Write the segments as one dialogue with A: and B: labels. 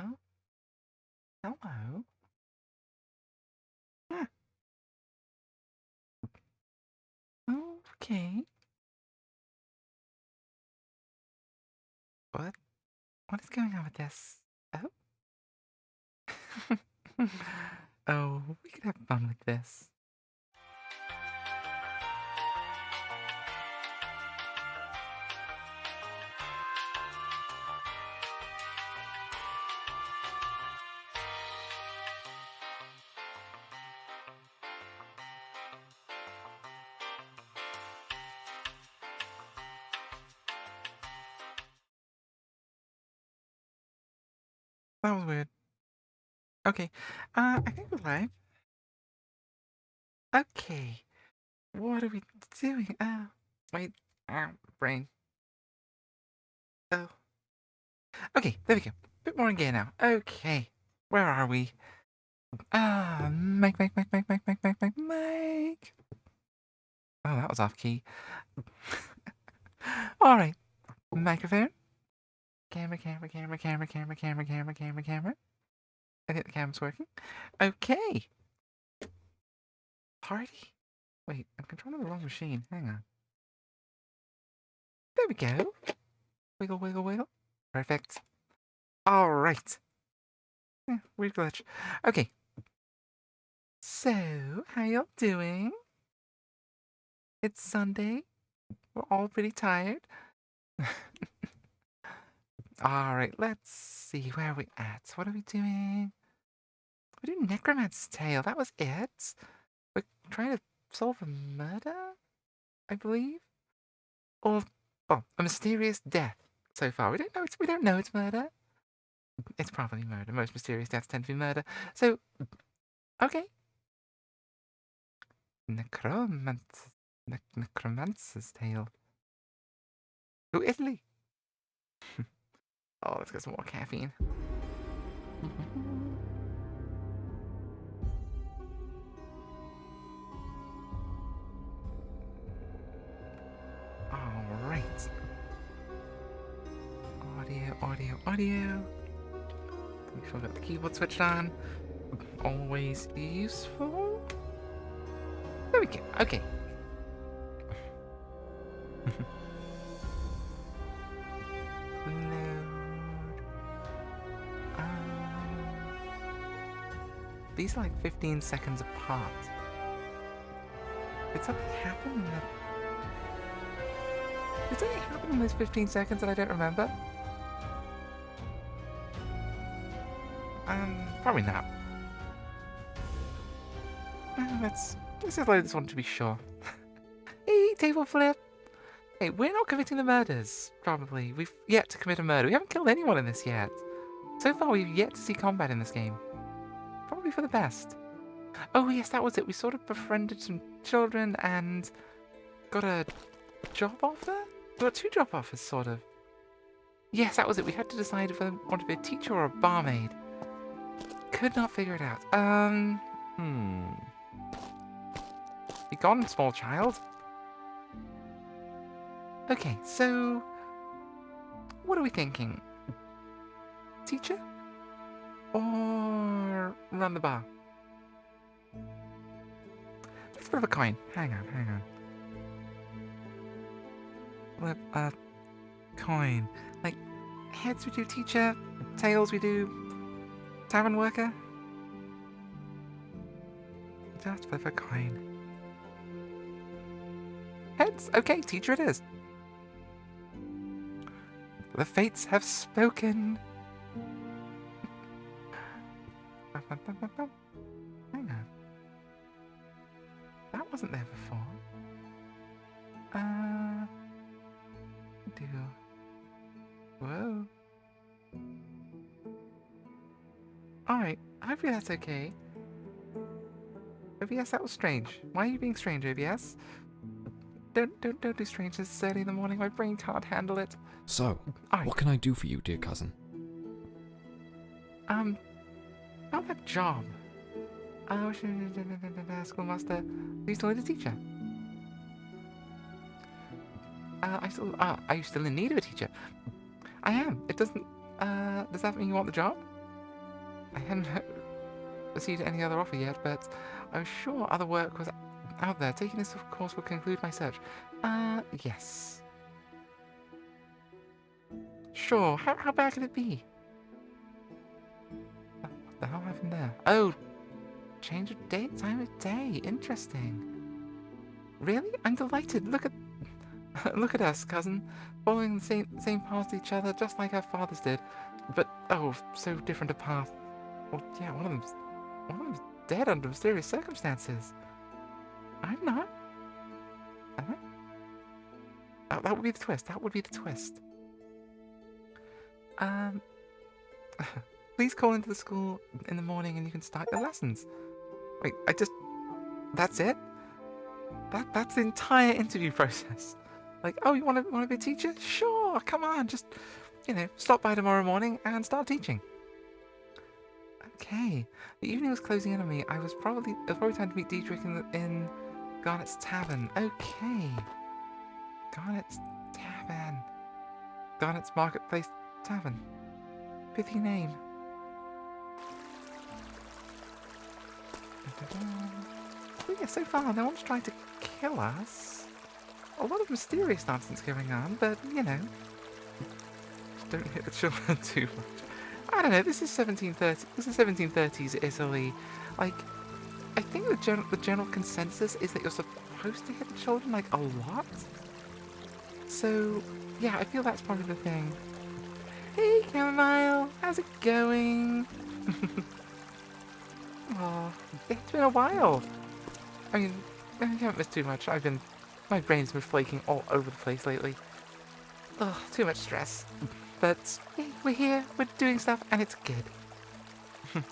A: Oh, hello. Huh. Oh, okay. What? What is going on with this? Oh. Oh, we could have fun with this. That was weird. Okay. I think we're live. Okay. What are we doing? Wait. Brain. Oh. Okay, there we go. Bit more in gear now. Okay. Where are we? Mike. Oh, that was off key. Alright. Microphone. Camera. I think the camera's working. Okay. Party. Wait, I'm controlling the wrong machine. Hang on. There we go. Wiggle. Perfect. Alright. Weird glitch. Okay. So, how y'all doing? It's Sunday. We're all pretty tired. Alright, let's see. Where are we at? What are we doing? We're doing Necromancer's Tale. That was it. We're trying to solve a murder, I believe. Or, well, a mysterious death so far. We don't know it's murder. It's probably murder. Most mysterious deaths tend to be murder. So, okay. Necromancer's Tale. To Italy. Oh, let's get some more caffeine. Alright. Audio. Make sure I've got the keyboard switched on. Always useful. There we go. Okay. Load. These are like 15 seconds apart. Did something happen in that? Did something happen in those 15 seconds that I don't remember? Probably not. Let's just load this one to be sure. Hey, table flip! Hey, we're not committing the murders, probably. We've yet to commit a murder. We haven't killed anyone in this yet. So far, we've yet to see combat in this game. Probably for the best. Oh, yes, that was it. We sort of befriended some children and got a job offer? We got 2 job offers, sort of. Yes, that was it. We had to decide if we wanted to be a teacher or a barmaid. Could not figure it out. Be gone, small child. Okay, so what are we thinking? Teacher? Or run the bar? Let's flip a coin. Hang on. Flip a coin. Like, heads we do teacher, tails we do tavern worker. Just flip a coin. Heads? Okay, teacher it is. The fates have spoken. Hang on. That wasn't there before. Whoa. Alright, hopefully that's okay. OBS, that was strange. Why are you being strange, OBS? Don't do strange this early in the morning. My brain can't handle it.
B: So, what can I do for you, dear cousin?
A: About that job. Schoolmaster. Are you still a teacher? Are you still in need of a teacher? I am. It doesn't. Does that mean you want the job? I hadn't received any other offer yet, but I was sure other work was out there. Taking this course would conclude my search. Yes. Sure. How bad could it be? What the hell happened there? Oh, change of date, time of day. Interesting. Really? I'm delighted. Look at look at us, cousin, following the same path as each other, just like our fathers did. But oh, so different a path. Well, yeah, one of them's dead under mysterious circumstances. I'm not. Am I? Oh, that would be the twist. That would be the twist. Please call into the school in the morning and you can start your lessons. Wait, that's it? That's the entire interview process. Like, oh, you want to be a teacher? Sure, come on, just, stop by tomorrow morning and start teaching. Okay. The evening was closing in on me. It was probably time to meet Dietrich in Garnet's Tavern. Okay. Garnet's Tavern. Garnet's Marketplace Tavern. Pithy name. But yeah, so far no one's tried to kill us. A lot of mysterious nonsense going on, but don't hit the children too much. I don't know. This is 1730. This is 1730s Italy. Like, I think the general consensus is that you're supposed to hit the children like a lot. So yeah, I feel that's probably the thing. Hey, Chamomile, how's it going? Oh, it's been a while. I mean, I haven't missed too much. My brain's been flaking all over the place lately. Ugh, too much stress. But hey, we're here, we're doing stuff, and it's good. Am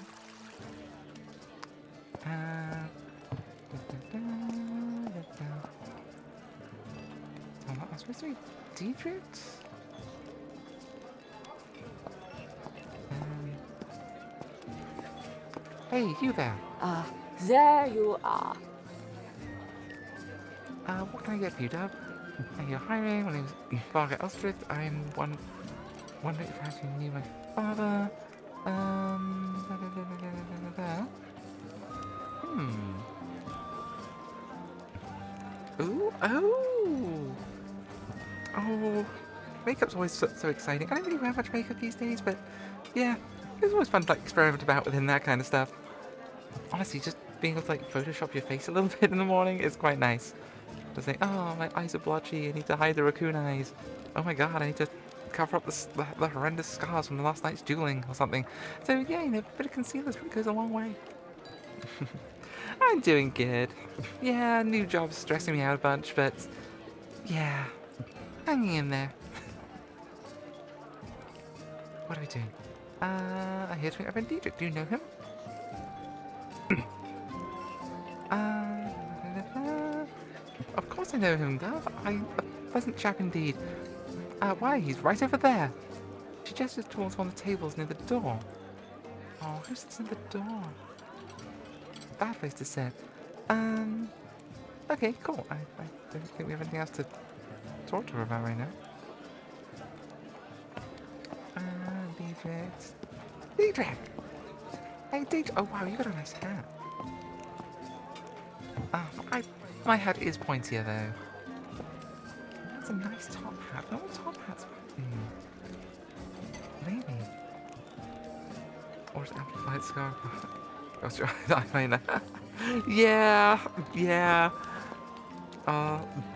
A: I supposed to be Dietrich? Hey, you there.
C: There you are.
A: What can I get for you, Dub? Hey, you're hiring. My name's Varga Elstrith. I'm wondering if perhaps you knew my father. Ooh, oh! Oh, makeup's always so exciting. I don't really wear much makeup these days, but yeah, it's always fun to like experiment about within that kind of stuff. Honestly, just being able to like Photoshop your face a little bit in the morning is quite nice. Just say, oh, my eyes are blotchy, I need to hide the raccoon eyes. Oh my god, I need to cover up the horrendous scars from last night's dueling or something. So yeah, a bit of concealer goes a long way. I'm doing good. Yeah, new job's stressing me out a bunch, but yeah, hanging in there. What are we doing? I hear to meet my friend Dietrich. Do you know him? Of course I know him, Dove. I'm a pleasant chap indeed. Why, he's right over there. She gestures towards one of the tables near the door. Oh, who sits near the door? Bad place to sit. Okay, cool. I don't think we have anything else to talk to her about right now. Dietrich. Dietrich! Hey, Dietrich! Oh, wow, you got a nice hat. My hat is pointier, though. That's a nice top hat. No top hats. Maybe. Or just amplified scarf. Ghost your eyeliner. Yeah.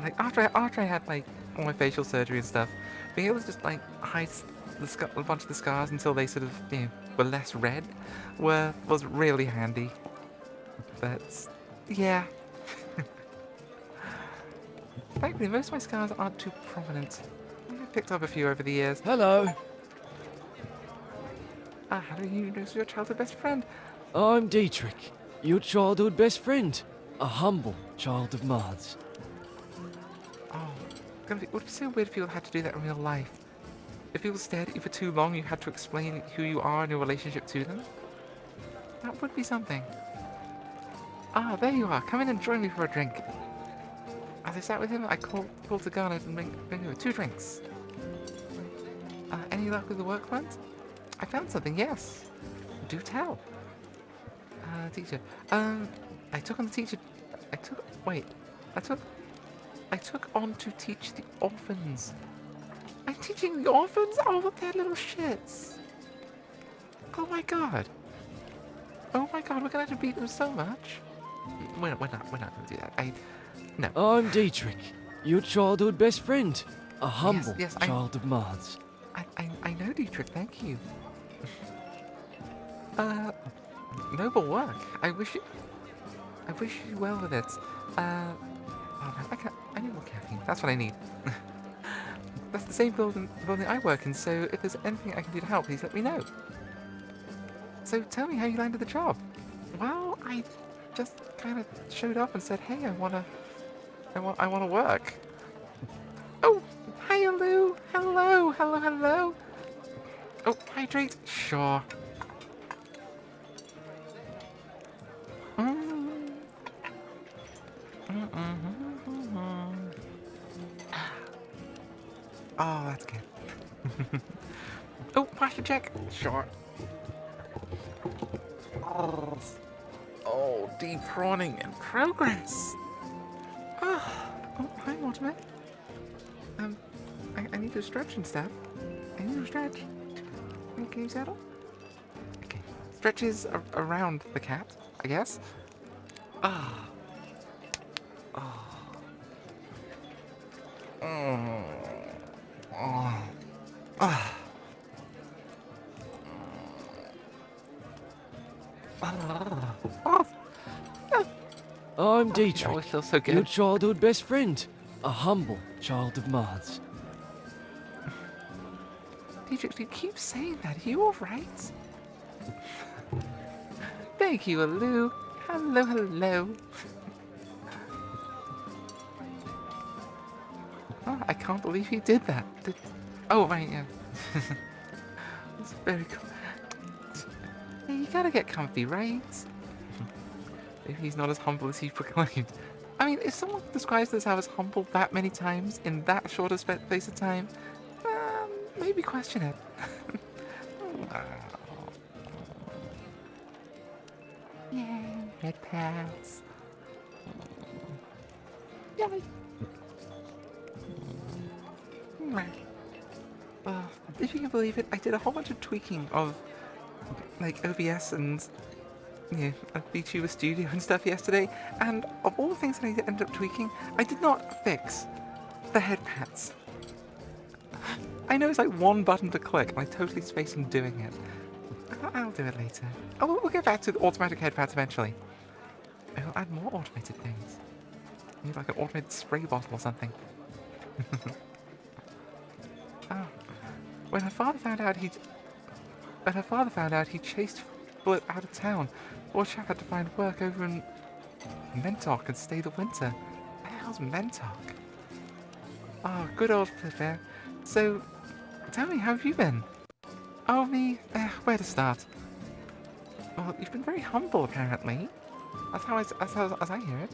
A: Like after I had like all my facial surgery and stuff, being able to just like hide a bunch of the scars until they sort of were less red was really handy. But yeah. Thankfully, most of my scars aren't too prominent. I've picked up a few over the years.
B: Hello.
A: How do you know your childhood best friend?
D: I'm Dietrich, your childhood best friend. A humble child of Mars.
A: Oh, it would be so weird if people had to do that in real life. If people stared at you for too long, you had to explain who you are and your relationship to them. That would be something. There you are. Come in and join me for a drink. As I sat with him, I called to Garnet and bring over 2 drinks. Any luck with the work front? I found something, yes. Do tell. Teacher. I took on the teacher. Wait. I took on to teach the orphans. I'm teaching the orphans? Oh, they're little shits. Oh my god. Oh my god, we're gonna have to beat them so much. We're not gonna do that. No.
D: I'm Dietrich, your childhood best friend. A humble
A: yes,
D: child of Mars.
A: I know, Dietrich, thank you. Noble work. I wish you well with it. Oh man, I need more caffeine. That's what I need. That's the same building I work in, so if there's anything I can do to help, please let me know. So tell me how you landed the job. Well, I just kind of showed up and said, hey, I wanna work. Oh, hi, Lou. Hello. Oh, hydrate. Sure. Oh, that's good. Oh, posture check. Sure. Oh, deep prawning in progress. Oh, hi, Mortimer. I need to stretch and stuff. I need to stretch. Can you settle? Okay. Stretches around the cat, I guess. Ah. Oh. Oh. Oh. Ah. Oh.
D: I'm
A: Oh,
D: Dietrich,
A: it feels so good.
D: your childhood best friend. A humble child of Mars.
A: Dietrich, you keep saying that. Are you alright? Thank you, Lou. Hello. Oh, I can't believe he did that. Oh, right, yeah. It's very cool. Hey, you gotta get comfy, right? Maybe he's not as humble as he proclaimed. I mean, if someone describes themselves as humble that many times in that short a space of time, maybe question it. Yay, head pats. Yay. If you can believe it, I did a whole bunch of tweaking of like OBS and VTuber Studio and stuff yesterday, and of all the things that I ended up tweaking, I did not fix the head pats. I know it's like one button to click, and I totally spaced on doing it. I'll do it later. Oh, we'll get back to the automatic head pats eventually. I'll add more automated things. Maybe like an automated spray bottle or something. Oh. When her father found out he chased Bullet out of town, poor chap had to find work over in Mentok and stay the winter. What the hell's Mentok? Oh, good old Flipper. So, tell me, how have you been? Oh, me? Where to start? Well, you've been very humble, apparently. That's how I hear it.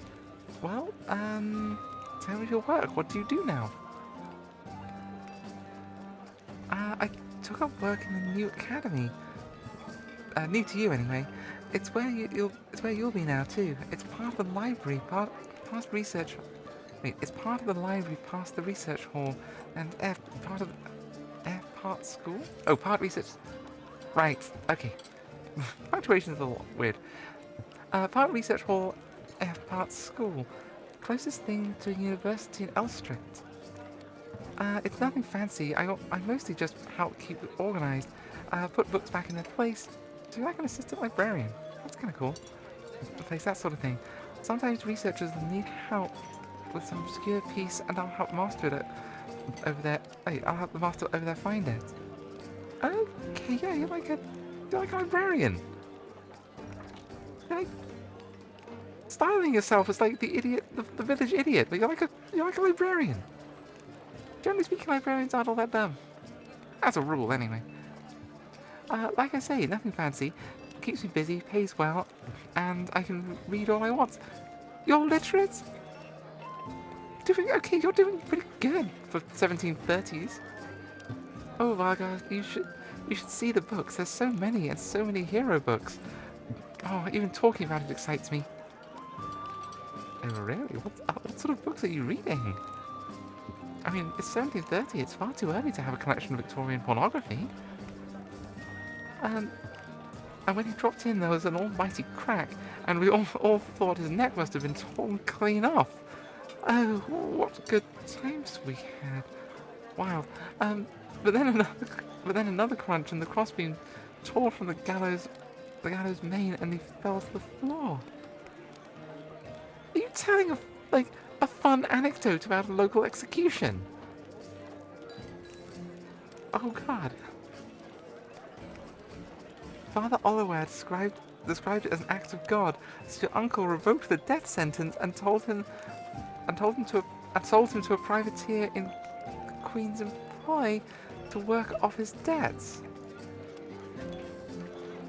A: Well, tell me your work. What do you do now? I took up work in the new academy. New to you, anyway. It's where you'll be now too. It's part of the library, past research. Wait, it's part of the library, past the research hall, and part school. Oh, part research. Right. Okay. Punctuation's a little weird. Part research hall, part school. Closest thing to a university in Elstrict. It's nothing fancy. I mostly just help keep it organized. Put books back in their place. Do like an assistant librarian. That's kind of cool. Replace that sort of thing. Sometimes researchers need help with some obscure piece, and I'll help master it over there. Hey, I'll help the master over there find it. Okay, yeah, you're like a librarian. You're like styling yourself as like the idiot, the village idiot, but you're like a librarian. Generally speaking, librarians aren't all that dumb. As a rule, anyway. Like I say, nothing fancy. Keeps me busy, pays well, and I can read all I want. You're literate? You're doing pretty good for 1730s. Oh, Vargas, you You should see the books. There's so many, and so many hero books. Oh, even talking about it excites me. Oh, really? What sort of books are you reading? I mean, it's 1730. It's far too early to have a collection of Victorian pornography. And when he dropped in, there was an almighty crack, and we all thought his neck must have been torn clean off. Oh, what good times we had. Wild. But then another crunch, and the crossbeam tore from the gallows mane, and he fell to the floor. Are you telling a fun anecdote about a local execution? Oh God. Father Oliver described it as an act of God, as your uncle revoked the death sentence and sold him to a privateer in the Queen's employ to work off his debts.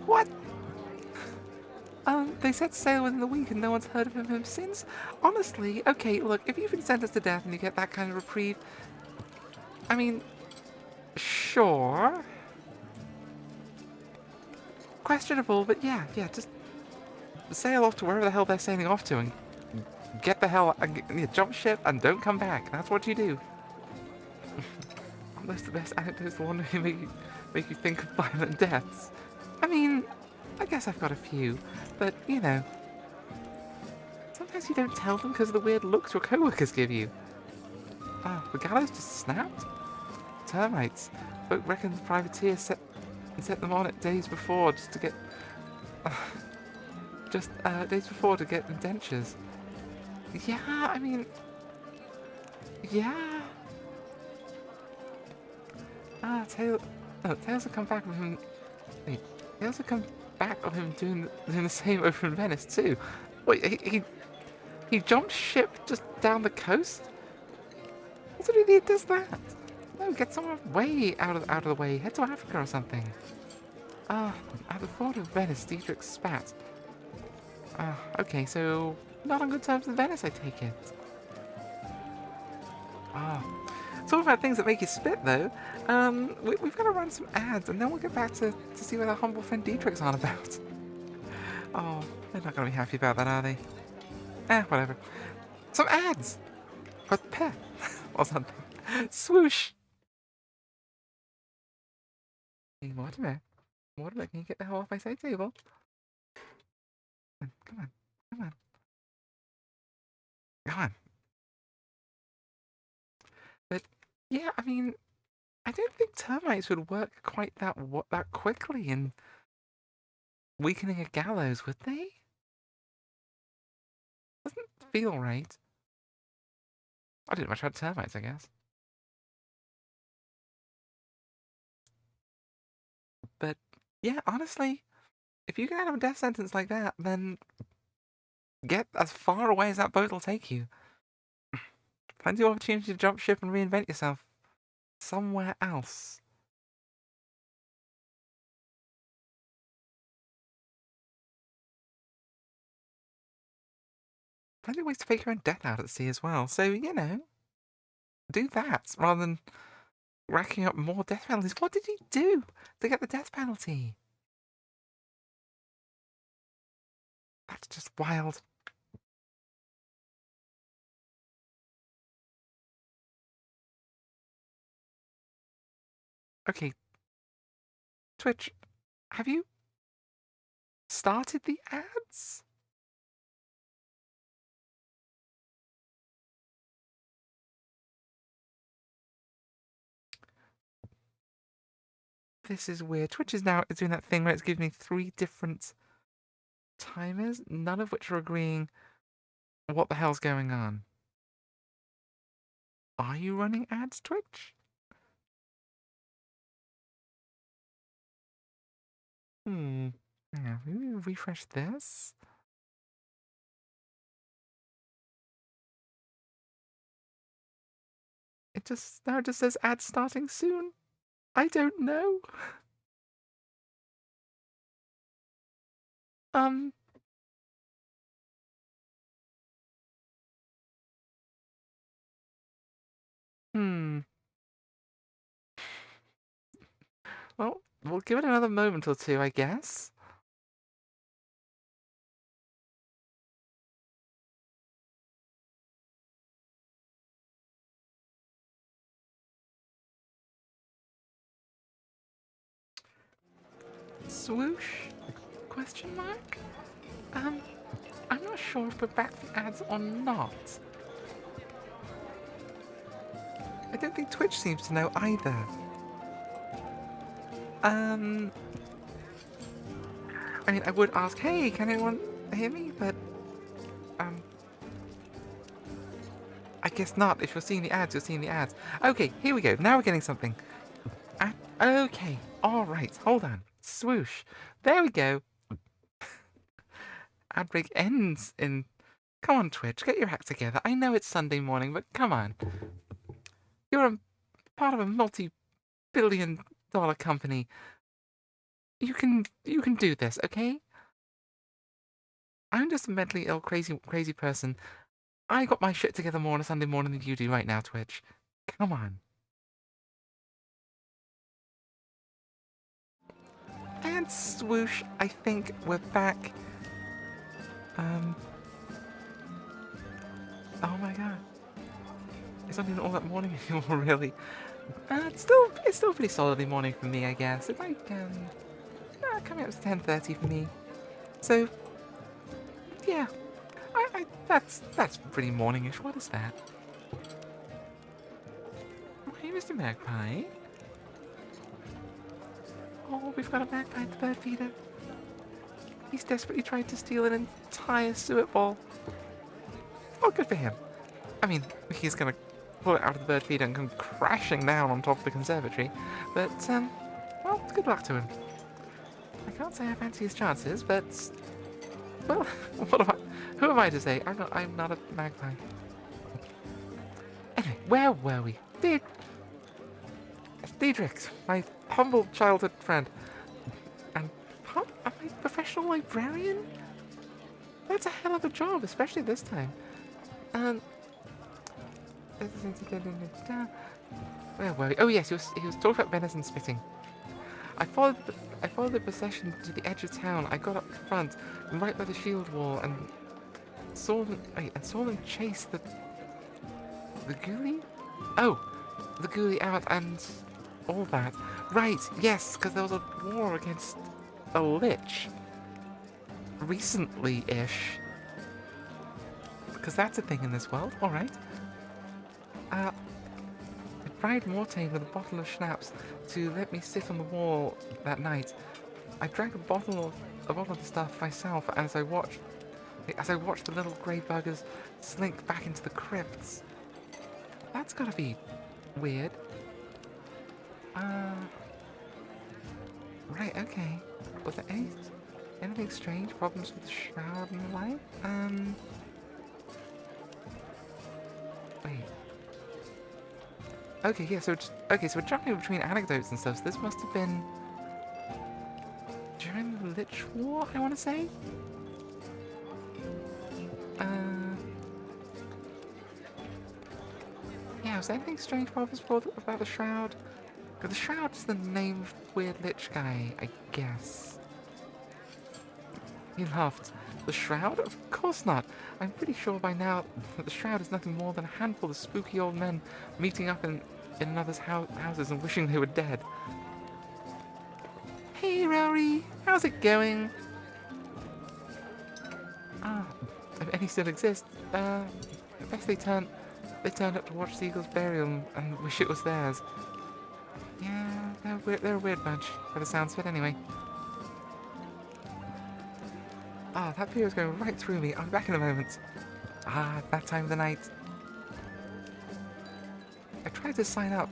A: What? They set sail within the week and no one's heard of him since? Honestly, okay, look, if you've been sentenced to death and you get that kind of reprieve, I mean, sure. Questionable, but yeah, just sail off to wherever the hell they're sailing off to and get the hell, jump ship and don't come back. That's what you do. Aren't those the best anecdotes, the one who make you think of violent deaths? I mean, I guess I've got a few, but, you know, sometimes you don't tell them because of the weird looks your co-workers give you. The gallows just snapped? Termites. Folk reckon the privateer set them on it days before just to get... days before to get indentures. Yeah, I mean... Yeah... Tales have come back of him... Wait, Tales have come back of him doing the same over in Venice too. Wait, he jumped ship just down the coast? What sort of idiot does that? No, get somewhere way out of the way. Head to Africa or something. At the thought of Venice, Dietrich spat. Okay, so not on good terms with Venice, I take it. It's all about things that make you spit, though. We've got to run some ads, and then we'll get back to see what our humble friend Dietrich's on about. Oh, they're not going to be happy about that, are they? Whatever. Some ads! Prepare! Or something. Swoosh! Hey, Mortimer, can you get the hell off my side table? Come on. But, yeah, I mean, I don't think termites would work quite that quickly in weakening a gallows, would they? Doesn't feel right. I didn't much about termites, I guess. But, yeah, honestly, if you get out of a death sentence like that, then get as far away as that boat will take you. Plenty of opportunity to jump ship and reinvent yourself somewhere else. Plenty of ways to fake your own death out at sea as well. So, you know, do that rather than racking up more death penalties. What did he do to get the death penalty? That's just wild. Okay, Twitch, have you started the ads? This is weird. Twitch is now doing that thing where it's giving me 3 different timers, none of which are agreeing what the hell's going on. Are you running ads, Twitch? Yeah, maybe refresh this. Now it just says ads starting soon. I don't know. Um. Hmm. Well, we'll give it another moment or two, I guess. Swoosh? Question mark? I'm not sure if we're back for ads or not. I don't think Twitch seems to know either. I mean, I would ask, hey, can anyone hear me? But, I guess not. If you're seeing the ads, you're seeing the ads. Okay, here we go. Now we're getting something. Okay, alright, hold on. Swoosh. There we go. Ad break ends in... Come on, Twitch, get your act together. I know it's Sunday morning, but come on. You're a part of a multi-billion-dollar company. You can do this, okay? I'm just a mentally ill, crazy person. I got my shit together more on a Sunday morning than you do right now, Twitch. Come on. And swoosh, I think we're back. Oh my god. It's not even all that morning anymore, really. It's still pretty solidly morning for me, I guess. It's like, coming up to 10:30 for me. So, yeah. That's pretty morningish. What is that? Oh, hey, Mr. Magpie. Oh, we've got a magpie at the bird feeder. He's desperately trying to steal an entire suet ball. Oh, good for him. I mean, he's gonna pull it out of the bird feeder and come crashing down on top of the conservatory. But, well, good luck to him. I can't say I fancy his chances, but, well, who am I to say? I'm not a magpie. Anyway, where were we? Diedrich, my humble childhood friend. And am I a professional librarian? That's a hell of a job, especially this time. Where were we? Oh yes, he was talking about venison spitting. I followed the procession to the edge of town. I got up front, right by the shield wall, and saw them chase the ghoulie. Oh, the ghoulie out and all that. Right? Yes, because there was a war against a lich. Recently-ish. Because that's a thing in this world. All right. I bribed Mortain with a bottle of schnapps to let me sit on the wall that night. I drank a bottle of the stuff myself as I watched the little grey buggers slink back into the crypts. That's gotta be weird. Right, okay. Was there anything strange? Problems with the shroud and the light? Wait. Okay, yeah, so we're jumping between anecdotes and stuff, so this must have been during the Lich War, I want to say? Yeah, was there anything strange about the Shroud? Because the Shroud is the name of the weird Lich guy, I guess. He laughed. The Shroud? Of course not. I'm pretty sure by now that the Shroud is nothing more than a handful of spooky old men meeting up in another's houses and wishing they were dead. Hey, Rory! How's it going? If any still exist, I guess they turned up to watch Seagull's burial and wish it was theirs. Yeah, they're a weird bunch, by the sounds of it anyway. That video is going right through me. I'll be back in a moment. That time of the night. I tried to sign up,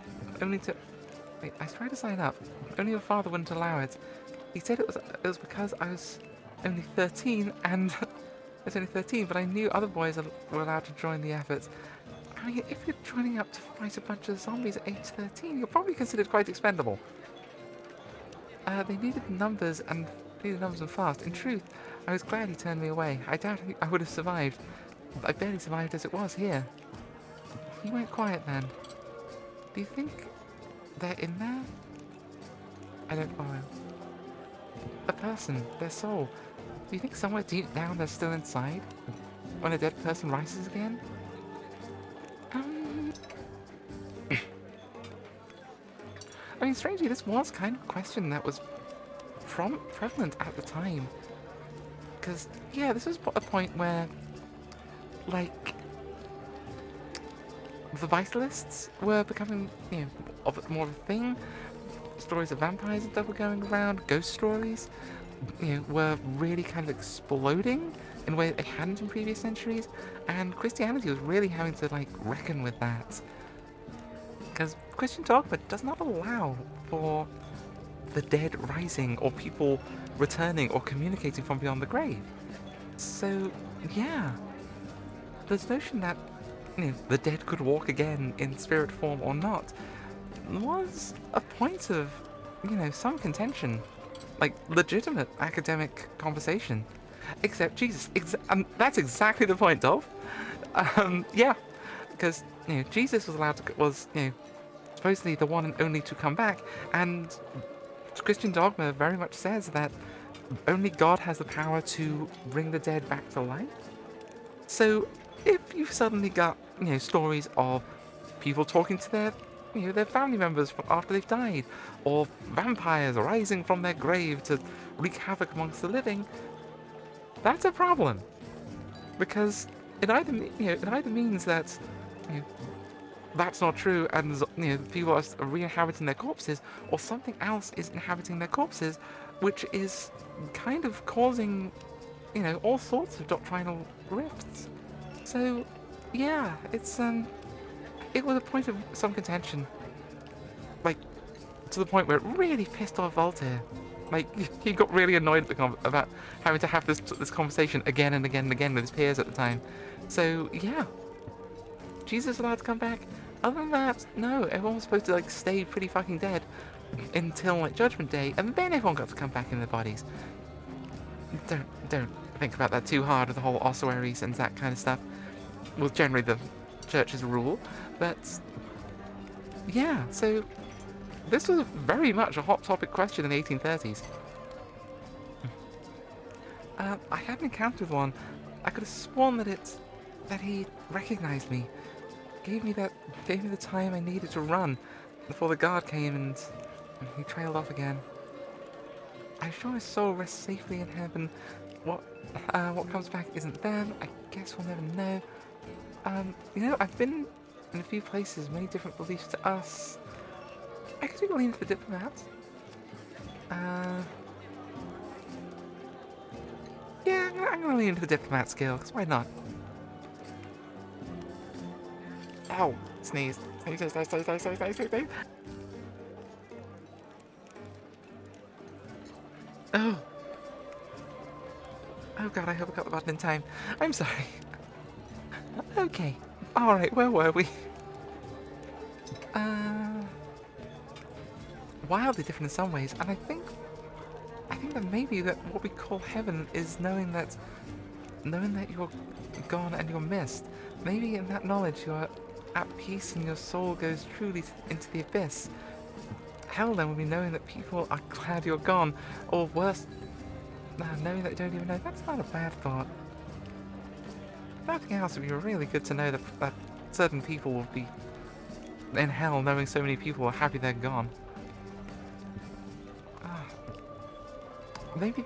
A: only your father wouldn't allow it. He said it was because I was only 13, and I was only 13, but I knew other boys were allowed to join the effort. I mean, if you're joining up to fight a bunch of zombies at age 13, you're probably considered quite expendable. They needed numbers and fast. In truth, I was glad he turned me away. I doubt I would have survived. I barely survived as it was here. He went quiet then. Do you think they're in there? I don't follow. A person, their soul. Do you think somewhere deep down they're still inside? When a dead person rises again? Um... I mean, strangely, this was kind of a question that was prevalent at the time. Because, yeah, this was a point where, like, the Vitalists were becoming, you know, more of a thing. Stories of vampires and stuff were going around. Ghost stories, you know, were really kind of exploding in a way that they hadn't in previous centuries. And Christianity was really having to, like, reckon with that. Because Christian dogma does not allow for the dead rising or people returning or communicating from beyond the grave. So, yeah, this notion that, you know, the dead could walk again in spirit form or not was a point of, you know, some contention, like legitimate academic conversation. Except Jesus, that's exactly the point, Dolph. Yeah, because, you know, Jesus was, you know, supposedly the one and only to come back, and Christian dogma very much says that only God has the power to bring the dead back to life. So if you've suddenly got, you know, stories of people talking to their, you know, their family members after they've died, or vampires rising from their grave to wreak havoc amongst the living, that's a problem, because it either means that, you know, that's not true, and, you know, people are re-inhabiting their corpses, or something else is inhabiting their corpses, which is kind of causing, you know, all sorts of doctrinal rifts. So, yeah, it was a point of some contention, like, to the point where it really pissed off Voltaire. Like, he got really annoyed about having to have this conversation again and again and again with his peers at the time. So, yeah. Jesus allowed to come back? Other than that, no. Everyone was supposed to, like, stay pretty fucking dead until, like, Judgment Day, and then everyone got to come back in their bodies. Don't think about that too hard with the whole ossuaries and that kind of stuff. Well, generally the church's rule, but yeah, so this was very much a hot topic question in the 1830s. I had an encounter with one. I could have sworn that he recognized me, gave me the time I needed to run before the guard came, and he trailed off again. I'm sure his soul rests safely in heaven. What comes back isn't them. I guess we'll never know. You know, I've been in a few places, many different beliefs to us. I could even lean to the diplomat. Yeah, I'm gonna lean into the diplomat skill, because why not? Ow! Sneeze. Sneeze. Oh. Oh god, I hope I got the button in time. I'm sorry. Okay. Alright, where were we? Wildly different in some ways, and I think that maybe that what we call heaven is knowing that you're gone and you're missed. Maybe in that knowledge you're at peace and your soul goes truly into the abyss. Hell then would be knowing that people are glad you're gone, or worse, knowing that you don't even know. That's not a bad thought. Nothing else would be really good to know that certain people will be in hell knowing so many people are happy they're gone. Maybe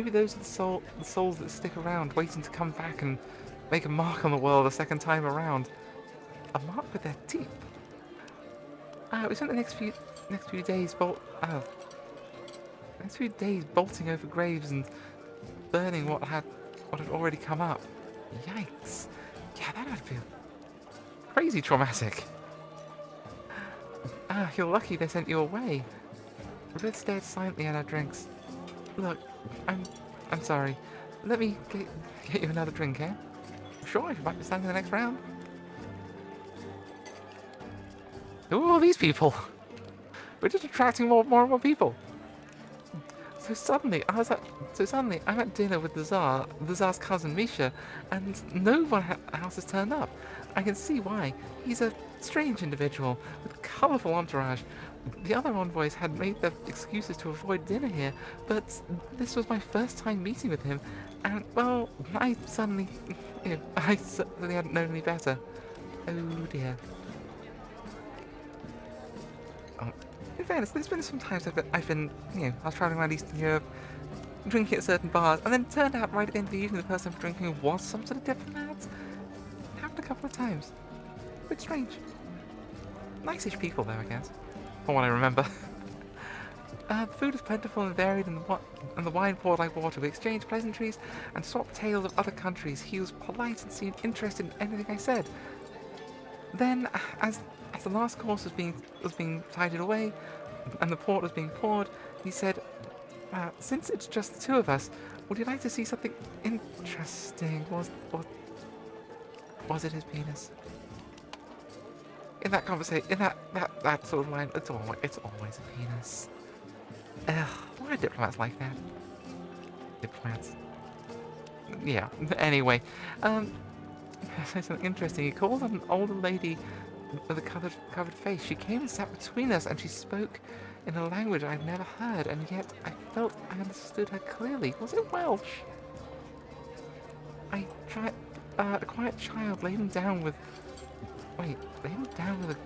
A: those are the souls that stick around, waiting to come back and make a mark on the world a second time around. A mark with their teeth. We spent the next few days bolting over graves and burning what had already come up. Yikes! Yeah, that would feel crazy traumatic. You're lucky they sent you away. We both stared silently at our drinks. Look, I'm sorry. Let me get you another drink, eh? Sure, if you'd like to stand in the next round. Who are all these people? We're just attracting more and more people. So suddenly, I'm at dinner with the Tsar's cousin Misha, and no one else has turned up. I can see why. He's a strange individual with a colourful entourage, The other envoys had made their excuses to avoid dinner here, but this was my first time meeting with him, and, well, I suddenly hadn't known any better. Oh dear. In fairness, there's been some times I've been, I was traveling around Eastern Europe, drinking at certain bars, and then it turned out right at the end of the evening the person I'm drinking was some sort of diplomat. It happened a couple of times. A bit strange. Nice-ish people, though, I guess. From what I remember. The food was plentiful and varied, and the wine poured like water. We exchanged pleasantries and swapped tales of other countries. He was polite and seemed interested in anything I said. Then, as the last course was being tidied away, and the port was being poured, he said, "Since it's just the two of us, would you like to see something interesting?" Was it his penis? In that conversation, in that sort of line, it's always a penis. Ugh, why are diplomats like that? Diplomats. Yeah. Anyway, say something interesting. He called on an older lady with a covered face. She came and sat between us, and she spoke in a language I'd never heard, and yet I felt I understood her clearly. Was it Welsh? I tried. A quiet child laid him down with. Wait, laid him down with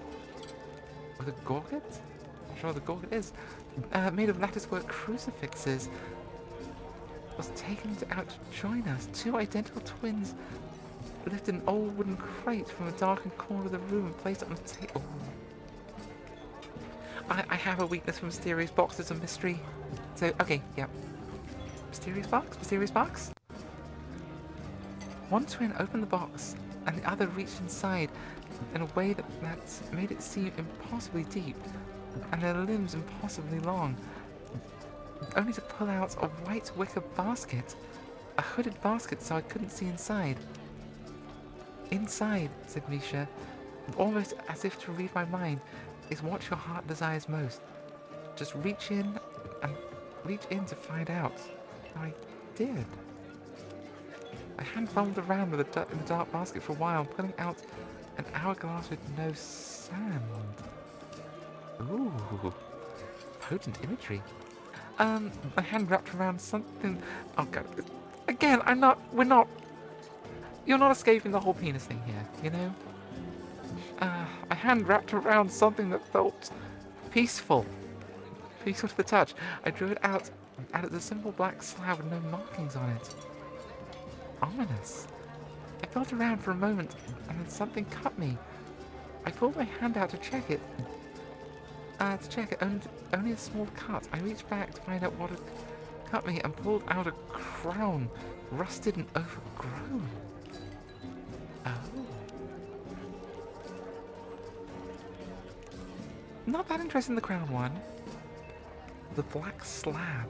A: a gorget? I'm not sure what the gorget is. Made of latticework crucifixes. Was taken out to join us. Two identical twins lifted an old wooden crate from a darkened corner of the room and placed it on the table. I have a weakness for mysterious boxes of mystery. So, okay, yeah. Mysterious box? Mysterious box? One twin opened the box, and the other reached inside in a way that made it seem impossibly deep, and their limbs impossibly long, only to pull out a white wicker basket, a hooded basket so I couldn't see inside. Inside, said Misha, almost as if to read my mind, is what your heart desires most. Just reach in to find out. I did. I hand fumbled around in the dark basket for a while, pulling out an hourglass with no sand. Ooh, potent imagery. My hand wrapped around something. Oh god. Again, you're not escaping the whole penis thing here, you know? My hand wrapped around something that felt peaceful. Peaceful to the touch. I drew it out and it's a simple black slab with no markings on it. Ominous. I felt around for a moment, and then something cut me. I pulled my hand out to check it. Only a small cut. I reached back to find out what had cut me and pulled out a crown, rusted and overgrown. Oh. Not that interested in the crown one. The black slab.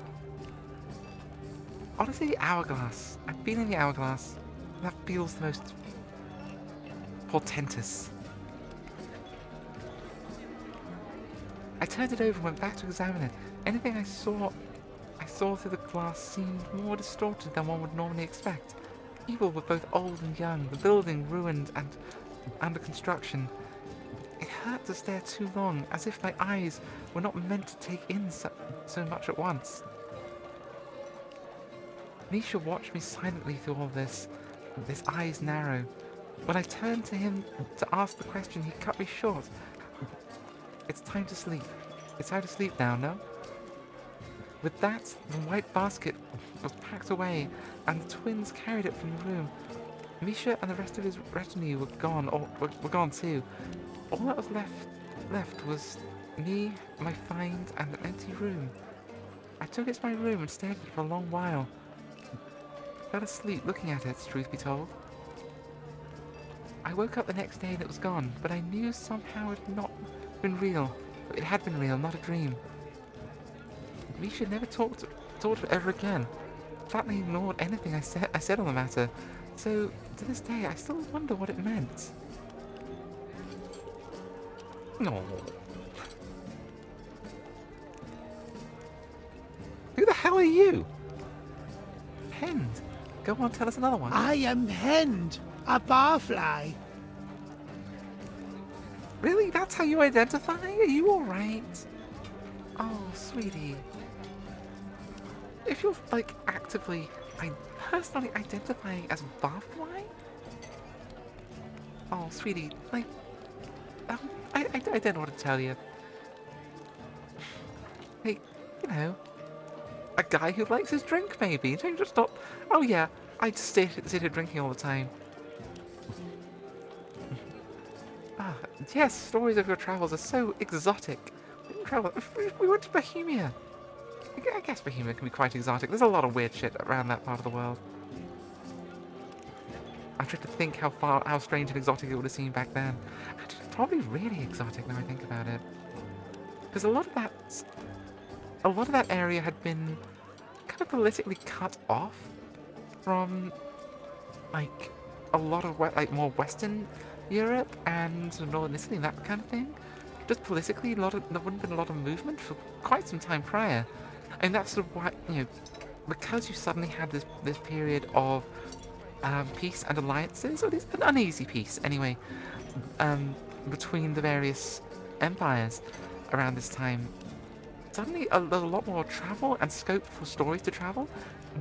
A: Honestly, the hourglass. I've been in the hourglass. That feels the most portentous. I turned it over and went back to examine it. Anything I saw through the glass seemed more distorted than one would normally expect. People were both old and young, the building ruined and under construction. It hurt to stare too long, as if my eyes were not meant to take in so much at once. Misha watched me silently through all this, with his eyes narrow. When I turned to him to ask the question, he cut me short. It's time to sleep. It's time to sleep now, no? With that, the white basket was packed away, and the twins carried it from the room. Misha and the rest of his retinue were gone, were gone too. All that was left was me, my find, and an empty room. I took it to my room and stared at it for a long while. I fell asleep looking at it, truth be told. I woke up the next day and it was gone, but I knew somehow it had not been real. It had been real, not a dream. Misha never talked to it ever again. Flatly ignored anything I said on the matter. So, to this day, I still wonder what it meant. No. Who the hell are you? Hend. Go on, tell us another one.
E: I am Hend, a barfly.
A: Really? That's how you identify? Are you alright? Oh, sweetie. If you're, like, actively, personally identifying as barfly? Oh, sweetie, like, I don't know what to tell you. Hey, you know, a guy who likes his drink, maybe. Don't just not. Oh yeah, I just sit here drinking all the time. Ah, yes, stories of your travels are so exotic. We didn't travel. We went to Bohemia. I guess Bohemia can be quite exotic. There's a lot of weird shit around that part of the world. I tried to think how strange and exotic it would have seemed back then. Actually, it's probably really exotic now I think about it. Because a lot of that area had been kind of politically cut off from like a lot of like more Western Europe and Northern Italy and that kind of thing. Just politically, there wouldn't have been a lot of movement for quite some time prior, and that's sort of why because you suddenly had this period of peace and alliances, or at least an uneasy peace anyway, between the various empires around this time. Suddenly, a lot more travel and scope for stories to travel,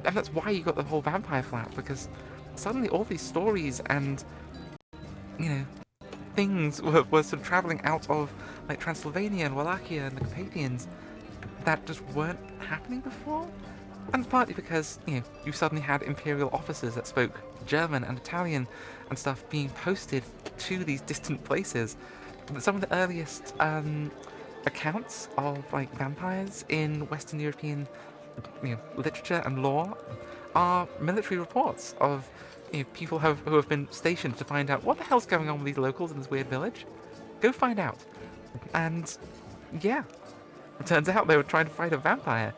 A: and that's why you got the whole vampire flap, because suddenly all these stories and things were sort of traveling out of like Transylvania and Wallachia and the Carpathians that just weren't happening before. And partly because, you suddenly had imperial officers that spoke German and Italian and stuff being posted to these distant places. Some of the earliest accounts of like vampires in Western European literature and lore are military reports of people who have been stationed to find out what the hell's going on with these locals in this weird village. Go find out. And yeah, it turns out they were trying to fight a vampire.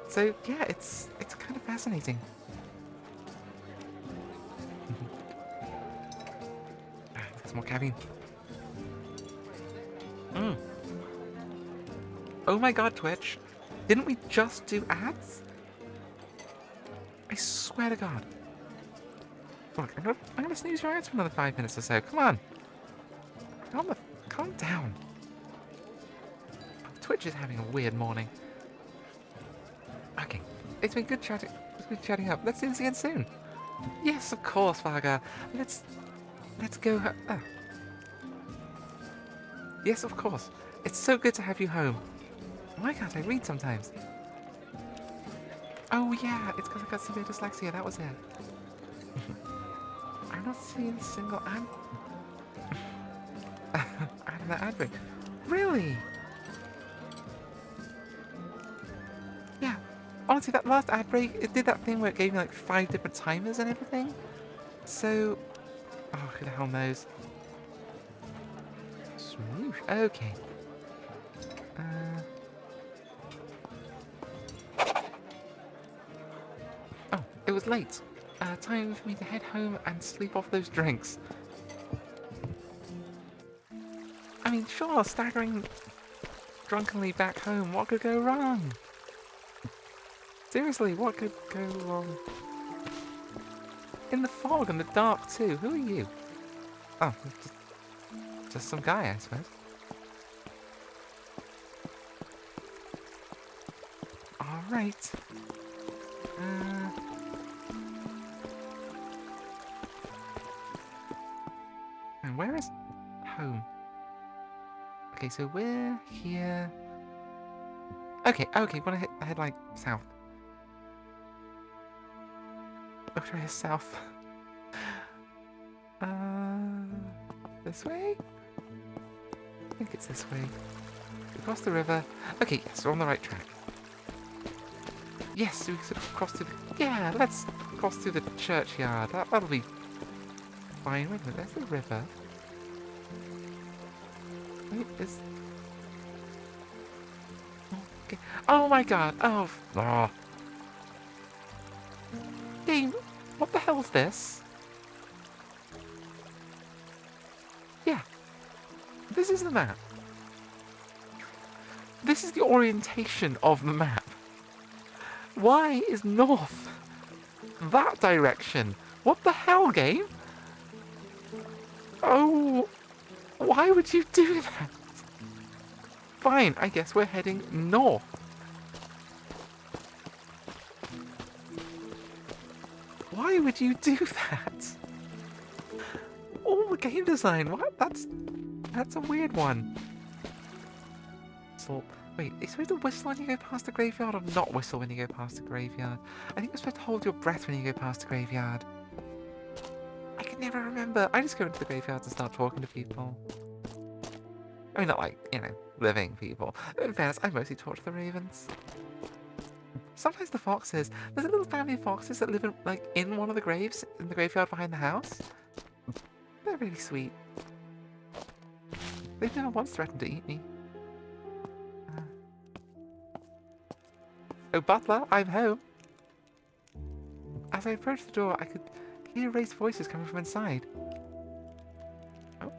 A: So yeah, it's kind of fascinating. There's more caffeine. Oh my god, Twitch. Didn't we just do ads? I swear to god. Look, I'm gonna snooze your ads for another 5 minutes or so. Come on. Calm down. Twitch is having a weird morning. Okay. It's been good chatting. It's been chatting up. Let's do this again soon. Yes, of course, Varga. Let's go. Yes, of course. It's so good to have you home. Why can't I read sometimes? Oh yeah, it's because I got severe dyslexia. That was it. I'm not seeing a single ad. Ad in that ad break. Really? Yeah. Honestly, that last ad break, it did that thing where it gave me like 5 different timers and everything. So, oh, who the hell knows? Swoosh. Okay. Oh, it was late. Time for me to head home and sleep off those drinks. I mean, sure, staggering drunkenly back home, what could go wrong? Seriously, what could go wrong? In the fog and the dark too, who are you? Oh, just some guy, I suppose. Alright. And where is home? Okay, so we're here. Okay, wanna head like south. Oh, try south. This way? I think it's this way. Across the river. Okay, yes, we're on the right track. Yes, we sort of cross through the... Yeah, let's cross through the churchyard. That'll be fine. Wait a minute, there's the river. Wait, is... Okay. Oh my god! Oh! Game, what the hell is this? Yeah. This is the map. This is the orientation of the map. Why is north that direction? What the hell, game? Oh, why would you do that? Fine, I guess we're heading north. Why would you do that? All the game design, what? That's a weird one. So, wait, are you supposed to whistle when you go past the graveyard or not whistle when you go past the graveyard? I think you're supposed to hold your breath when you go past the graveyard. I can never remember. I just go into the graveyards and start talking to people. I mean, not like, you know, living people. In fairness, I mostly talk to the ravens. Sometimes the foxes. There's a little family of foxes that live in, like, in one of the graves, in the graveyard behind the house. They're really sweet. They've never once threatened to eat me. Oh, butler, I'm home. As I approached the door, I could hear raised voices coming from inside. Oh.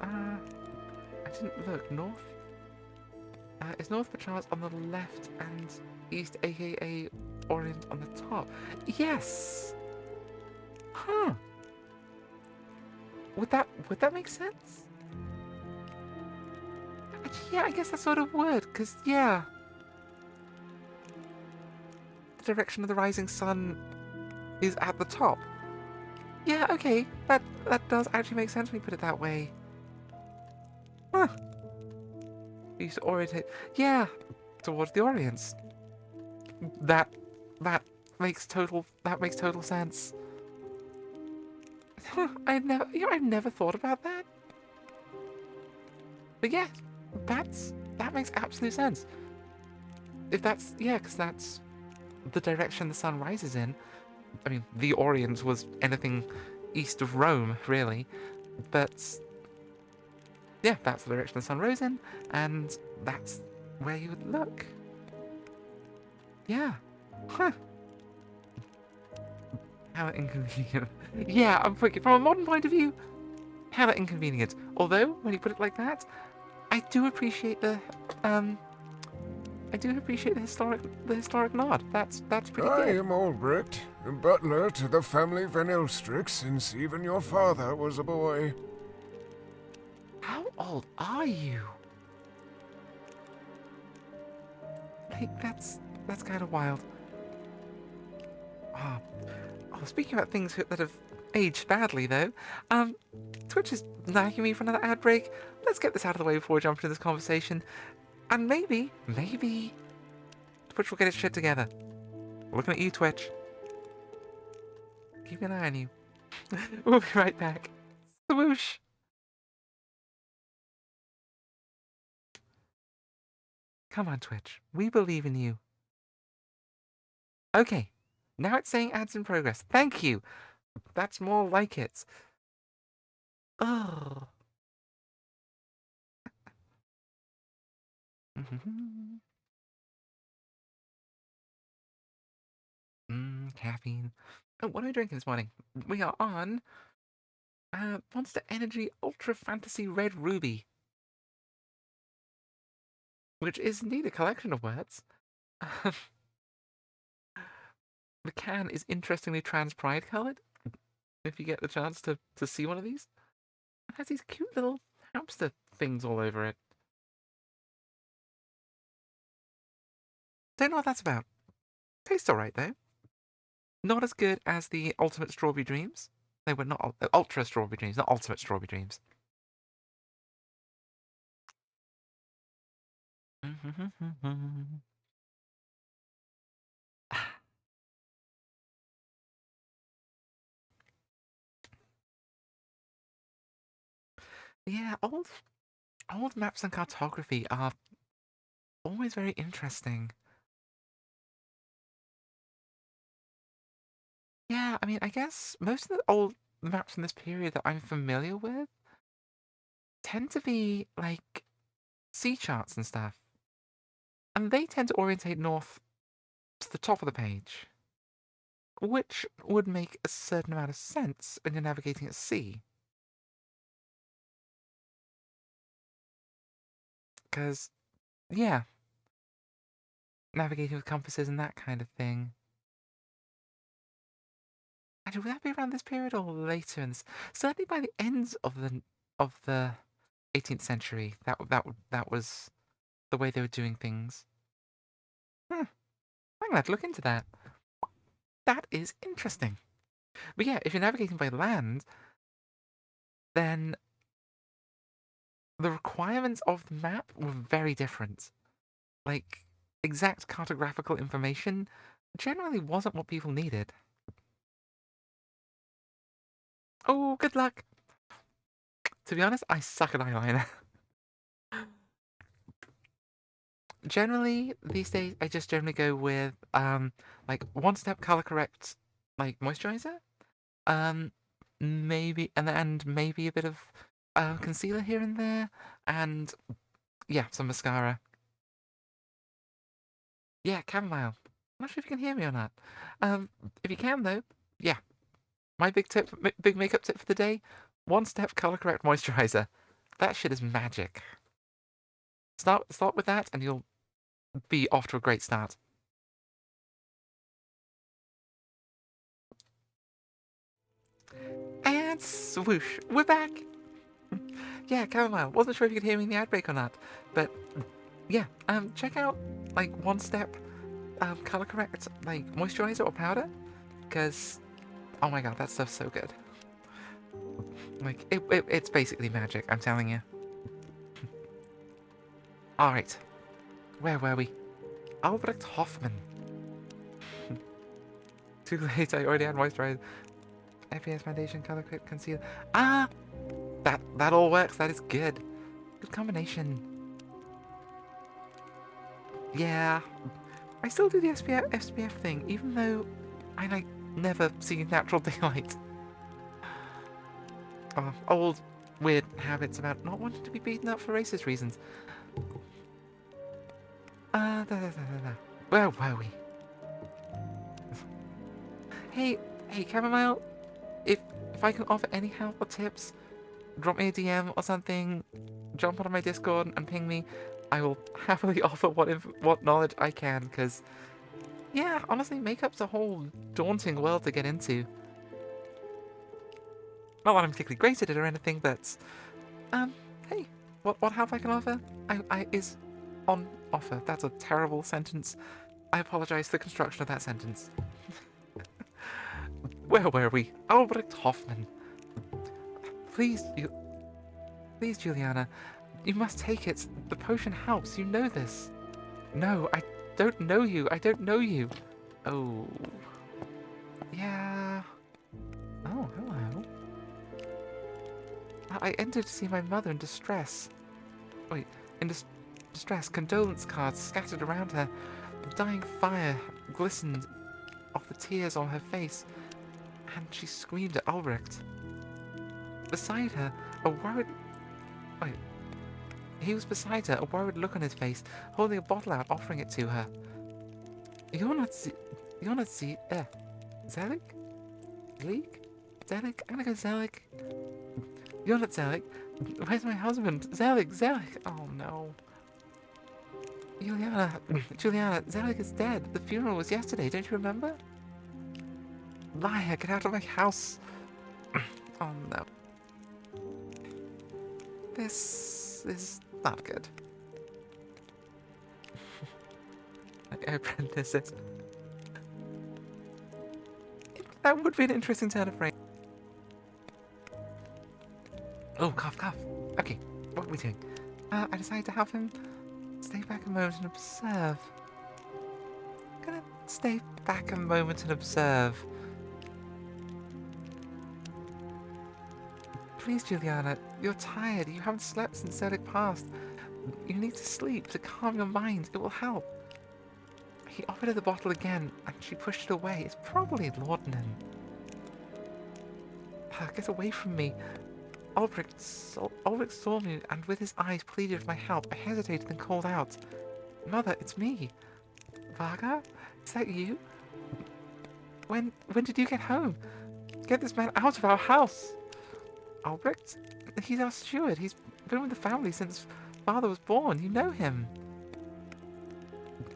A: I didn't look. North? Is north perchance on the left and east, aka orient on the top? Yes! Huh. Would that make sense? Yeah, I guess that sort of would, because, yeah. The direction of the rising sun is at the top. Yeah, okay. That does actually make sense when you put it that way. Huh. We used to orientate. Yeah, towards the Orients. That makes total sense. Huh, I never thought about that. But yeah, that makes absolute sense. If that's, yeah, because that's the direction the sun rises in. I mean, the Orient was anything east of Rome, really. But yeah, that's the direction the sun rose in, and that's where you would look. Yeah. Huh. How inconvenient. Yeah, I'm thinking from a modern point of view, how inconvenient. Although, when you put it like that, I do appreciate the historic nod. That's pretty
F: I
A: good.
F: am Albrecht, butler to the family Van Elstrick since even your father was a boy.
A: How old are you? Like, that's kind of wild. Oh, speaking about things that have aged badly, though, Twitch is nagging me for another ad break. Let's get this out of the way before we jump into this conversation. And maybe, Twitch will get its shit together. Looking at you, Twitch. Keep an eye on you. We'll be right back. Swoosh! Come on, Twitch. We believe in you. Okay. Now it's saying ads in progress. Thank you. That's more like it. Oh. Caffeine. Oh, what are we drinking this morning? We are on Monster Energy Ultra Fantasy Red Ruby, which is indeed a collection of words. The can is interestingly trans pride coloured. If you get the chance to see one of these, it has these cute little hamster things all over it. Don't know what that's about. Tastes alright though. Not as good as the Ultimate Strawberry Dreams. They were not Ultra Strawberry Dreams, not Ultimate Strawberry Dreams. Yeah, old maps and cartography are always very interesting. Yeah, I mean, I guess most of the old maps from this period that I'm familiar with tend to be like sea charts and stuff. And they tend to orientate north to the top of the page, which would make a certain amount of sense when you're navigating at sea. Because, yeah, navigating with compasses and that kind of thing. And would that be around this period or later? Certainly by the ends of the 18th century. That was the way they were doing things. I'm gonna have to look into that. That is interesting. But yeah, if you're navigating by land, then the requirements of the map were very different. Like, exact cartographical information generally wasn't what people needed. Oh, good luck! To be honest, I suck at eyeliner. Generally, these days, I just generally go with, like, one-step color correct, like, moisturizer. Maybe, and maybe a bit of concealer here and there, and yeah, some mascara. Yeah, chamomile. I'm not sure if you can hear me or not. If you can though, yeah. My big makeup tip for the day: one-step color correct moisturizer. That shit is magic. Start with that, and you'll be off to a great start. And swoosh, we're back. Yeah, chamomile. Wasn't sure if you could hear me in the ad break or not, but yeah. Check out like one-step color correct like moisturizer or powder, because oh my god, that stuff's so good. Like it's basically magic. I'm telling you. All right, where were we? Albrecht Hoffman. Too late. I already had moisturizer. FPS foundation, color correct concealer. Ah, that all works. That is good. Good combination. Yeah, I still do the SPF thing, even though I like never see natural daylight. Old weird habits about not wanting to be beaten up for racist reasons. Where were we? Hey, chamomile. If I can offer any help or tips, drop me a DM or something. Jump onto my Discord and ping me. I will happily offer what knowledge I can, because, yeah, honestly, makeup's a whole daunting world to get into. Not that I'm particularly great at it or anything, but, hey, what help I can offer is on offer. That's a terrible sentence. I apologize for the construction of that sentence. Where were we? Albrecht Hoffman. Please, Juliana. You must take it. The potion helps. You know this. No, I don't know you. I don't know you. Oh. Yeah. Oh, hello. I entered to see my mother in distress. Wait, in distress. Condolence cards scattered around her. The dying fire glistened off the tears on her face, and she screamed at Albrecht. Beside her, a worried... Wait. He was beside her, a worried look on his face, holding a bottle out, offering it to her. You're not Zelig? Zelig? Zelig? I'm gonna go Zelig. You're not Zelig. Where's my husband? Zelig! Oh no. Juliana, Zelig is dead. The funeral was yesterday, don't you remember? Liar, get out of my house. Oh no. This is not good. My apprentice is... That would be an interesting turn of phrase. Oh, cough. Okay, what are we doing? I decided to have him stay back a moment and observe. I'm gonna stay back a moment and observe. Please, Juliana, you're tired. You haven't slept since Zelig passed. You need to sleep to calm your mind. It will help. He offered her the bottle again, and she pushed it away. It's probably laudanum. Get away from me. Albrecht saw me, and with his eyes pleaded for my help. I hesitated, then called out, Mother, it's me. Varga? Is that you? When did you get home? Get this man out of our house. Albrecht? He's our steward. He's been with the family since father was born. You know him.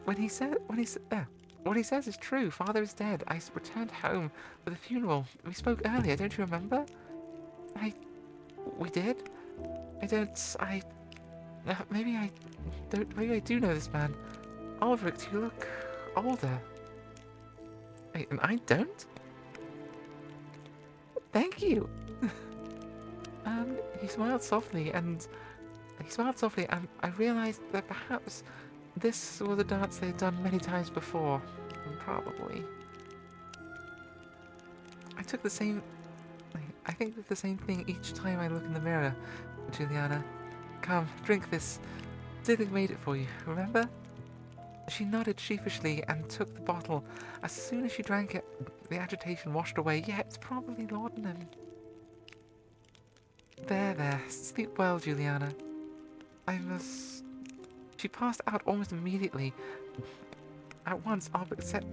A: What he says is true. Father is dead. I returned home for the funeral. We spoke earlier. Don't you remember? We did. Maybe I don't, maybe I do know this man. Ulrich, you look older. Wait, and I don't? Thank you! He smiled softly, and I realized that perhaps this was a dance they had done many times before. Probably. I think the same thing each time I look in the mirror, Juliana. Come, drink this. Zillig made it for you, remember? She nodded sheepishly and took the bottle. As soon as she drank it, the agitation washed away. Yeah, it's probably laudanum. There. Sleep well, Juliana. She passed out almost immediately. At once, Albert set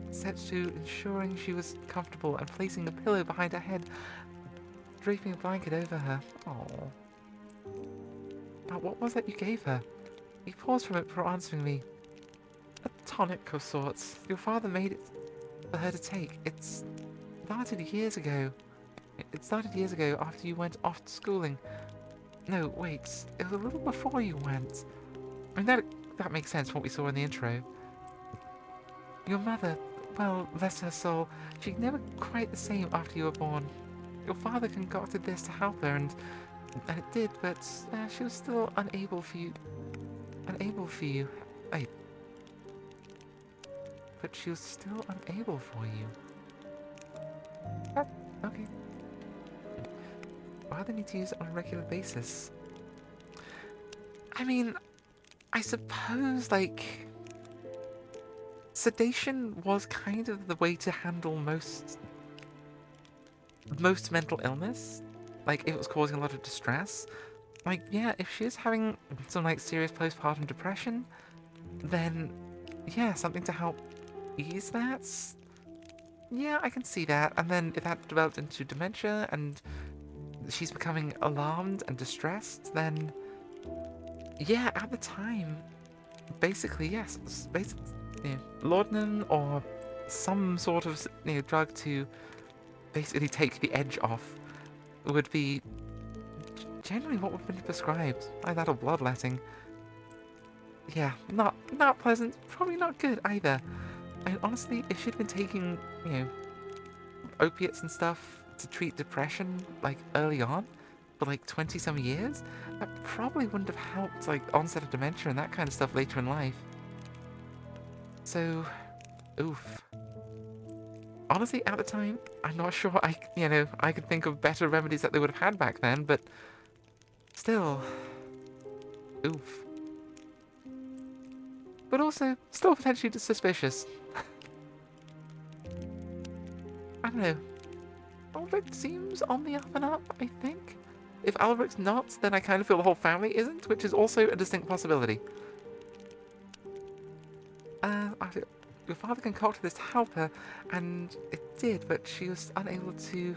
A: to ensuring she was comfortable and placing a pillow behind her head, draping a blanket over her. Oh. What was that you gave her? He paused from it before answering me. A tonic of sorts. Your father made it for her to take. It started years ago after you went off to schooling. No, wait. It was a little before you went. I mean, that makes sense from what we saw in the intro. Your mother, well, bless her soul, she's never quite the same after you were born. Your father concocted this to help her, and it did, but she was still unable for you. But she was still unable for you. Okay. Why do they need to use it on a regular basis? I mean, I suppose, like, sedation was kind of the way to handle most mental illness. Like, if it was causing a lot of distress. Like, yeah, if she is having some, like, serious postpartum depression, then, yeah, something to help ease that. Yeah, I can see that. And then if that developed into dementia and she's becoming alarmed and distressed, then, yeah, at the time, basically, yes, laudanum or some sort of drug to basically take the edge off would be generally what would have been prescribed. Either that or bloodletting. Yeah, not pleasant, probably not good either. And honestly, if she'd been taking, opiates and stuff to treat depression, like, early on, for like 20-some years, that probably wouldn't have helped, like, onset of dementia and that kind of stuff later in life. So, oof. Honestly, at the time, I'm not sure I could think of better remedies that they would have had back then, but still, oof. But also, still potentially suspicious. I don't know. Albrecht seems on the up and up, I think. If Albrecht's not, then I kind of feel the whole family isn't, which is also a distinct possibility. Your father concocted this to help her, and it did, but she was unable to...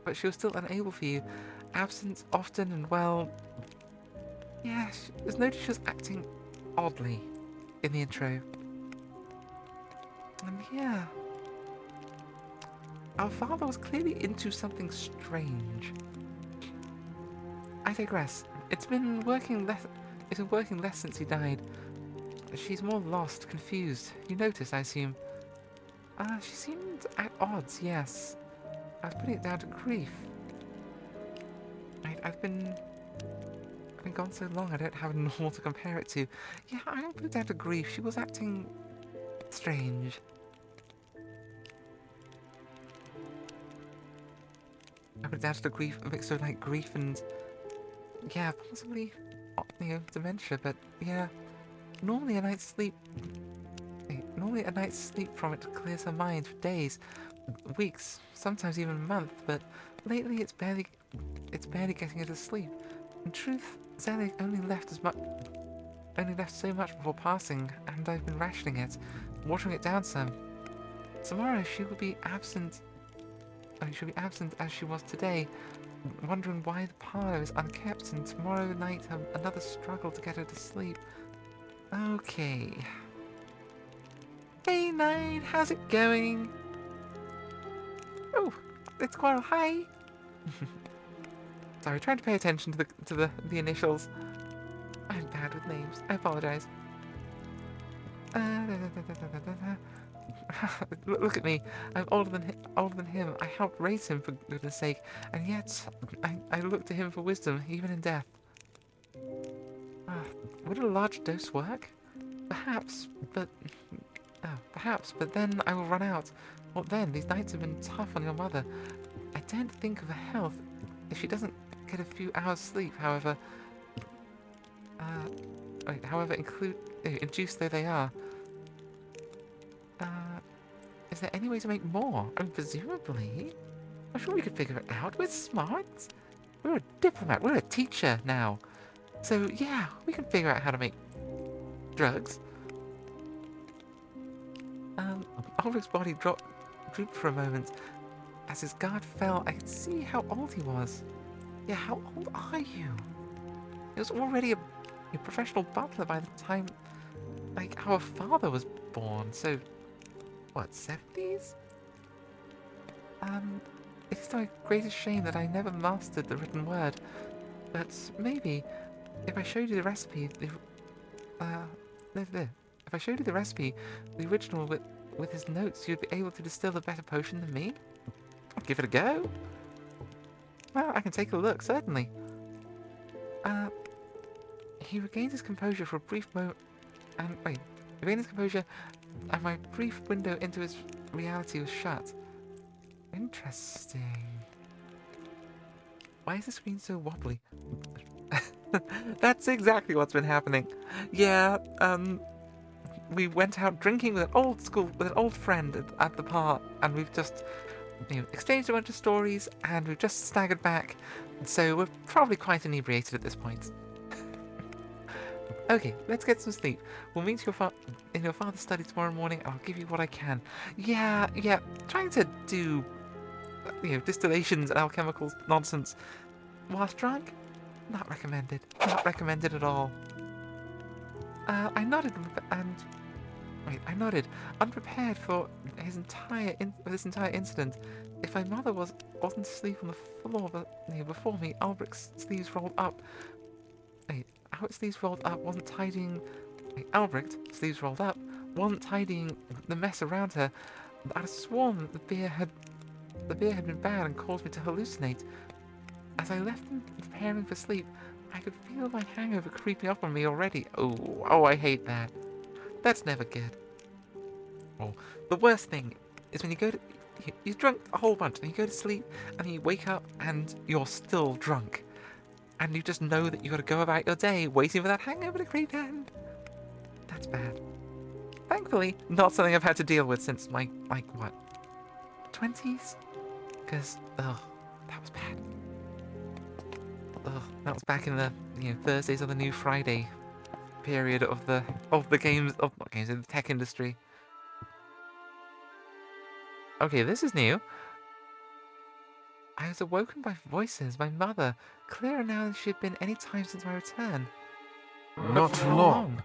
A: But she was still unable for you. Absent often and, well... Yeah, there's noticed she was acting oddly in the intro. And yeah... Our father was clearly into something strange. I digress. It's been working less since he died. She's more lost, confused. You noticed, I assume. She seemed at odds, yes. I was putting it down to grief. I've been gone so long I don't have normal to compare it to. Yeah, I don't put it down to grief. She was acting strange. I put it down to the grief, a mix of like grief and, yeah, possibly, dementia, but yeah. Normally a night's sleep from it clears her mind for days, weeks, sometimes even a month, but lately it's barely getting her to sleep. In truth, Zelig only left so much before passing, and I've been rationing it, watering it down some. Tomorrow she will be absent. She'll be absent as she was today, wondering why the parlour is unkept, and tomorrow night another struggle to get her to sleep. Okay. Hey, Nine, how's it going? Oh, it's Squirrel, hi! Sorry, trying to pay attention to the initials. I'm bad with names. I apologize. Look at me. I'm older than him. I helped raise him for goodness sake, and yet I look to him for wisdom, even in death. Would a large dose work? Perhaps, but then I will run out. What then? These nights have been tough on your mother. I daren't think of her health if she doesn't get a few hours sleep. However, induced though they are. Is there any way to make more? I mean, presumably. I'm sure we could figure it out. We're smart. We're a diplomat. We're a teacher now. So, yeah, we can figure out how to make drugs. Ulrich's body drooped for a moment. As his guard fell, I could see how old he was. Yeah, how old are you? He was already a professional butler by the time, like, our father was born. So, what, 70s? It is my greatest shame that I never mastered the written word. But maybe, if I showed you the recipe, if I showed you the recipe, the original with his notes, you'd be able to distill a better potion than me? I'll give it a go. Well, I can take a look, certainly. He regained his composure for a brief moment, regained his composure, and my brief window into his reality was shut. Interesting. Why is the screen so wobbly? That's exactly what's been happening. Yeah, we went out drinking with an old friend at the park, and we've just, exchanged a bunch of stories, and we've just staggered back, so we're probably quite inebriated at this point. Okay, let's get some sleep. We'll meet in your father's study tomorrow morning, and I'll give you what I can. Yeah, trying to do, distillations and alchemical nonsense whilst drunk? Not recommended. Not recommended at all. I nodded, unprepared for this entire incident. If my mother wasn't asleep on the floor before me, Albrecht's sleeves rolled up. Albrecht, sleeves rolled up, wasn't tidying the mess around her. I'd have sworn the beer had been bad and caused me to hallucinate. As I left them preparing for sleep, I could feel my hangover creeping up on me already. Oh, I hate that. That's never good. Oh, the worst thing is when you've drunk a whole bunch and you go to sleep and then you wake up and you're still drunk. And you just know that you gotta go about your day waiting for that hangover to creep in. That's bad. Thankfully, not something I've had to deal with since my, 20s? Because, that was bad. That was back in the, Thursdays are the new Friday period of the in the tech industry. Okay, this is new. I was awoken by voices, my mother, clearer now than she had been any time since my return.
D: Not for long.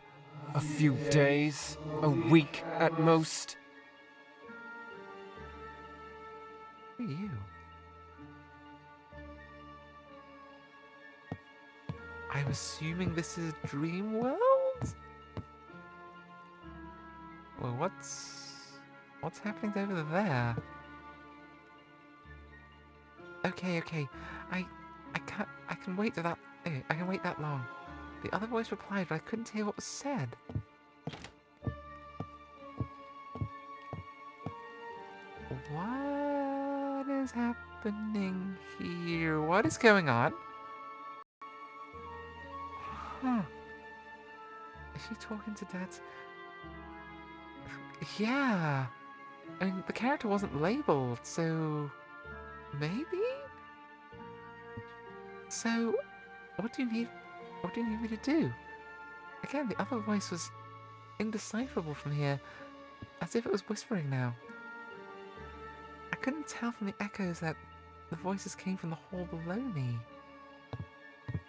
D: A few days, a week at most.
A: Who are you? I'm assuming this is Dream World? Well, what's happening over there? Okay. I can wait that long. The other voice replied, but I couldn't hear what was said. What is happening here? What is going on? Huh. Is she talking to Dad? Yeah. I mean, the character wasn't labeled, so... maybe? So, what do you need me to do? Again, the other voice was indecipherable from here, as if it was whispering now. I couldn't tell from the echoes that the voices came from the hall below me.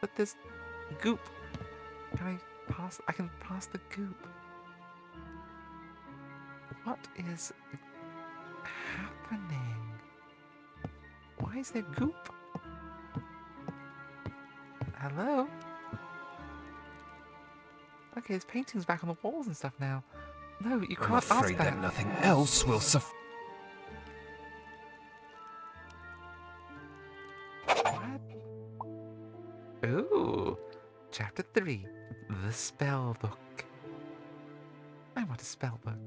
A: But there's goop. I can pass the goop. What is happening? Why is there goop? Hello? Okay, there's paintings back on the walls and stuff now. No, you
B: I'm
A: can't ask
B: afraid
A: that.
B: that nothing else will suffice.
A: What? Ooh. Chapter 3. The Spell Book. I want a spell book.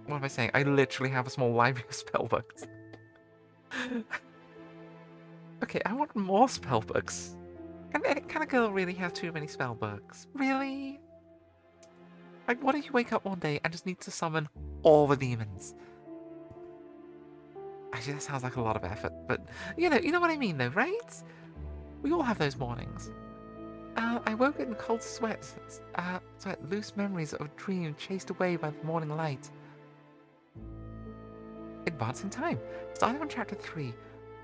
A: What am I saying? I literally have a small library of spell books. Okay, I want more spell books. Can a girl really have too many spell books? Really? Like, what if you wake up one day and just need to summon all the demons? Actually, that sounds like a lot of effort, but you know what I mean, though, right? We all have those mornings. I woke in cold sweat, loose memories of a dream chased away by the morning light. Advancing time. Starting on chapter 3,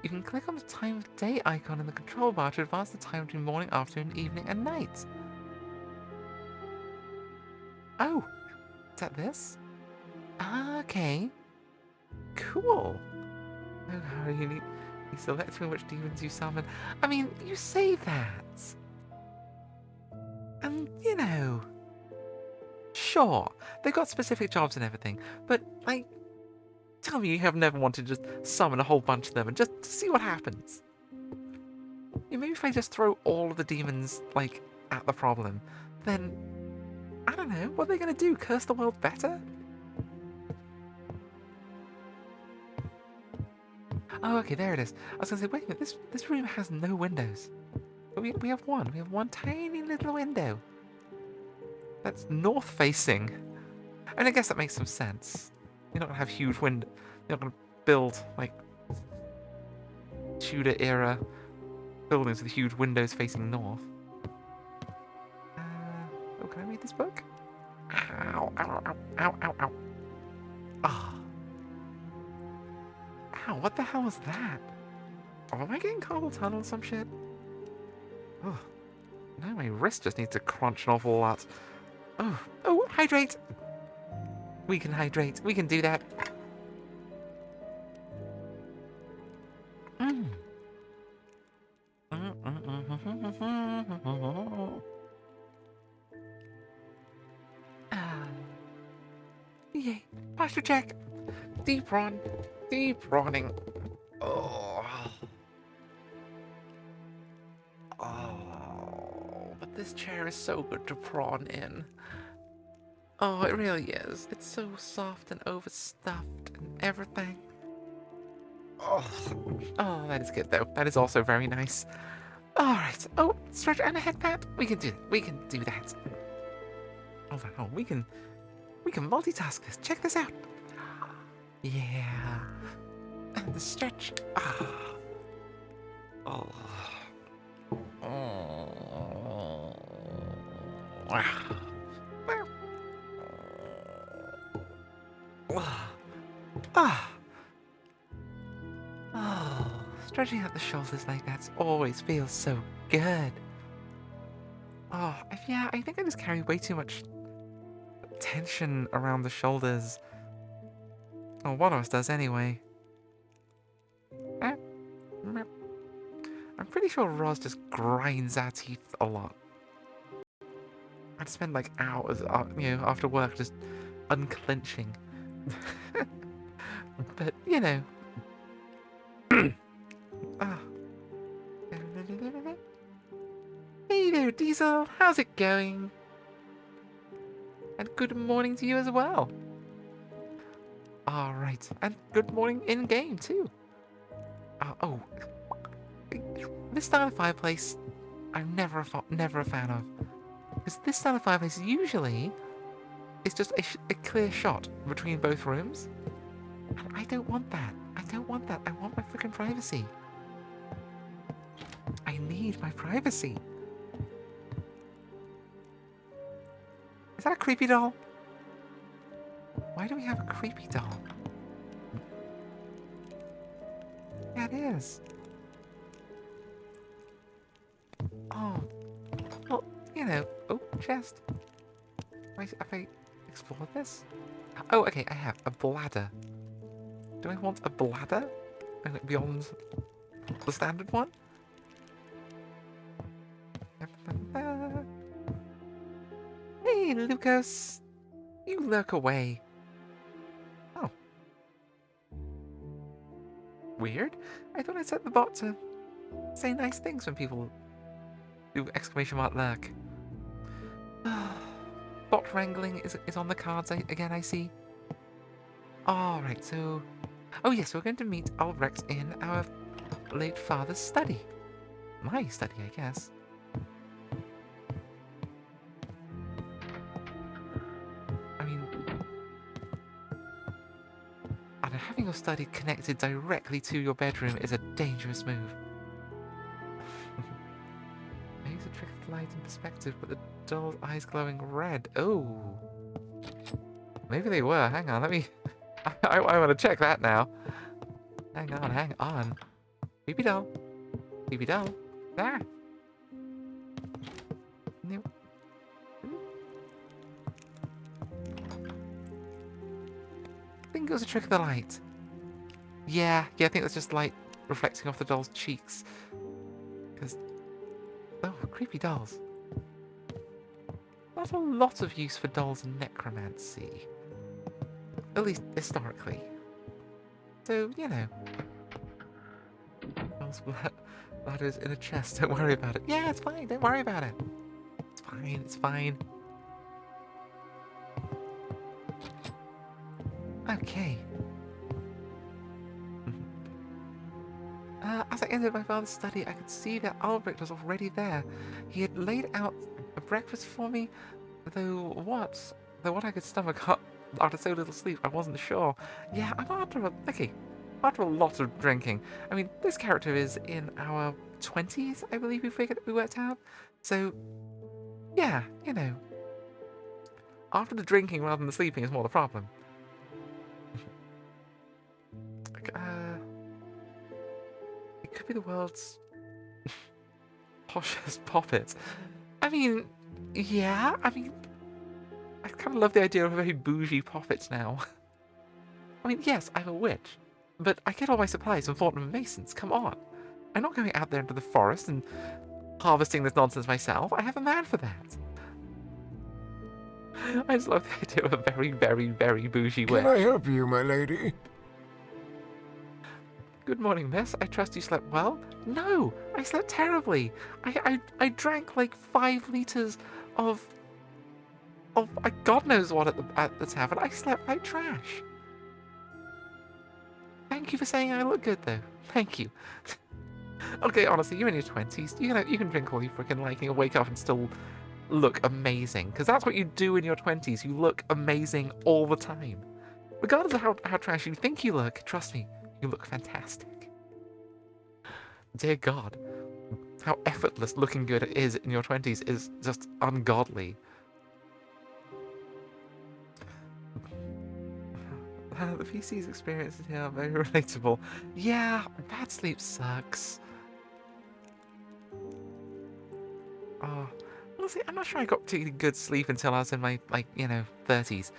A: you can click on the time of day icon in the control bar to advance the time between morning, afternoon, evening, and night. Oh, is that this? Okay. Cool. Oh, you select between which demons you summon. I mean, you say that. And, sure, they've got specific jobs and everything, but, like, tell me you have never wanted to just summon a whole bunch of them and just see what happens. Maybe if I just throw all of the demons, like, at the problem, then, I don't know, what are they going to do? Curse the world better? Oh, okay, there it is. I was going to say, wait a minute, this room has no windows. But we have one. We have one tiny little window. That's north-facing. And I guess that makes some sense. You're not going to have huge windows. You're not going to build, like, Tudor-era buildings with huge windows facing north. Oh, can I read this book? Ow, ow, ow, ow, ow, ow. Ah. Ow, what the hell was that? Oh, am I getting carpal tunnel or some shit? Oh, now my wrist just needs to crunch an awful lot. Oh, hydrate! We can hydrate. We can do that. Mm. Yay. Posture check. Deep prawn. Deep prawning. Oh. Oh. But this chair is so good to prawn in. Oh, it really is. It's so soft and overstuffed and everything. Oh, that is good though. That is also very nice. All right. Oh, stretch and a head pat. We can do that. We can do that. Oh wow. We can multitask this. Check this out. Yeah. And the stretch. Ah. Oh. Oh. Ah. Ah. Oh, stretching out the shoulders like that always feels so good. Oh, yeah, I think I just carry way too much tension around the shoulders. Oh, one of us does anyway. I'm pretty sure Roz just grinds our teeth a lot. I'd spend like hours, after work just unclenching. But, Ah. Hey there, Diesel. How's it going? And good morning to you as well. Alright, and good morning in-game too. This style of fireplace, I'm never a fan of. Because this style of fireplace usually is just a clear shot between both rooms. And I don't want that. I don't want that. I want my freaking privacy. I need my privacy. Is that a creepy doll? Why do we have a creepy doll? Yeah, it is. Oh. Well, oh, chest. Have I explored this? Oh, okay, I have a bladder. Do I want a bladder? Beyond the standard one? Hey, Lucas. You lurk away. Oh. Weird. I thought I set the bot to say nice things when people do exclamation mark lurk. Bot wrangling is on the cards again, I see. Alright, so... Oh yes, we're going to meet Albrecht in our late father's study. My study, I guess. I mean... And having your study connected directly to your bedroom is a dangerous move. Maybe it's a trick of light and perspective, but the doll's eyes glowing red. Oh. Maybe they were. Hang on, let me... I want to check that now. Hang on. Baby doll. Baby doll. There. No. I think it was a trick of the light. Yeah, I think that's just light reflecting off the doll's cheeks. Because... Oh, creepy dolls. Not a lot of use for dolls in necromancy. At least historically. So, you know. Dolls ladders in a chest, don't worry about it. Yeah, it's fine, don't worry about it. It's fine. Okay. As I entered my father's study, I could see that Albrecht was already there. He had laid out a breakfast for me, though what I could stomach after so little sleep, I wasn't sure. Yeah, I'm after a lot of drinking. I mean, this character is in our 20s, I believe we worked out. So, yeah, you know. After the drinking rather than the sleeping is more the problem. It could be the world's poshest poppet. I mean, yeah, I kind of love the idea of a very bougie poppet now. I mean, yes, I'm a witch, but I get all my supplies from Fortnum & Masons, come on. I'm not going out there into the forest and harvesting this nonsense myself. I have a man for that. I just love the idea of a very, very, very bougie witch.
F: Can I help you, my lady?
A: Good morning, miss. I trust you slept well? No, I slept terribly. I drank like 5 liters of God knows what at the tavern. I slept like trash. Thank you for saying I look good, though. Thank you. Okay, honestly, you're in your 20s. You can drink all you freaking like and wake up and still look amazing. Because that's what you do in your 20s. You look amazing all the time. Regardless of how trash you think you look, trust me, you look fantastic. Dear God, how effortless looking good it is in your 20s is just ungodly. The PC's experiences here are very relatable. Yeah, bad sleep sucks. Oh, honestly, I'm not sure I got particularly good sleep until I was in my, 30s.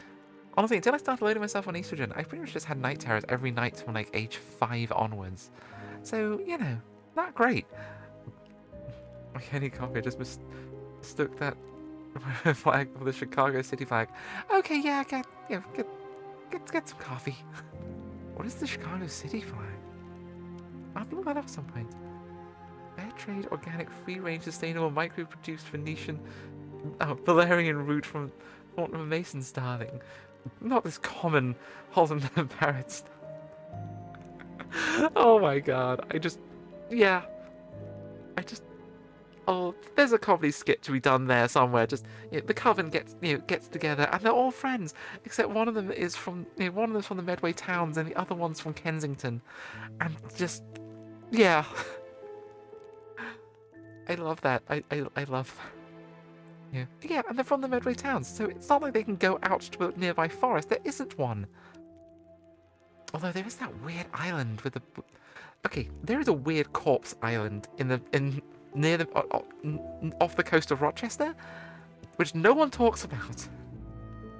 A: Honestly, until I started loading myself on estrogen, I pretty much just had night terrors every night from like age 5 onwards. So, not great. Okay, any coffee, I just mistook that flag for the Chicago City flag. Okay, yeah, get some coffee. What is the Chicago City flag? I'll have to look that up at some point. Fair trade, organic, free-range, sustainable, micro-produced Venetian, Valerian root from Fortnum & Mason's, darling. Not this common Holland and Barrett stuff. Oh my god, oh, there's a comedy skit to be done there somewhere. Just the coven gets together, and they're all friends, except one of them is from from the Medway Towns, and the other one's from Kensington, and just I love that. I love that. Yeah, and they're from the Medway Towns, so it's not like they can go out to a nearby forest. There isn't one. Although there is that weird island with the. Okay, there is a weird corpse island near the off the coast of Rochester, which no one talks about.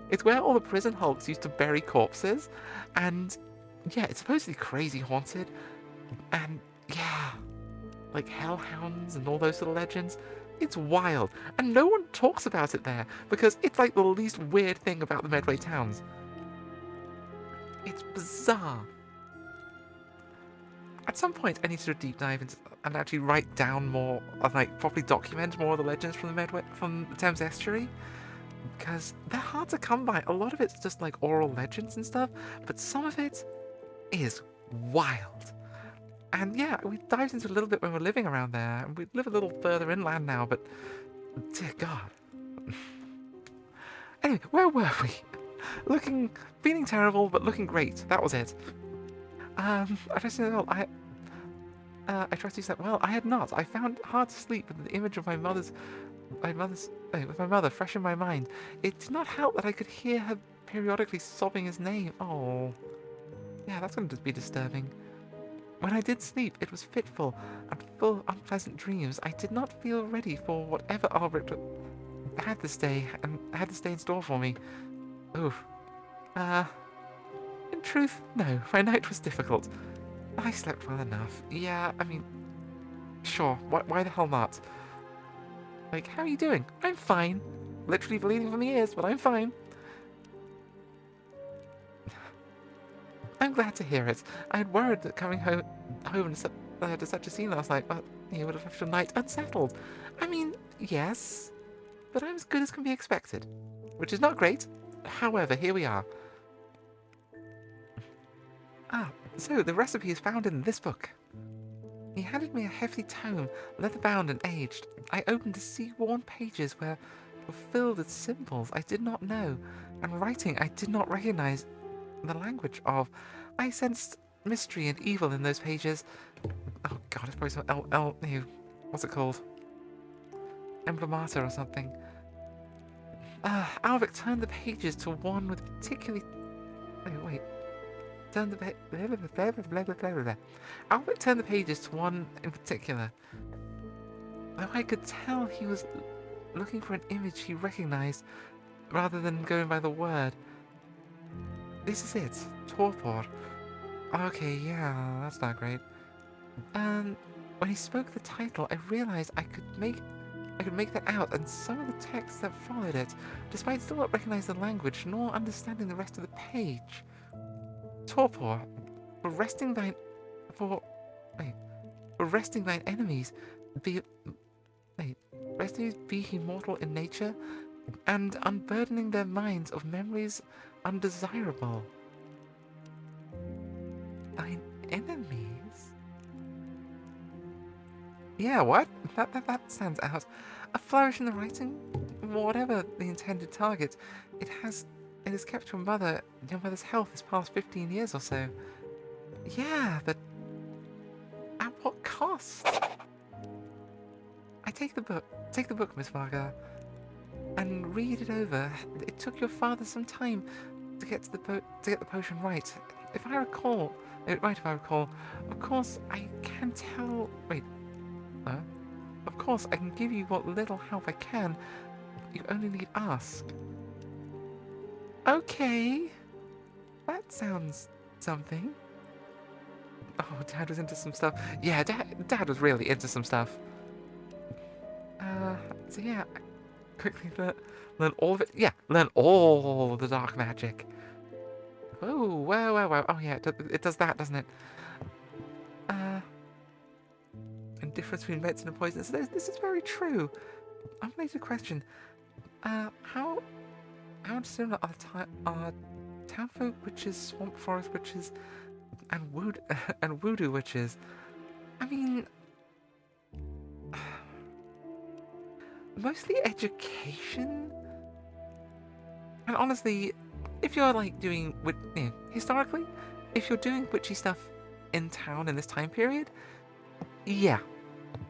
A: It's where all the prison hulks used to bury corpses, and yeah, it's supposedly crazy haunted, and yeah, like hellhounds and all those sort of legends. It's wild, and no one talks about it there because it's like the least weird thing about the Medway towns. It's bizarre. At some point, I need to do a deep dive into and actually write down more, and like properly document more of the legends from the Thames Estuary, because they're hard to come by. A lot of it's just like oral legends and stuff, but some of it is wild. And yeah, we dived into a little bit when we were living around there, and we live a little further inland now, but dear God. Anyway, where were we? Feeling terrible, but looking great. That was it. I trust you well. I trust you slept well. I had not. I found it hard to sleep with the image of with my mother fresh in my mind. It did not help that I could hear her periodically sobbing his name. Oh, yeah, that's going to be disturbing. When I did sleep, it was fitful and full of unpleasant dreams. I did not feel ready for whatever Albert had this day in store for me. Oof. In truth, no. My night was difficult. I slept well enough. Yeah, I mean, sure. Why the hell not? Like, how are you doing? I'm fine. Literally bleeding from the ears, but I'm fine. I'm glad to hear it. I had worried that coming home to such a scene last night, you would have left your night unsettled. I mean, yes, but I'm as good as can be expected, which is not great. However, here we are. So the recipe is found in this book. He handed me a hefty tome, leather-bound and aged. I opened the sea-worn pages were filled with symbols I did not know, and writing I did not recognize the language of. I sensed mystery and evil in those pages. Oh God, it's probably some what's it called? Emblemater or something. Alvic turned the pages to one with particularly. Wait. Albert turned the pages to one in particular. Though I could tell he was looking for an image he recognized rather than going by the word. This is it. Torpor. Okay, yeah, that's not great. And when he spoke the title, I realized I could make that out, and some of the text that followed it, despite still not recognizing the language nor understanding the rest of the page. Torpor, for resting thine enemies, be immortal in nature, and unburdening their minds of memories undesirable. Thine enemies? Yeah, what? That stands out. A flourish in the writing, whatever the intended target, it has kept your mother's health this past 15 years or so. Yeah, but at what cost? I take the book, Miss Varga, and read it over. It took your father some time to get the potion right. If I recall. Of course, I can tell. Wait. Of course, I can give you what little help I can. You only need ask. Okay. That sounds something. Oh, Dad was into some stuff. Yeah, Dad was really into some stuff. So yeah, quickly learn all of it. Yeah, learn all the dark magic. Oh, wow. Oh yeah, it does that, doesn't it? And difference between medicine and poison. So this is very true. Unrelated question. How similar are townfolk witches, swamp forest witches, and voodoo witches? I mean, mostly education. And honestly, if you're like doing historically, if you're doing witchy stuff in town in this time period, yeah,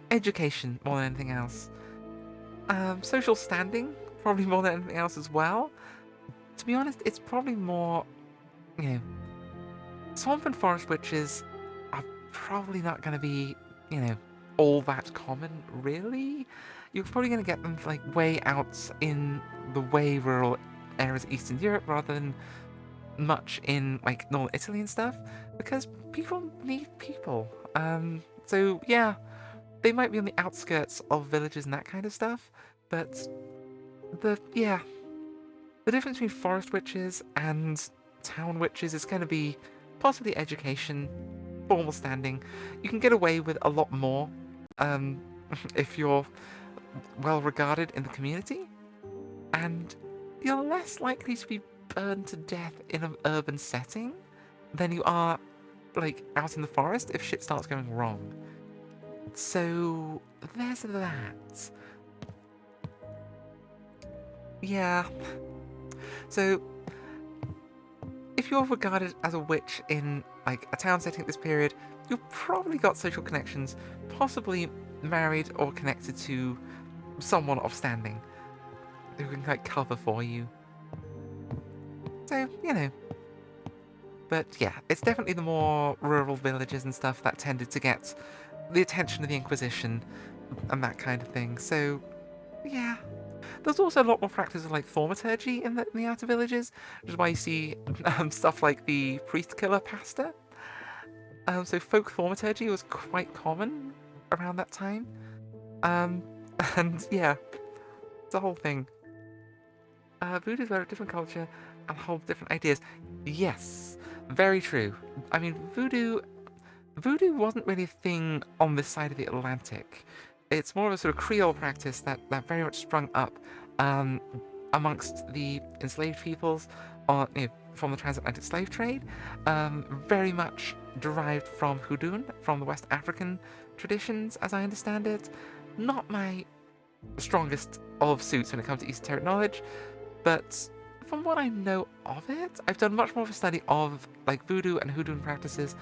A: education more than anything else. Social standing probably more than anything else as well. To be honest, it's probably more, swamp and forest witches are probably not going to be, all that common, really. You're probably going to get them like way out in the way rural areas of Eastern Europe rather than much in like Northern Italy and stuff, because people need people. So yeah, they might be on the outskirts of villages and that kind of stuff, but the difference between forest witches and town witches is going to be possibly education, formal standing. You can get away with a lot more if you're well regarded in the community, and you're less likely to be burned to death in an urban setting than you are like out in the forest if shit starts going wrong. So there's that. Yeah. So if you're regarded as a witch in like a town setting at this period, you've probably got social connections, possibly married or connected to someone of standing who can like cover for you. So, you know. But yeah, it's definitely the more rural villages and stuff that tended to get the attention of the Inquisition and that kind of thing. So, yeah. There's also a lot more practice of like thaumaturgy in the outer villages, which is why you see stuff like the priest killer pasta. So folk thaumaturgy was quite common around that time. And yeah, it's a whole thing. Voodoo's a different culture and hold different ideas. Yes, very true. I mean, voodoo wasn't really a thing on this side of the Atlantic. It's more of a sort of Creole practice that very much sprung up amongst the enslaved peoples from the transatlantic slave trade. Very much derived from hoodoo, from the West African traditions, as I understand it. Not my strongest of suits when it comes to esoteric knowledge, but from what I know of it, I've done much more of a study of like voodoo and hoodoo practices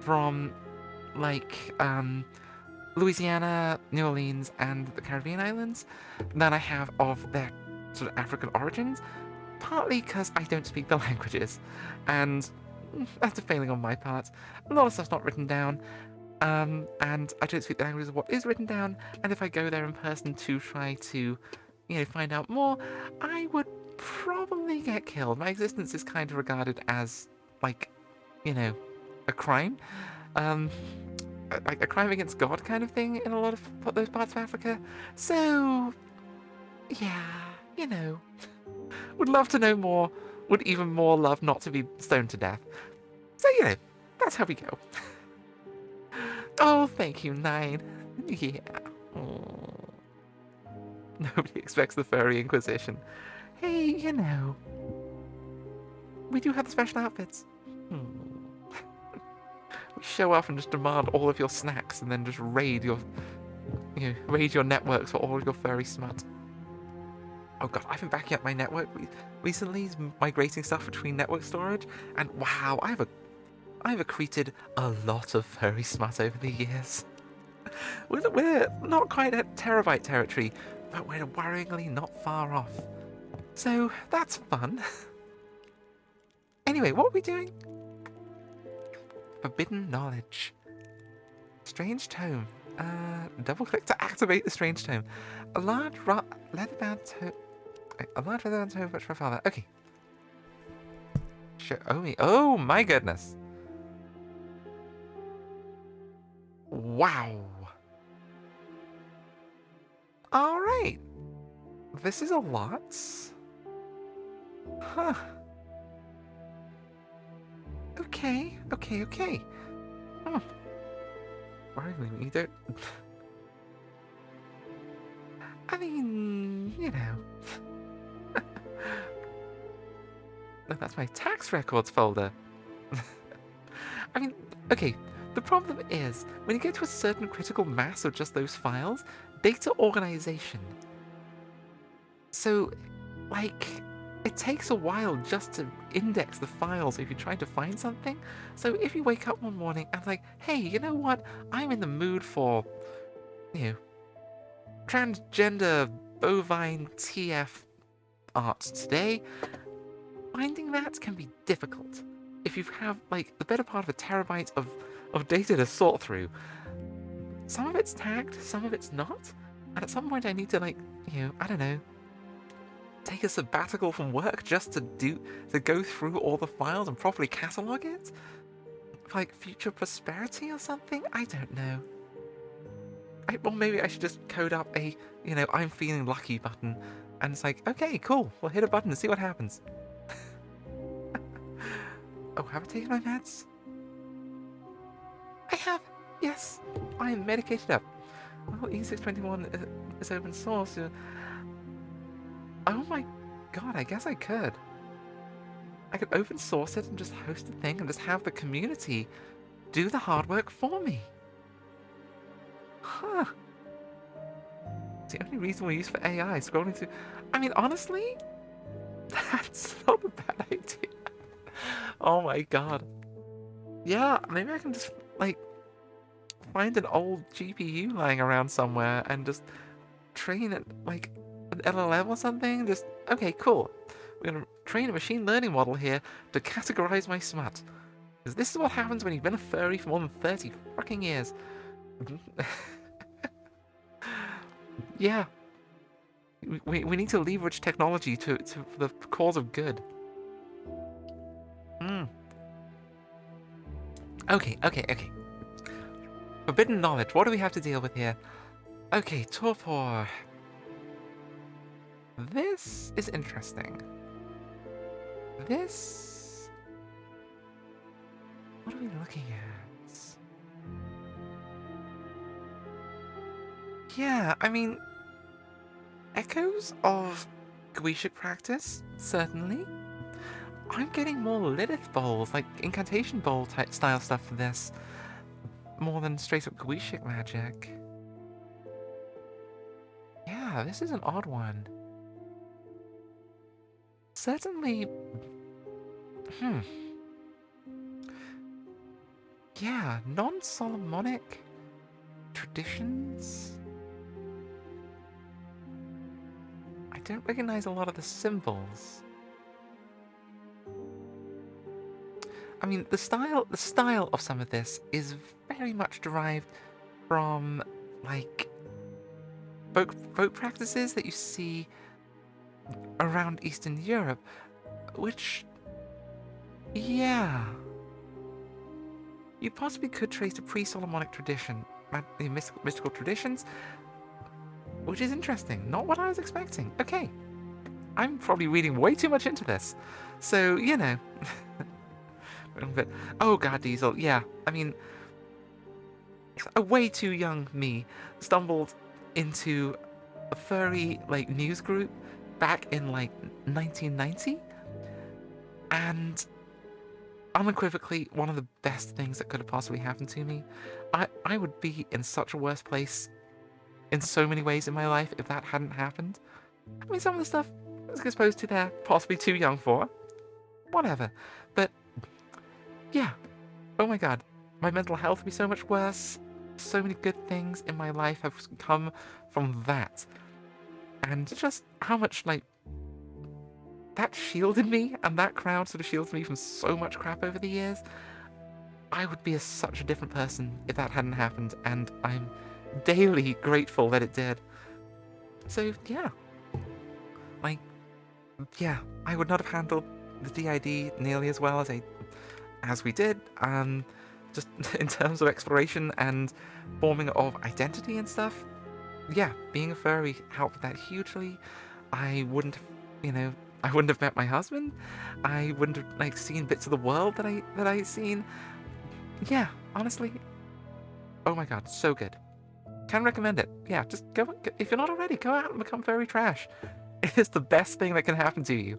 A: from like Louisiana, New Orleans, and the Caribbean islands than I have of their sort of African origins, partly because I don't speak the languages, and that's a failing on my part. A lot of stuff's not written down, and I don't speak the languages of what is written down, and if I go there in person to try to, find out more, I would probably get killed. My existence is kind of regarded as, like, a crime. Like a crime against God kind of thing in a lot of those parts of Africa. So, yeah, would love to know more, would even more love not to be stoned to death. So, that's how we go. Oh, thank you, Nine. Yeah. Oh. Nobody expects the furry Inquisition. Hey, we do have the special outfits. We show up and just demand all of your snacks and then just raid your networks for all of your furry smut. Oh god, I've been backing up my network recently, migrating stuff between network storage, and wow, I've accreted a lot of furry smut over the years. We're not quite at terabyte territory, but we're worryingly not far off. So that's fun. Anyway, what are we doing? Forbidden knowledge. Strange tome. Double click to activate the strange tome. A large leather-bound tome. A large leather-bound tome for my father. Okay. Show me. Oh my goodness. Wow. All right. This is a lot. Huh. Okay. Hmm. Worryingly, you don't... I mean, No, that's my tax records folder. I mean, okay, the problem is, when you get to a certain critical mass of just those files, data organization. So, like, it takes a while just to index the files if you're trying to find something. So if you wake up one morning and like, hey, you know what? I'm in the mood for, transgender bovine TF art today. Finding that can be difficult if you have like the better part of a terabyte of data to sort through. Some of it's tagged, some of it's not. And at some point I need to like, I don't know, take a sabbatical from work just to go through all the files and properly catalog it? For, like, future prosperity or something? I don't know. Well, maybe I should just code up a, I'm feeling lucky button. And it's like, okay, cool. We'll hit a button and see what happens. Oh, have I taken my meds? I have. Yes. I am medicated up. Well, E621 is open source. Oh my god, I guess I could. I could open source it and just host a thing and just have the community do the hard work for me. Huh. It's the only reasonable use for AI, scrolling through... I mean, honestly, that's not a bad idea. Oh my god. Yeah, maybe I can just, like, find an old GPU lying around somewhere and just train it, like, an LLM or something. Just, okay, cool. We're gonna train a machine learning model here to categorize my smut. Because this is what happens when you've been a furry for more than 30 fucking years. Yeah. We need to leverage technology for the cause of good. Okay. Forbidden knowledge. What do we have to deal with here? Okay, torpor. This is interesting. This... What are we looking at? Yeah, I mean... Echoes of Gwishik practice, certainly. I'm getting more Lilith bowls, like incantation bowl type style stuff for this. More than straight up Gwishik magic. Yeah, this is an odd one. Certainly... Yeah, non-Solomonic traditions? I don't recognize a lot of the symbols. I mean, the style of some of this is very much derived from, like, folk practices that you see around Eastern Europe, which, yeah, you possibly could trace a pre-Solomonic tradition, mystical traditions, which is interesting. Not what I was expecting. Okay, I'm probably reading way too much into this, so, you know. But, oh god, Diesel, yeah, I mean, a way too young me stumbled into a furry, like, news group back in, like, 1990, and unequivocally one of the best things that could have possibly happened to me. I would be in such a worse place in so many ways in my life if that hadn't happened. I mean, some of the stuff I was exposed to there, possibly too young for. Whatever. But, yeah. Oh my god. My mental health would be so much worse. So many good things in my life have come from that. And just how much, like, that shielded me, and that crowd sort of shields me from so much crap over the years. I would be such a different person if that hadn't happened, and I'm daily grateful that it did. So, yeah. Like, yeah, I would not have handled the DID nearly as well as we did, just in terms of exploration and forming of identity and stuff. Yeah, being a furry helped that hugely. I wouldn't have met my husband. I wouldn't have, like, seen bits of the world that I'd seen. Yeah, honestly. Oh my god, so good. Can recommend it. Yeah, just go, if you're not already, go out and become furry trash. It is the best thing that can happen to you.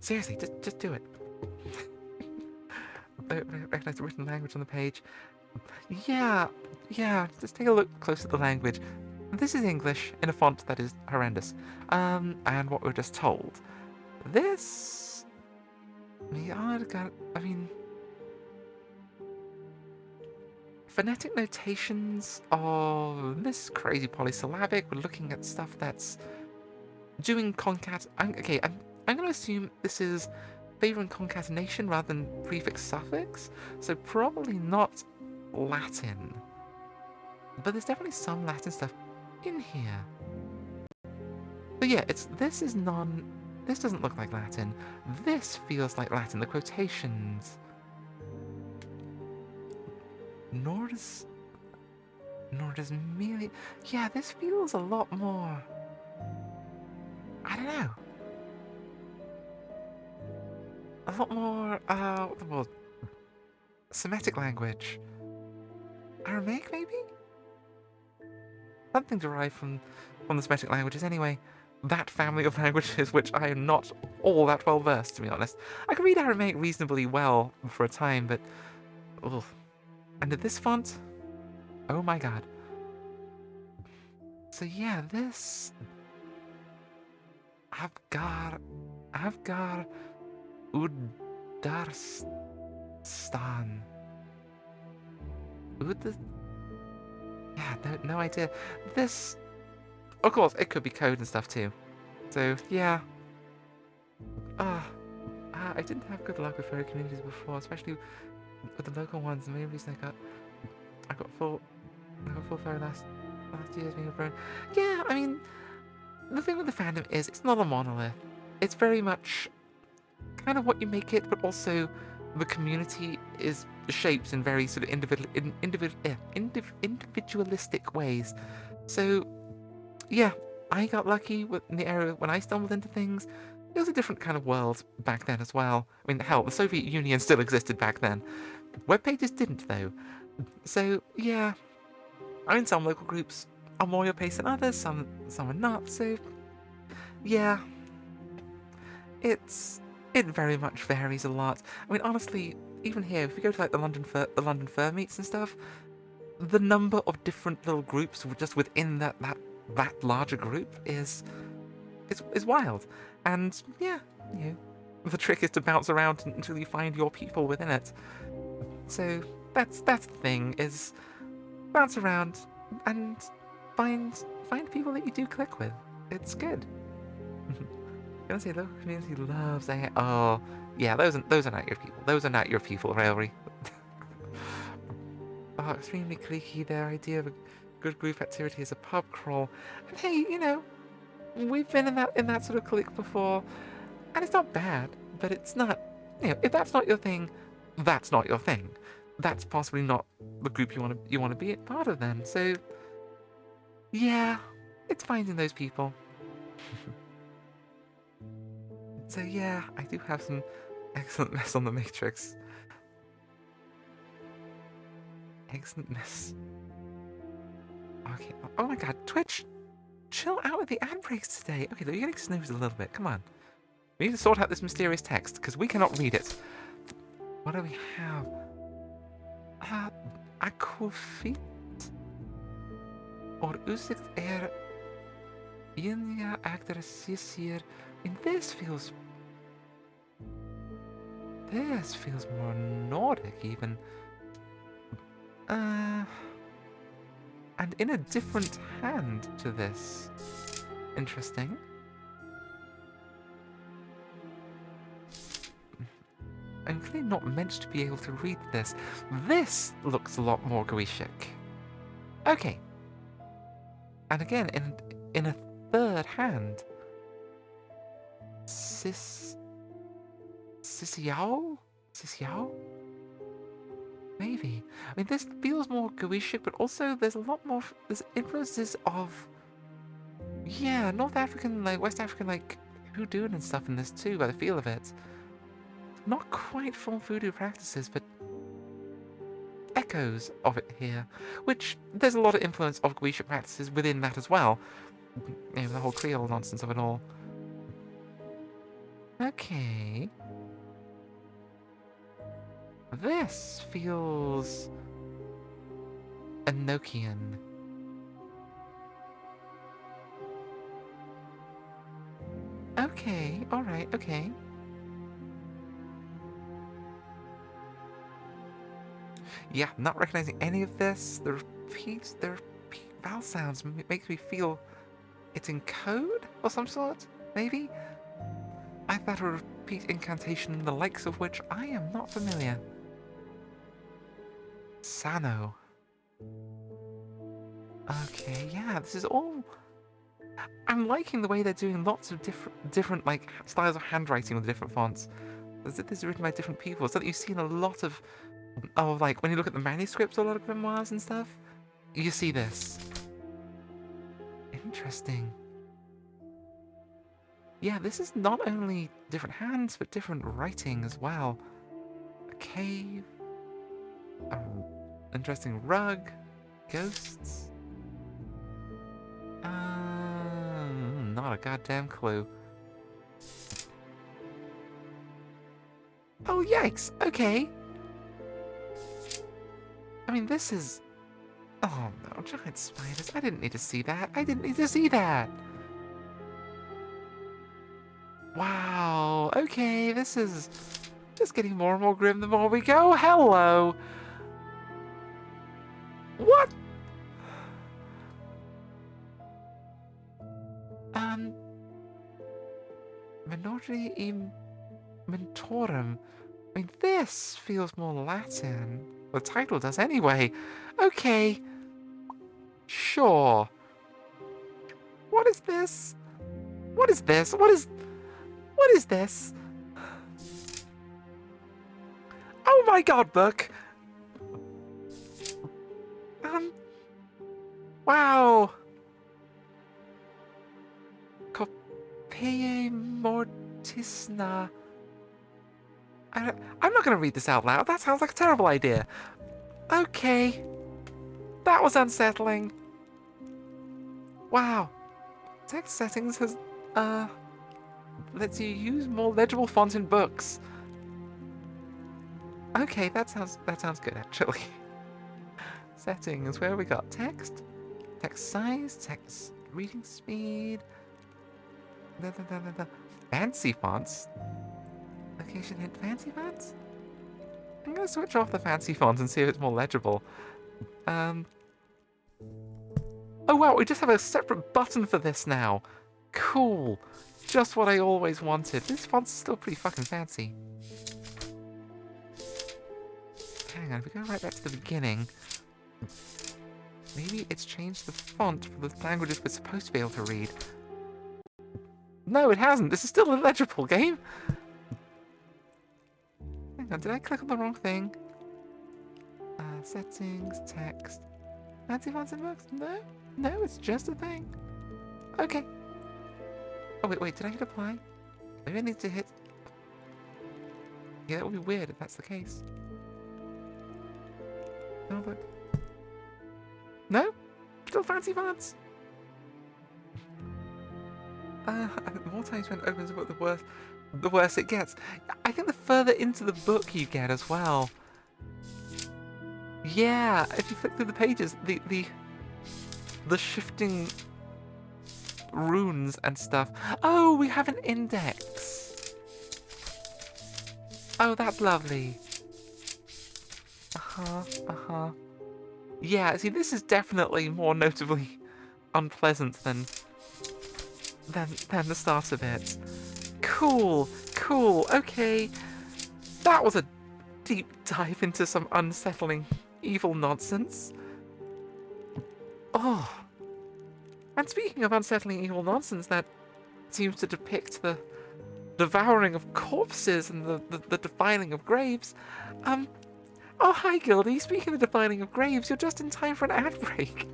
A: Seriously, just do it. Recognize the written language on the page. Yeah, just take a look close at the language. This is English in a font that is horrendous. And what we're just told. This... I mean... Phonetic notations of... This is crazy polysyllabic. We're looking at stuff that's doing concat... I'm going to assume this is favoring concatenation rather than prefix-suffix. So probably not Latin. But there's definitely some Latin stuff in here. But yeah, this doesn't look like Latin. This feels like Latin, the quotations. Nor does... nor does merely... Yeah, this feels a lot more... I don't know. A lot more, what the word? Semitic language. Aramaic, maybe? Something derived from the Semitic languages anyway. That family of languages which I am not all that well versed, to be honest. I can read Aramaic reasonably well for a time, but... Ugh. And at this font? Oh my god. So yeah, this... Avgar Udarstan. Yeah, no idea. This... Of course, it could be code and stuff too. So, yeah. I didn't have good luck with furry communities before, especially with the local ones. The main reason I got full furry last year as being a bro. Yeah, I mean, the thing with the fandom is it's not a monolith. It's very much kind of what you make it, but also the community is shaped in very sort of individualistic ways. So, yeah, I got lucky in the area when I stumbled into things. It was a different kind of world back then as well. I mean, hell, the Soviet Union still existed back then. Web pages didn't, though. So, yeah, I mean, some local groups are more your pace than others, some are not, so, yeah. It very much varies a lot. I mean, honestly, even here, if we go to like the London Fur meets and stuff, the number of different little groups just within that larger group is wild. And yeah, you know, the trick is to bounce around until you find your people within it. So that's the thing, is bounce around and find people that you do click with. It's good. I'm gonna say local community loves oh yeah, those are not your people. Those are not your people, Railry. Oh, extremely cliquey. Their idea of a good group activity is a pub crawl. And hey, you know, we've been in that sort of clique before, and it's not bad, but it's not, you know, if that's not your thing, that's not your thing. That's possibly not the group you want to be a part of then. So yeah, it's finding those people. So yeah, I do have some excellent mess on the Matrix. Excellent mess. Okay. Oh my god, Twitch! Chill out with the ad breaks today. Okay, you're getting snoozed a little bit. Come on. We need to sort out this mysterious text, because we cannot read it. What do we have? Akufit? Or usikt India actress here. And this feels more Nordic even. And in a different hand to this. Interesting. I'm clearly not meant to be able to read this. This looks a lot more Goishik. Okay. And again, in a third hand. Sisiao? Maybe. I mean, this feels more Goishik, but also there's a lot more. There's influences of, yeah, North African, like West African, like hoodoo and stuff in this too, by the feel of it. Not quite full voodoo practices, but echoes of it here. Which there's a lot of influence of Goishik practices within that as well. You know, the whole Creole nonsense of it all. Okay. This feels Enochian. Okay, alright, okay. Yeah, not recognizing any of this. The repeat vowel sounds makes me feel it's in code or some sort, maybe? I've got a repeat incantation, the likes of which I am not familiar. Sano. Okay, yeah, this is all... I'm liking the way they're doing lots of different like styles of handwriting with different fonts. This is written by different people, so that you've seen a lot of like when you look at the manuscripts, a lot of grimoires and stuff. you see this. Interesting. Yeah, this is not only different hands, but different writing as well. A cave. Interesting rug. Ghosts. Not a goddamn clue. Oh, yikes! Okay. I mean, this is... Oh no, giant spiders. I didn't need to see that. I didn't need to see that. Wow. Okay, this is just getting more and more grim the more we go. Hello. What? Minori im Mentorum. I mean, this feels more Latin. The title does anyway. Okay. Sure. What is this? What is this? What is this? Oh my god, book! Wow. Copee Mortisna. I'm not going to read this out loud. That sounds like a terrible idea. Okay. That was unsettling. Wow. Text settings has, lets you use more legible font in books. Okay, that sounds good, actually. Settings, where we got text, text size, text reading speed, fancy fonts. Location hint fancy fonts? I'm gonna switch off the fancy fonts and see if it's more legible. Oh wow, we just have a separate button for this now. Cool. Just what I always wanted. This font's still pretty fucking fancy. Hang on, if we go right back to the beginning, maybe it's changed the font for the languages we're supposed to be able to read. No, it hasn't. This is still a legible game. Hang on, did I click on the wrong thing? Settings, text. Fancy fonts and books? No, it's just a thing. Okay. Oh, wait, did I hit apply? Maybe I need to hit... Yeah, that would be weird if that's the case. No, but... No? Still fancy fonts? The more times when it opens a book, the worse it gets. I think the further into the book you get as well. Yeah, if you flick through the pages, the shifting runes and stuff. Oh, we have an index. Oh, that's lovely. Yeah, see, this is definitely more notably unpleasant than the starter bits. Cool. Okay, that was a deep dive into some unsettling evil nonsense. Oh, and speaking of unsettling evil nonsense, that seems to depict the devouring of corpses and the defiling of graves. Oh, hi, Gildy. Speaking of defiling of graves, you're just in time for an ad break.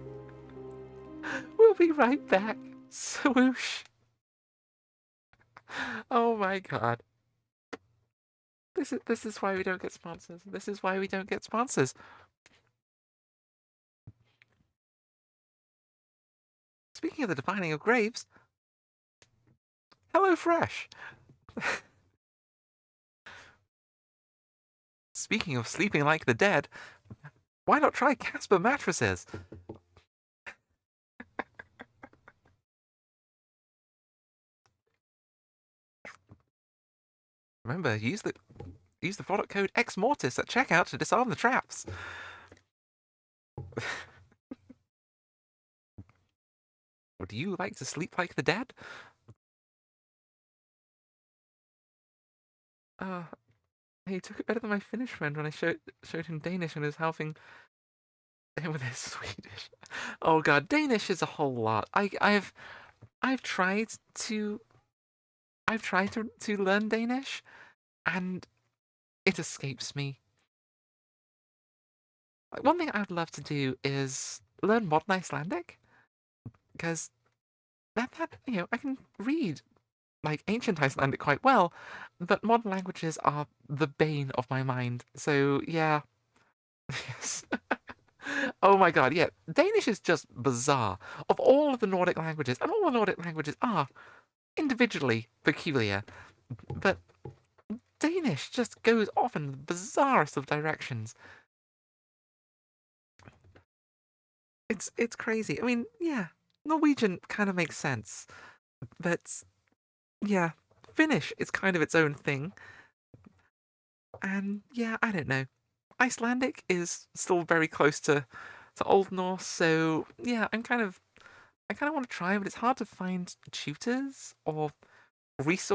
A: We'll be right back. Swoosh. Oh my god. This is why we don't get sponsors. This is why we don't get sponsors. Speaking of the defining of graves, HelloFresh. Speaking of sleeping like the dead, why not try Casper mattresses? Remember, use the product code XMortis at checkout to disarm the traps. Would you like to sleep like the dead? He took it better than my Finnish friend when I showed him Danish and was helping him with his Swedish. Oh god, Danish is a whole lot. I've tried to learn Danish, and it escapes me. Like, one thing I'd love to do is learn modern Icelandic, because I can read like ancient Icelandic quite well, but modern languages are the bane of my mind. So yeah, yes. Oh my god, yeah. Danish is just bizarre. Of all of the Nordic languages, and all the Nordic languages are individually peculiar, but Danish just goes off in the bizarrest of directions. It's crazy. I mean, yeah, Norwegian kind of makes sense, but yeah, Finnish is kind of its own thing, and yeah, I don't know. Icelandic is still very close to Old Norse, so yeah, I kind of want to try, but it's hard to find tutors or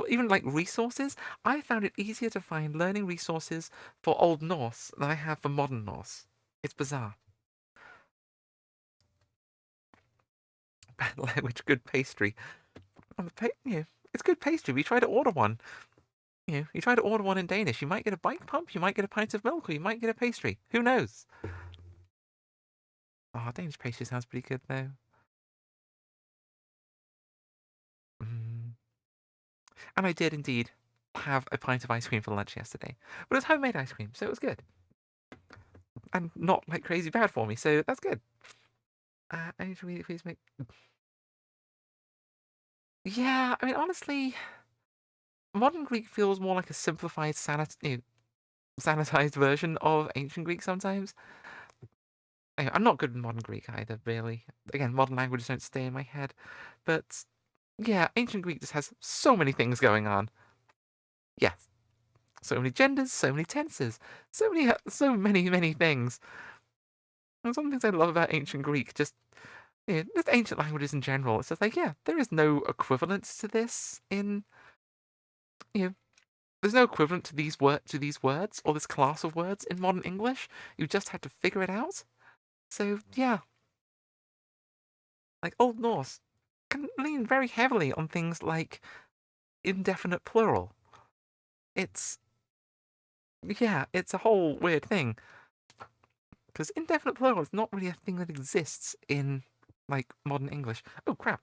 A: even like resources. I found it easier to find learning resources for Old Norse than I have for Modern Norse. It's bizarre. Bad language, good pastry. It's good pastry. We try to order one. You try to order one in Danish. You might get a bike pump. You might get a pint of milk, or you might get a pastry. Who knows? Oh, Danish pastry sounds pretty good though. Mm. And I did indeed have a pint of ice cream for lunch yesterday, but it was homemade ice cream, so it was good and not like crazy bad for me. So that's good. I need to read it, please make. Yeah, I mean, honestly, modern Greek feels more like a simplified, sanitized version of ancient Greek sometimes. I'm not good in modern Greek either, really. Again, modern languages don't stay in my head. But yeah, ancient Greek just has so many things going on. Yes. So many genders, so many tenses, so many things. And some things I love about ancient Greek, just ancient languages in general. It's just like, yeah, there is no equivalent to this in, you know, there's no equivalent to these words or this class of words in modern English. You just had to figure it out. So yeah, like Old Norse can lean very heavily on things like indefinite plural. It's yeah, it's a whole weird thing because indefinite plural is not really a thing that exists in like modern English. Oh crap!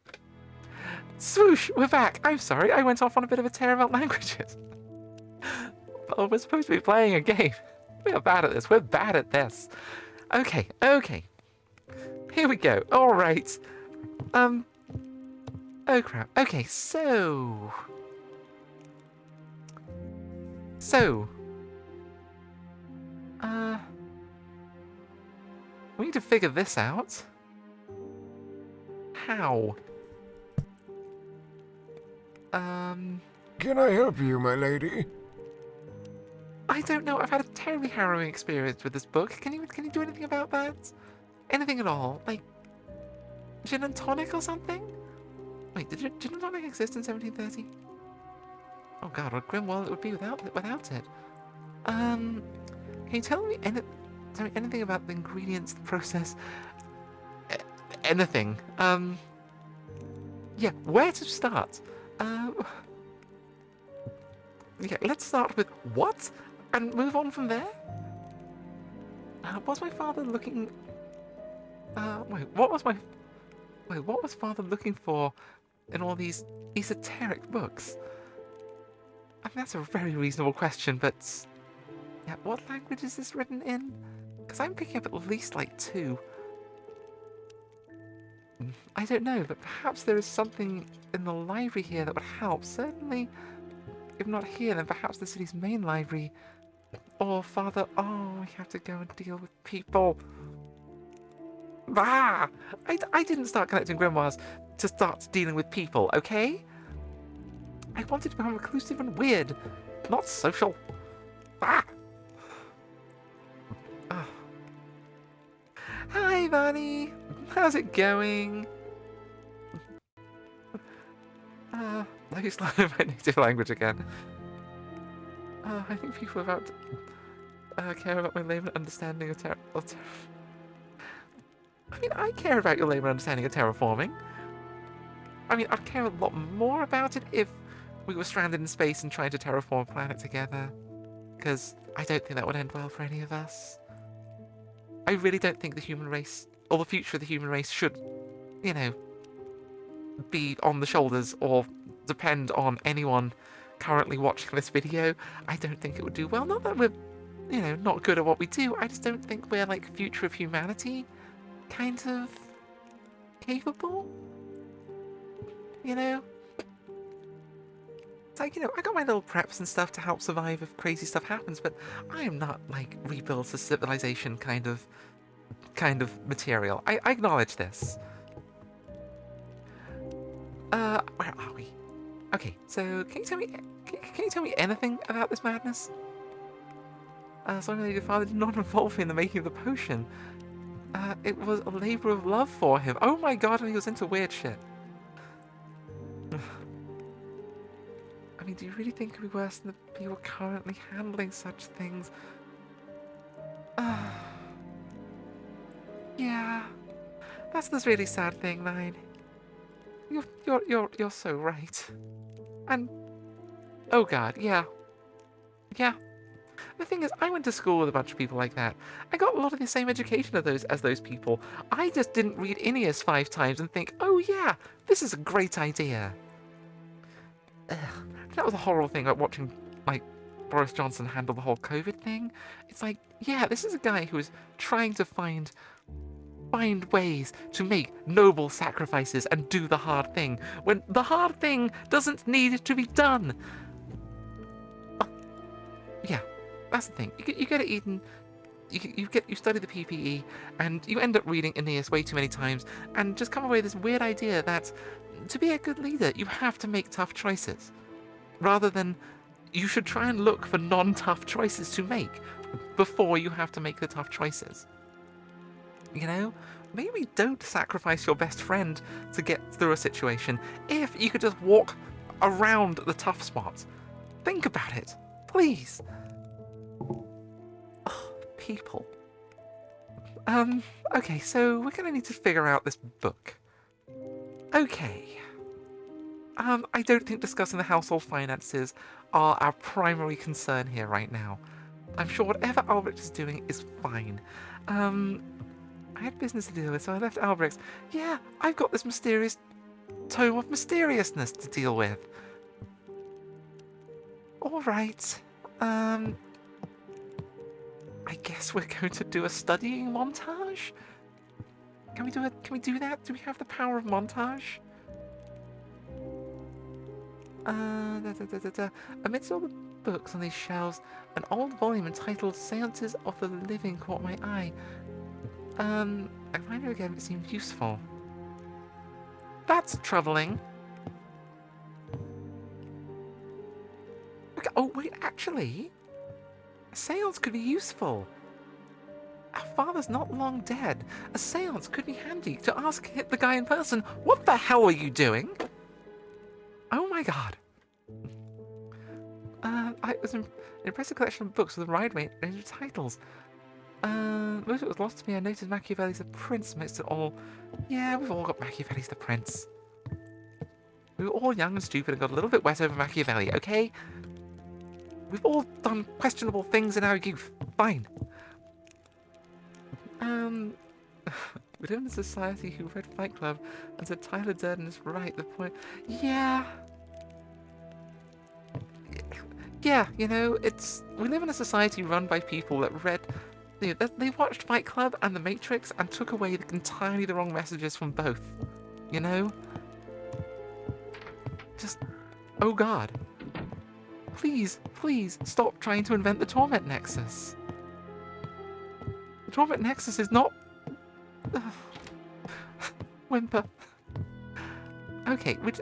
A: Swoosh, we're back. I'm sorry, I went off on a bit of a tear about languages. Oh, we're supposed to be playing a game. We are bad at this. We're bad at this. Okay. Here we go. All right. Oh crap. Okay, so. Uh. We need to figure this out. How?
F: Can I help you, my lady?
A: I don't know. I've had a terribly harrowing experience with this book. Can you do anything about that? Anything at all? Like gin and tonic or something? Wait, did gin and tonic exist in 1730? Oh god, what a grim world it would be without it. Can you tell me anything about the ingredients, the process, anything? Yeah, where to start? Yeah, let's start with what, and move on from there. Was my father looking? What was father looking for in all these esoteric books? I mean, that's a very reasonable question, but yeah, what language is this written in? Because I'm picking up at least like 2. I don't know, but perhaps there is something in the library here that would help. Certainly, if not here, then perhaps the city's main library. Or father, oh, we have to go and deal with people. Ah! I didn't start collecting grimoires to start dealing with people, okay? I wanted to become reclusive and weird, not social. Ah! Oh. Hi, Vanny. How's it going? Let me learn my native language again. I think people about care about my layman understanding of I mean, I care about your layman understanding of terraforming. I mean, I'd care a lot more about it if we were stranded in space and trying to terraform a planet together. Because I don't think that would end well for any of us. I really don't think the human race or the future of the human race should, you know, be on the shoulders or depend on anyone currently watching this video, I don't think it would do well. Not that we're, you know, not good at what we do, I just don't think we're, like, future of humanity kind of capable, you know? It's like, you know, I got my little preps and stuff to help survive if crazy stuff happens, but I am not, like, rebuild to civilization kind of material. I acknowledge this. Where are we? Okay, so can you tell me anything about this madness? So I know your father did not involve me in the making of the potion. It was a labor of love for him. Oh my god, and he was into weird shit. I mean, do you really think it would be worse than the people currently handling such things? Yeah, that's the really sad thing, Nine. You're so right. And oh god, yeah. Yeah. The thing is, I went to school with a bunch of people like that. I got a lot of the same education as those people. I just didn't read Aeneas 5 times and think, oh yeah, this is a great idea. Ugh. That was a horrible thing, like watching, like, Boris Johnson handle the whole COVID thing. It's like, yeah, this is a guy who is trying to find ways to make noble sacrifices and do the hard thing, when the hard thing doesn't need to be done. Yeah, that's the thing. You get to Eden, you study the PPE, and you end up reading Aeneas way too many times, and just come away with this weird idea that to be a good leader, you have to make tough choices, rather than you should try and look for non-tough choices to make before you have to make the tough choices. You know, maybe don't sacrifice your best friend to get through a situation if you could just walk around the tough spots. Think about it, please. Oh, people. Okay, so we're gonna need to figure out this book. Okay. I don't think discussing the household finances are our primary concern here right now. I'm sure whatever Albrecht is doing is fine. I had business to deal with, so I left Albrecht's. Yeah, I've got this mysterious tome of mysteriousness to deal with. Alright. I guess we're going to do a studying montage? Can we do that? Do we have the power of montage? Amidst all the books on these shelves, an old volume entitled Seances of the Living caught my eye. I find it again, it seemed useful. That's troubling. Okay, oh wait, actually, a seance could be useful. Our father's not long dead. A seance could be handy to ask the guy in person, what the hell are you doing? Oh my god. It was an impressive collection of books with a wide range of titles. Most of it was lost to me. I noticed Machiavelli's The Prince amidst it all. Yeah, we've all got Machiavelli's The Prince. We were all young and stupid and got a little bit wet over Machiavelli, okay? We've all done questionable things in our youth. Fine. We live in a society who read Fight Club and said Tyler Durden is right. The point... Yeah. Yeah, you know, we live in a society run by people that read... They watched Fight Club and The Matrix and took away entirely the wrong messages from both. You know? Just... Oh god. Please, please, stop trying to invent the Torment Nexus. The Torment Nexus is not... Whimper. Okay, which,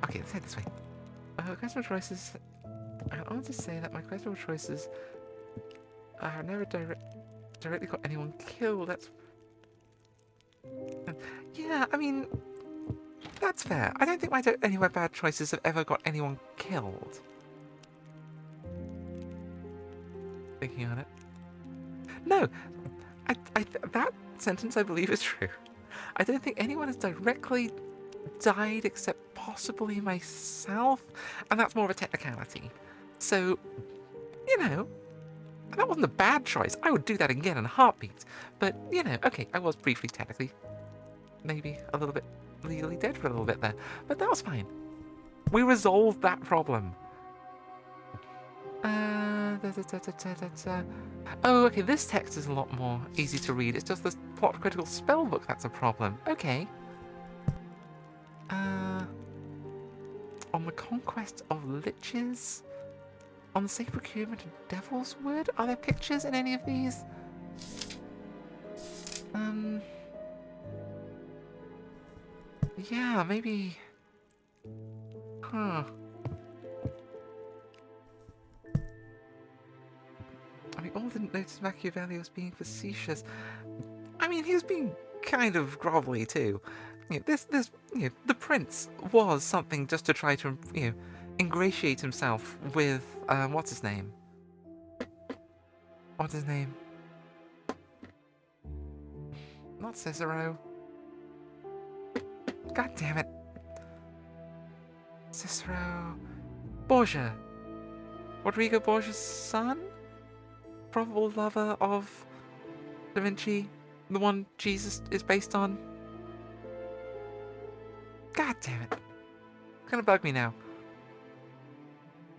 A: Okay, let's head this way. Questionable choices... I want to say that my questionable choices... have never directly got anyone killed, that's... Yeah, I mean... That's fair. I don't think any of my bad choices have ever got anyone killed. Thinking on it. No! That sentence, I believe, is true. I don't think anyone has directly died except possibly myself, and that's more of a technicality. So, you know, that wasn't a bad choice. I would do that again in a heartbeat. But, you know, okay, I was briefly, technically, maybe a little bit legally dead for a little bit there. But that was fine. We resolved that problem. Oh, okay, this text is a lot more easy to read. It's just this plot critical spell book that's a problem. Okay. On the conquest of liches? On the safe procurement of devil's wood? Are there pictures in any of these? Yeah, maybe... Huh. I mean, all didn't notice Machiavelli was being facetious. I mean, he was being kind of grovelly too. You know, the prince was something just to try to, ingratiate himself with, what's his name? What's his name? Not Cicero. God damn it. Cicero... Borgia. Rodrigo Borgia's son? Probable lover of Da Vinci, the one Jesus is based on. God damn it. It's gonna bug me now.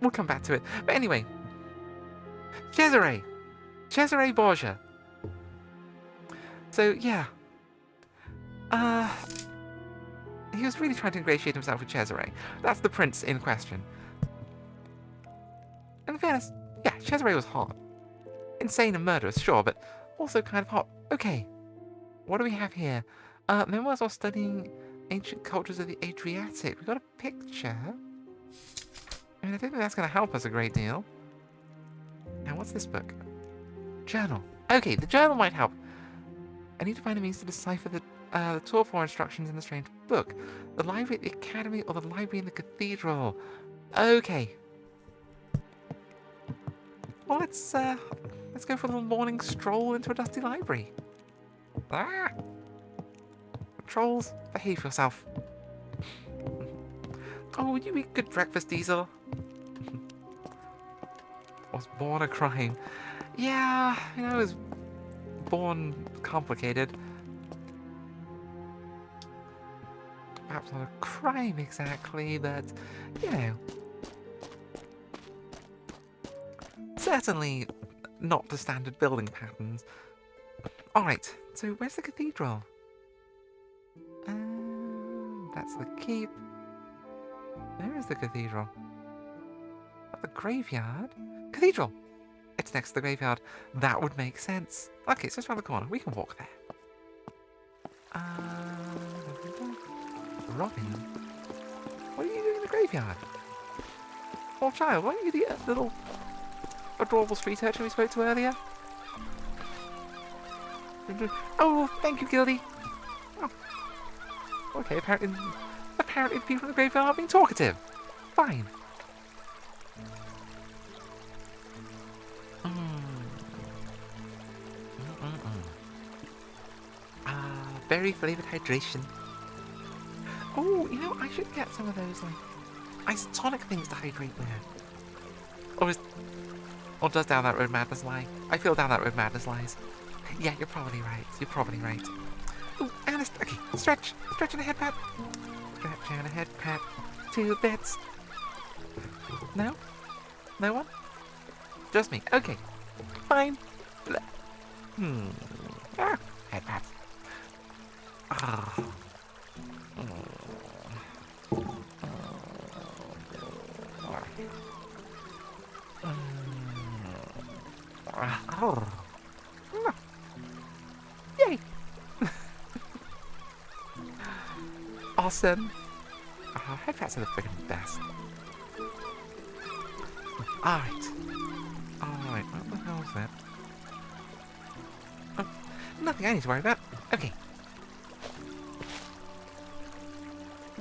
A: We'll come back to it. But anyway. Cesare Borgia. So, yeah. He was really trying to ingratiate himself with Cesare. That's the prince in question. And in fairness, yeah, Cesare was hot. Insane and murderous, sure, but also kind of hot. Okay, what do we have here? Memoirs of studying ancient cultures of the Adriatic. We got a picture. I mean, I don't think that's going to help us a great deal. Now, what's this book? Journal. Okay, the journal might help. I need to find a means to decipher the tour for instructions in the strange book. The library at the academy or the library in the cathedral. Okay. Well, let's go for a little morning stroll into a dusty library. Ah! Trolls, behave yourself. Oh, would you eat good breakfast, Diesel? Was born a crime. Yeah, I was born complicated. Perhaps not a crime exactly, but, certainly not the standard building patterns. Alright, so where's the cathedral? That's the keep. Where is the cathedral? At the graveyard? Cathedral! It's next to the graveyard. That would make sense. Okay, so it's around the corner. We can walk there. Robin? What are you doing in the graveyard? Poor child, weren't you the little adorable street urchin we spoke to earlier? Oh, thank you, Gildy. Oh. Okay, apparently the people in the graveyard are being talkative. Fine. Berry flavoured hydration. Oh, I should get some of those, isotonic things to hydrate with. Or does down that road madness lie? I feel down that road madness lies. Yeah, you're probably right. Ooh, and okay, stretch and a head pat. Stretch and a head pat. 2 bits. No? No one? Just me. Okay. Fine. Head pat. Yay! Awesome. Head pats are the freaking best. Alright, what the hell is that? Oh, nothing I need to worry about. Okay.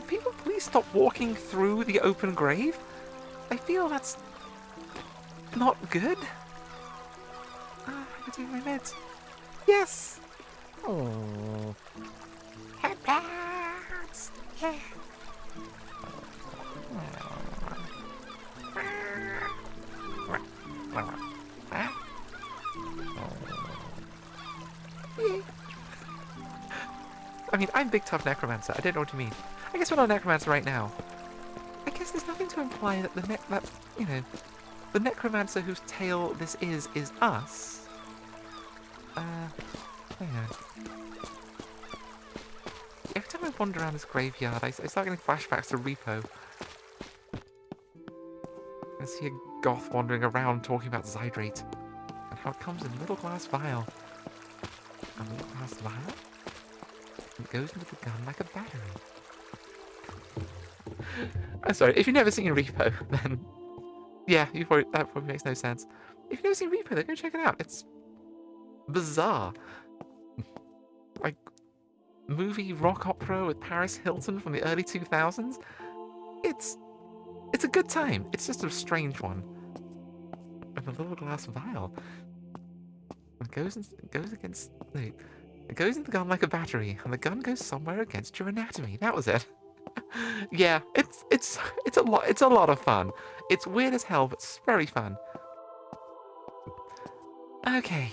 A: People, please stop walking through the open grave. I feel that's not good. I'm doing my meds. Yes! Oh. Head pats! Yeah. Yay. I mean, I'm big tough necromancer. I don't know what you mean. I guess we're not necromancer right now. I guess there's nothing to imply that the necromancer whose tale this is us. Hang on. Every time I wander around this graveyard, I start getting flashbacks to Repo. I see a goth wandering around talking about Zydrate and how it comes in a little glass vial. A little glass vial? It goes into the gun like a battery. I'm sorry, if you've never seen Repo, then yeah, that probably makes no sense. If you've never seen Repo, then go check it out. It's bizarre. Like, movie rock opera with Paris Hilton from the early 2000s. It's a good time. It's just a strange one. And a little glass vial. It goes into the gun like a battery, and the gun goes somewhere against your anatomy. That was it. Yeah, it's a lot of fun. It's weird as hell, but it's very fun. Okay,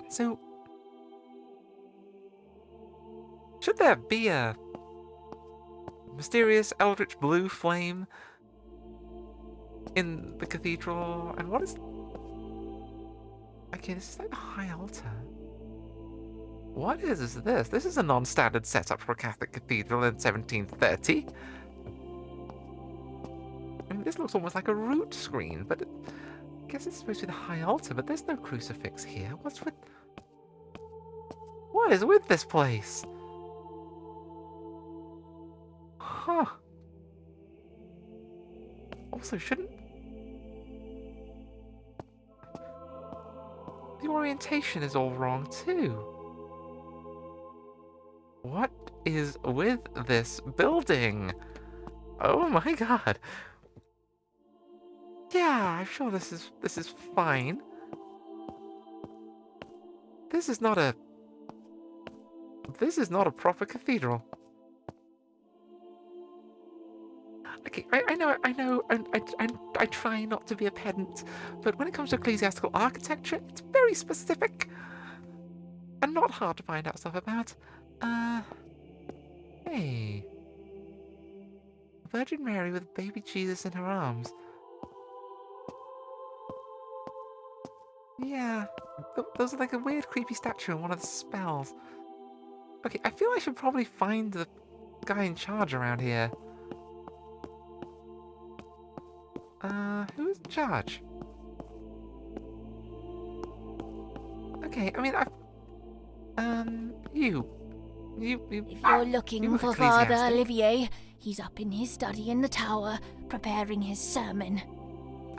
A: so should there be a mysterious eldritch blue flame in the cathedral? And what is... Okay, this is like the high altar. What is this? This is a non-standard setup for a Catholic cathedral in 1730. I mean, this looks almost like a root screen, but I guess it's supposed to be the high altar, but there's no crucifix here. What is with this place? Huh. Also, shouldn't... The orientation is all wrong, too. What is with this building? Oh my god. Yeah, I'm sure this is fine. This is not a proper cathedral. Okay, I know, and I try not to be a pedant, but when it comes to ecclesiastical architecture, it's very specific and not hard to find out stuff about. Hey. Virgin Mary with baby Jesus in her arms. Yeah, those are like a weird creepy statue in one of the spells. Okay, I feel I should probably find the guy in charge around here. Who is in charge? Okay, I mean, you.
G: If you're looking for Father Olivier, he's up in his study in the tower, preparing his sermon.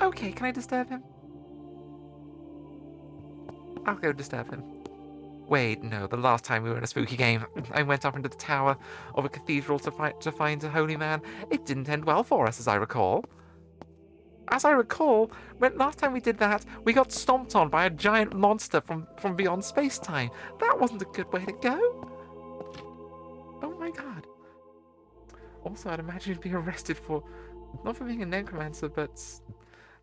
A: Okay, can I disturb him? I'll go disturb him. Wait, no, the last time we were in a spooky game, I went up into the tower of a cathedral to find a holy man. It didn't end well for us, as I recall. When last time we did that, we got stomped on by a giant monster from beyond space-time. That wasn't a good way to go. Oh my god. Also, I'd imagine you'd be arrested for, not for being a necromancer, but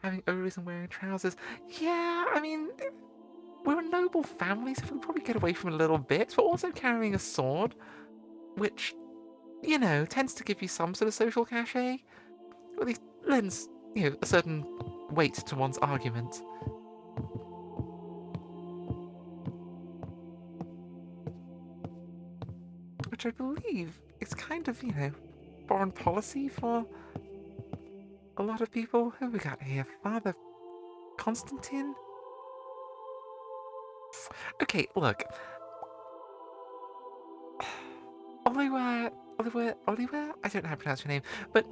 A: having ovaries and wearing trousers. Yeah, I mean, we're a noble family, so we can probably get away from it a little bit. We're also carrying a sword, which, you know, tends to give you some sort of social cachet. Or at least lends, you know, a certain weight to one's argument. Which I believe is kind of, you know, foreign policy for a lot of people. Who we got here? Father Constantine? Okay, look. Oliver? I don't know how to pronounce your name, but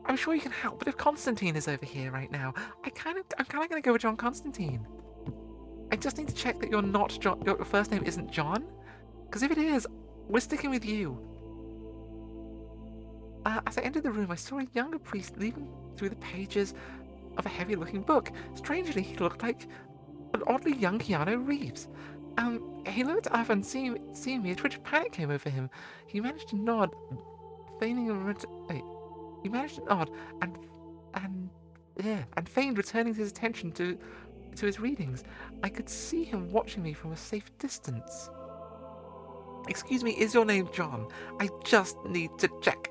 A: I'm sure you can help. But if Constantine is over here right now, I'm kind of going to go with John Constantine. I just need to check that you're not John. Your first name isn't John, because if it is, we're sticking with you. As I entered the room, I saw a younger priest leafing through the pages of a heavy-looking book. Strangely, he looked like an oddly young Keanu Reeves. He looked up and seeing me, a twitch of panic came over him. He managed to nod, He managed to nod and feigned returning his attention to to his readings, I could see him watching me from a safe distance. Excuse me, is your name John? I just need to check.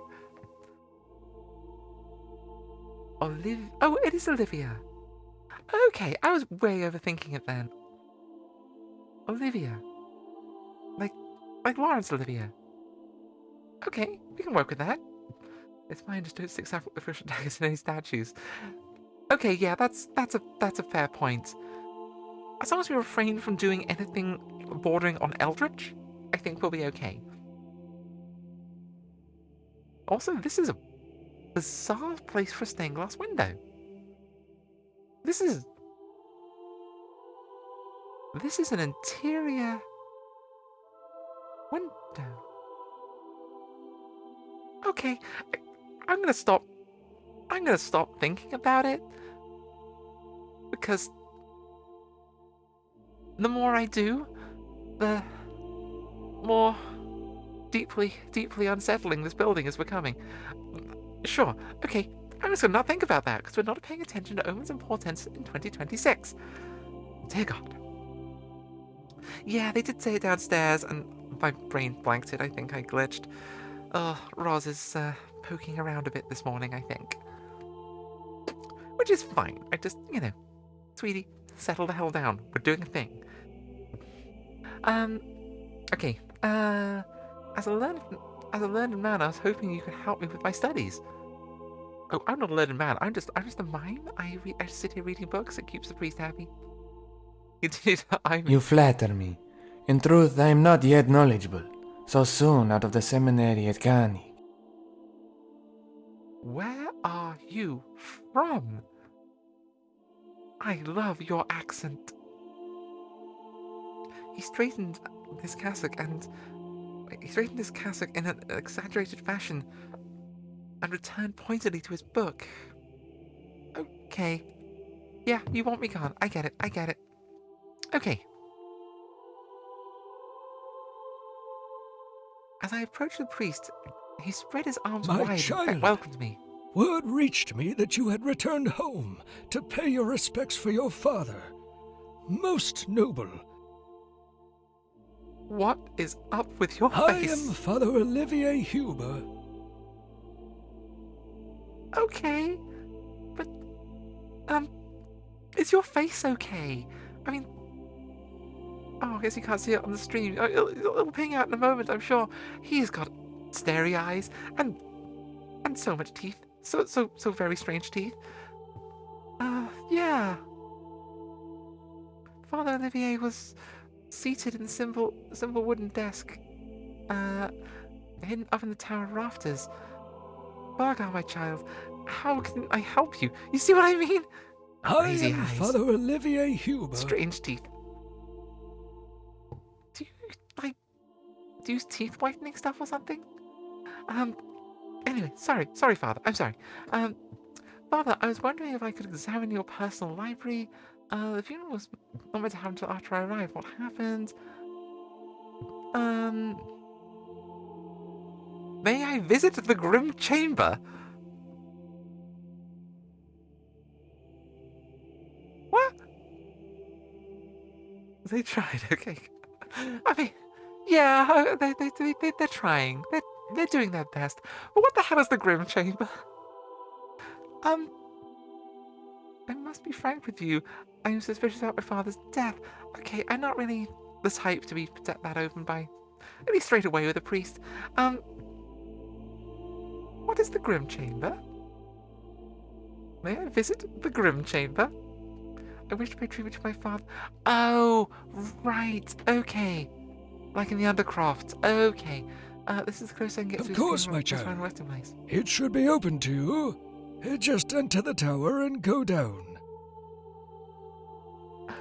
A: Oh, it is Olivia. Okay, I was way overthinking it then. Olivia. Like Lawrence Olivia. Okay, we can work with that. It's fine, just don't stick sacrificial daggers in any statues. Okay, yeah, that's a fair point. As long as we refrain from doing anything bordering on eldritch, I think we'll be okay. Also, this is a bizarre place for a stained glass window. This is an interior window. Okay, I'm gonna stop thinking about it, because the more I do, the more deeply unsettling this building is becoming. Sure, okay, I'm just gonna not think about that, because we're not paying attention to omens and portents in 2026. Dear God. Yeah, they did say it downstairs, and my brain blanked it. I think I glitched. Roz is poking around a bit this morning, I think. Which is fine. I just, sweetie, settle the hell down. We're doing a thing. Okay. As a learned man, I was hoping you could help me with my studies. Oh, I'm not a learned man. I'm just a mime. I sit here reading books. It keeps the priest happy. Continue to eye me.
H: You flatter me. In truth, I am not yet knowledgeable. So soon out of the seminary at Cani.
A: Where are you from? I love your accent. He straightened his cassock in an exaggerated fashion and returned pointedly to his book. Okay. Yeah, you want me gone. I get it. Okay. As I approached the priest, he spread his arms
I: My
A: wide
I: child.
A: and welcomed me.
I: Word reached me that you had returned home to pay your respects for your father. Most noble.
A: What is up with your
I: I
A: face?
I: am Father Olivier Huber.
A: Okay, but, is your face okay? I mean, I guess you can't see it on the stream. It'll ping out in a moment, I'm sure. He's got starey eyes and so much teeth. So very strange teeth. Yeah. Father Olivier was seated in the simple wooden desk, hidden up in the tower rafters. Bargar, my child, how can I help you? You see what I mean? Crazy
I: I am
A: eyes.
I: Father Olivier Huber.
A: Strange teeth. Do you, use teeth whitening stuff or something? Anyway, sorry, Father, I'm sorry. Father, I was wondering if I could examine your personal library. The funeral was not meant to happen until after I arrived. What happened? May I visit the Grim Chamber? What? They tried, okay. I mean, yeah, they're trying. They're doing their best. But what the hell is the Grim Chamber? I must be frank with you. I'm suspicious about my father's death. Okay, I'm not really the type to be that open by really straight away with a priest. What is the Grim Chamber? May I visit the Grim Chamber? I wish to pay tribute to my father. Oh, right. Okay. Like in the Undercroft. Okay. This is the closest I can get to
I: Of course, my child. It should be open to you. Just enter the tower and go down.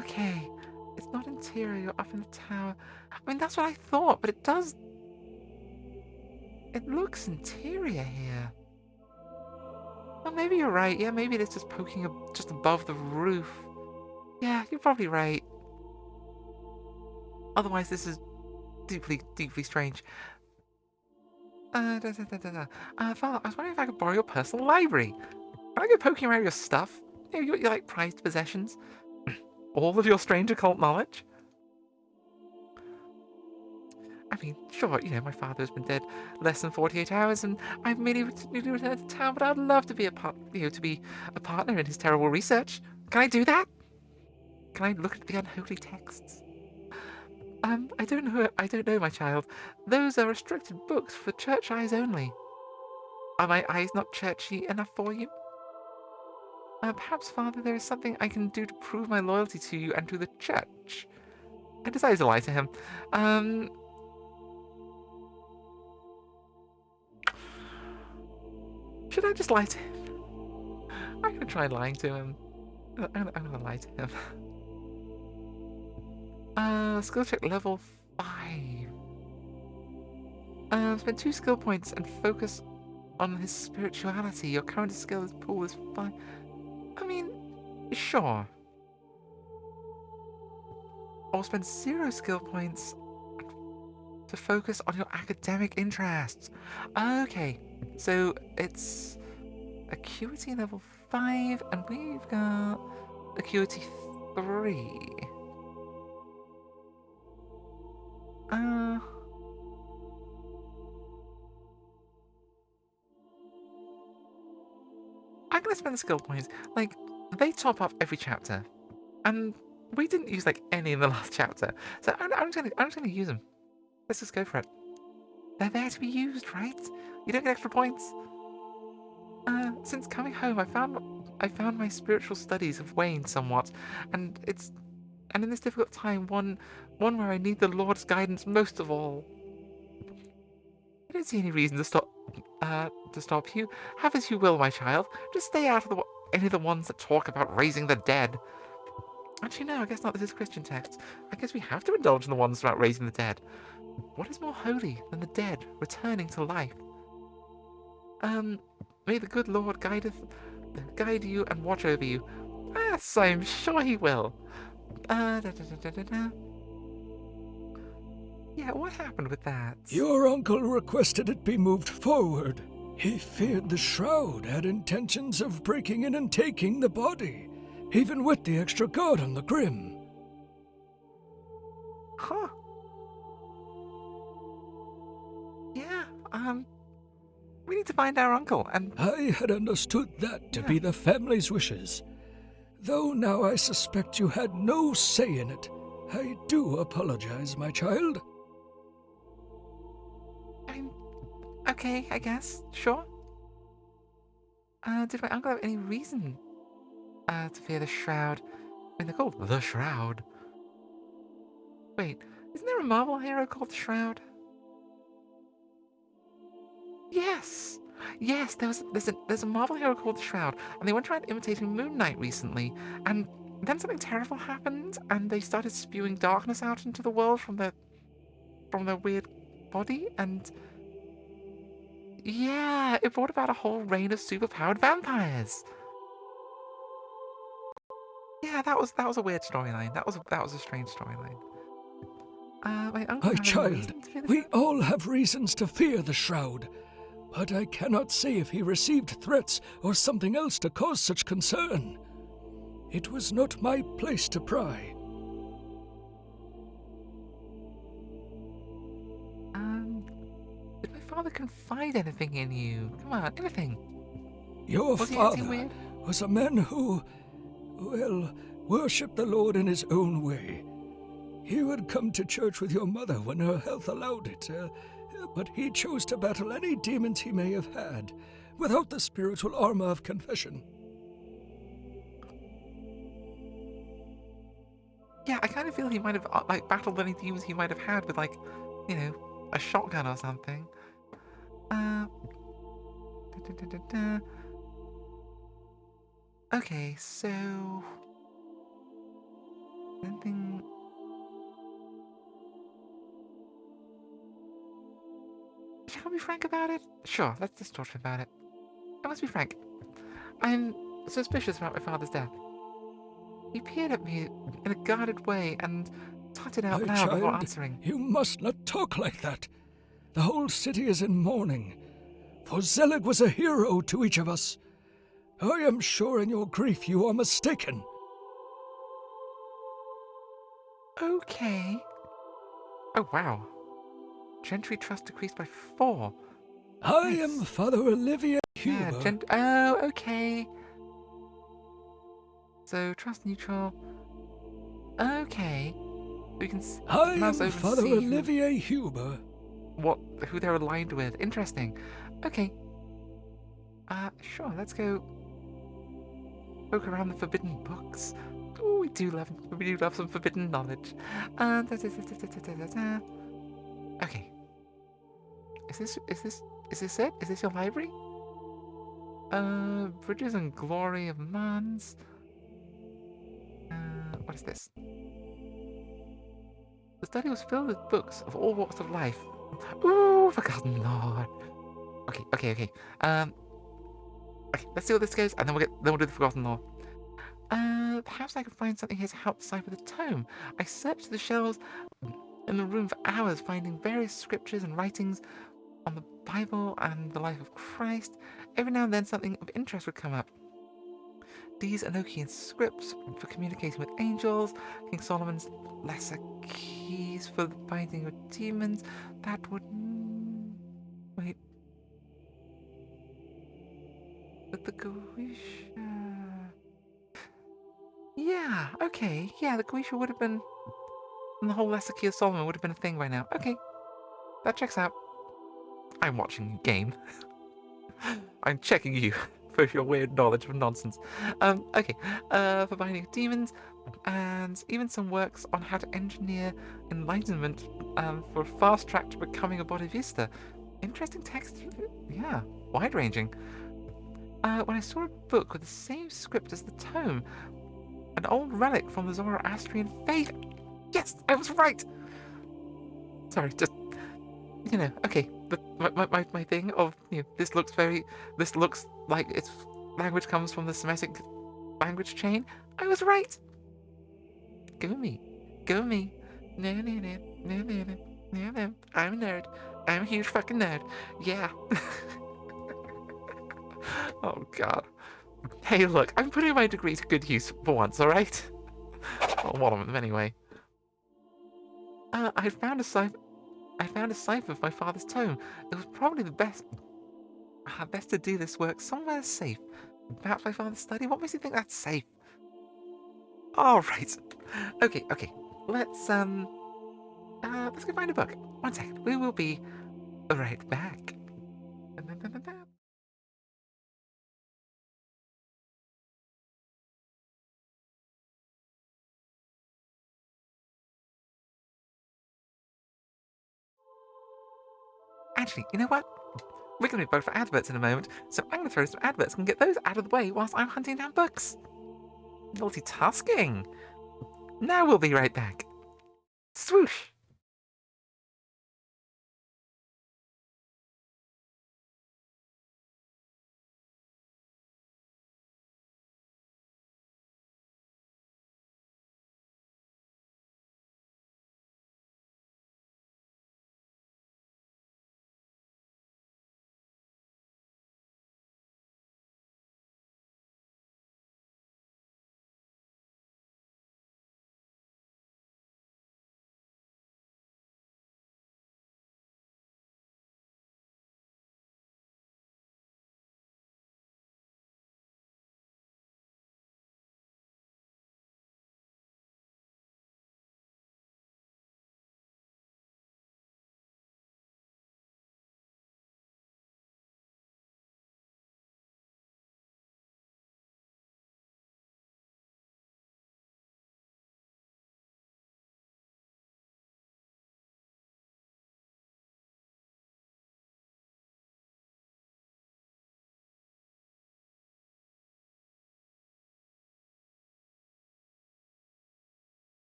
A: Okay. It's not interior, you're up in the tower. I mean, that's what I thought, but it does... It looks interior here. Well, maybe you're right. Yeah, maybe it's just poking up just above the roof. Yeah, you're probably right. Otherwise, this is deeply strange. Father, I was wondering if I could borrow your personal library. Can I go poking around your stuff? Your like prized possessions. all of your strange occult knowledge? I mean, sure, my father has been dead less than 48 hours, and I've merely newly returned to town, but I'd love to be to be a partner in his terrible research. Can I do that? Can I look at the unholy texts? I don't know, my child. Those are restricted books for church eyes only. Are my eyes not churchy enough for you? Perhaps, Father, there is something I can do to prove my loyalty to you and to the church. I decided to lie to him. Should I just lie to him? I'm gonna try lying to him. I'm gonna lie to him. Skill check level 5. Spend 2 skill points and focus on his spirituality. Your current skill pool is 5. I mean, sure. Or spend 0 skill points to focus on your academic interests. Okay, so it's acuity level 5, and we've got acuity 3. I'm gonna spend the skill points. Like, they top up every chapter, and we didn't use like any in the last chapter, so I'm just gonna use them. Let's just go for it. They're there to be used, right? You don't get extra points. Since coming home, I found my spiritual studies have waned somewhat, and in this difficult time, one where I need the Lord's guidance most of all. I don't see any reason to stop you. Have as you will, my child. Just stay out of any of the ones that talk about raising the dead. Actually, no, I guess not. This is Christian text. I guess we have to indulge in the ones about raising the dead. What is more holy than the dead returning to life? May the good Lord guide you and watch over you. Yes, I'm sure he will. Yeah, what happened with that?
I: Your uncle requested it be moved forward. He feared the Shroud had intentions of breaking in and taking the body, even with the extra guard on the Grim.
A: Huh. Yeah, we need to find our uncle, and...
I: I had understood that to be the family's wishes. Though now I suspect you had no say in it. I do apologize, my child.
A: Okay, I guess. Sure. Did my uncle have any reason to fear the Shroud? I mean, they're called the Shroud. Wait, isn't there a Marvel hero called the Shroud? Yes! Yes, there's a Marvel hero called the Shroud, and they went around imitating Moon Knight recently, and then something terrible happened, and they started spewing darkness out into the world from their weird body, and... yeah, it brought about a whole reign of superpowered vampires. Yeah, that was a weird storyline. That was a strange storyline. My uncle.
I: My child, we all have reasons to fear the Shroud, but I cannot say if he received threats or something else to cause such concern. It was not my place to pry.
A: Did my father confide anything in you? Come on, anything.
I: Your father was a man who, well, worshipped the Lord in his own way. He would come to church with your mother when her health allowed it, but he chose to battle any demons he may have had, without the spiritual armor of confession.
A: Yeah, I kind of feel he might have battled any demons he might have had with a shotgun or something. Okay, so anything. Shall we be frank about it? Sure, let's just talk about it. I must be frank. I'm suspicious about my father's death. He peered at me in a guarded way and tutted out loud before answering.
I: You must not talk like that. The whole city is in mourning, for Zelig was a hero to each of us. I am sure in your grief you are mistaken.
A: Okay. Oh, wow. Gentry trust decreased by 4.
I: I
A: Nice.
I: am Father Olivier
A: Yeah,
I: Huber.
A: oh, okay. So, trust neutral. Okay. We can
I: I
A: mouse
I: am
A: over and
I: Father
A: see
I: Olivier Huber.
A: who they're aligned with. Interesting. Okay. Sure, let's go poke around the forbidden books. Oh, we do love some forbidden knowledge. Okay. Is this it? Is this your library? Bridges and Glory of Mans. What is this? The study was filled with books of all walks of life. Ooh, Forgotten Lord. Okay. Okay, let's see what this goes, and then we'll do the Forgotten Lore. Perhaps I can find something here to help decipher the tome. I searched the shelves in the room for hours, finding various scriptures and writings on the Bible and the life of Christ. Every now and then something of interest would come up. These Enochian scripts for communicating with angels, King Solomon's lesser keys for the binding of demons. That would... Wait. But the Goetia... Yeah, okay. Yeah, the Goetia would have been... And the whole lesser key of Solomon would have been a thing by now. Okay. That checks out. I'm watching you game. I'm checking you for your weird knowledge of nonsense. Okay. For binding of demons, and even some works on how to engineer enlightenment for a fast track to becoming a Bodhisattva. Interesting text. Yeah, wide ranging. When I saw a book with the same script as the tome, an old relic from the Zoroastrian faith. Yes, I was right. Sorry, just okay. My thing of this looks like its language comes from the Semitic language chain. I was right. Go me. No. I'm a nerd. I'm a huge fucking nerd. Yeah. Oh god. Hey, look, I'm putting my degree to good use for once, alright? Well, one of them anyway. I found a cipher of my father's tome. It was probably the best to do this work somewhere safe. Perhaps my father's study? What makes you think that's safe? Alright. Okay. Let's go find a book. 1 second. We will be right back. Actually, you know what? We're going to be both for adverts in a moment, so I'm going to throw some adverts and get those out of the way whilst I'm hunting down books. Multitasking. Now we'll be right back. Swoosh!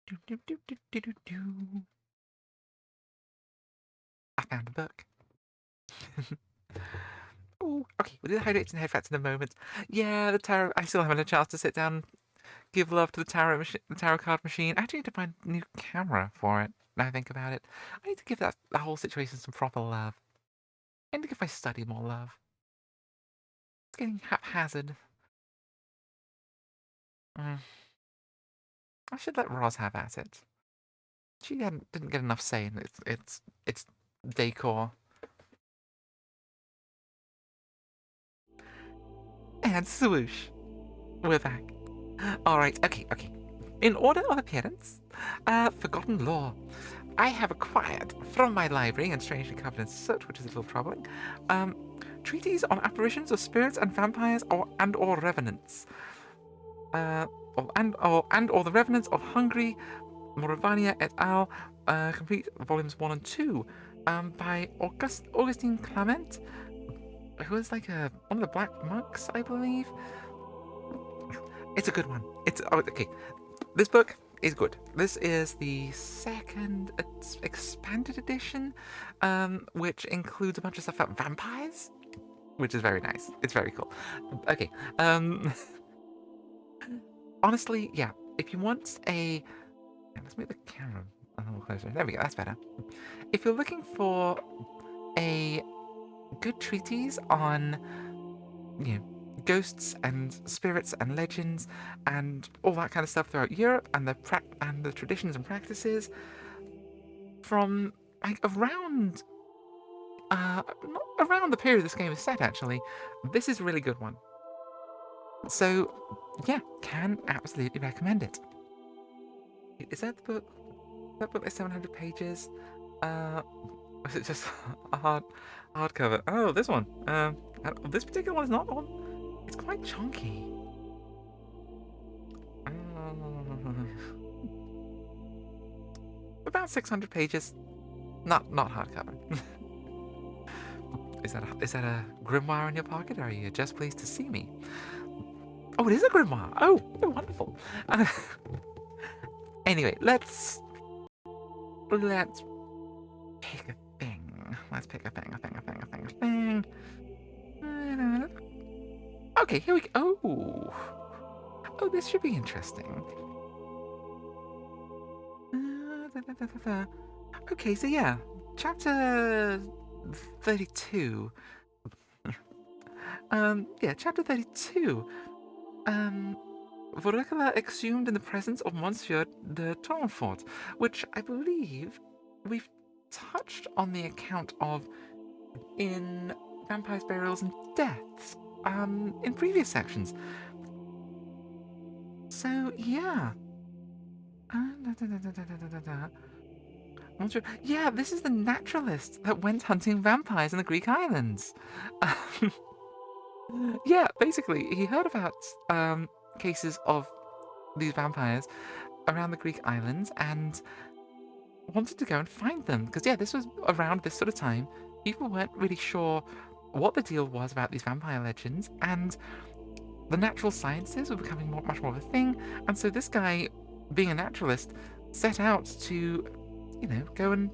A: Do, do, do, do, do, do, do. I found the book. Oh, okay. We'll do the highlights and headfacts in a moment. Yeah, the tarot. I still haven't had a chance to sit down, give love to the tarot card machine. I actually need to find a new camera for it. Now I think about it, I need to give the whole situation some proper love. I need to give my study more love. It's getting haphazard. I should let Roz have at it. She didn't get enough say in its decor. And swoosh, we're back. All right, okay. In order of appearance, Forgotten Lore. I have acquired from my library and strangely covered in soot, which is a little troubling, treatises on apparitions of spirits and vampires or revenants. Or the revenants of Hungary, Moravania et al. Complete volumes 1 and 2, by Augustine Clement, who is like one of the Black Monks, I believe. It's a good one. Okay. This book is good. This is the second expanded edition, which includes a bunch of stuff about vampires, which is very nice. It's very cool. Okay. Honestly, yeah. If you want let's move the camera a little closer. There we go. That's better. If you're looking for a good treatise on, ghosts and spirits and legends and all that kind of stuff throughout Europe and the traditions and practices from like around the period this game is set, actually, this is a really good one. So yeah, can absolutely recommend it. Is that the book? That book is 700 pages. Was it just a hardcover? Oh, this one. This particular one is not on. It's quite chunky. About 600 pages. Not hardcover. Is that a grimoire in your pocket, or are you just pleased to see me? Oh, it is a grimoire. Oh, wonderful. Anyway, let's pick a thing. Let's pick a thing. Okay, here we go. Oh, this should be interesting. Okay, so yeah, chapter 32. Chapter 32. Voricula exhumed in the presence of Monsieur de Tournefort, which I believe we've touched on the account of in Vampires, Burials, and Deaths, in previous sections. So, yeah. Yeah, this is the naturalist that went hunting vampires in the Greek islands. Yeah, basically, he heard about cases of these vampires around the Greek islands and wanted to go and find them. Because, yeah, this was around this sort of time. People weren't really sure what the deal was about these vampire legends, and the natural sciences were becoming much more of a thing. And so this guy, being a naturalist, set out to, go and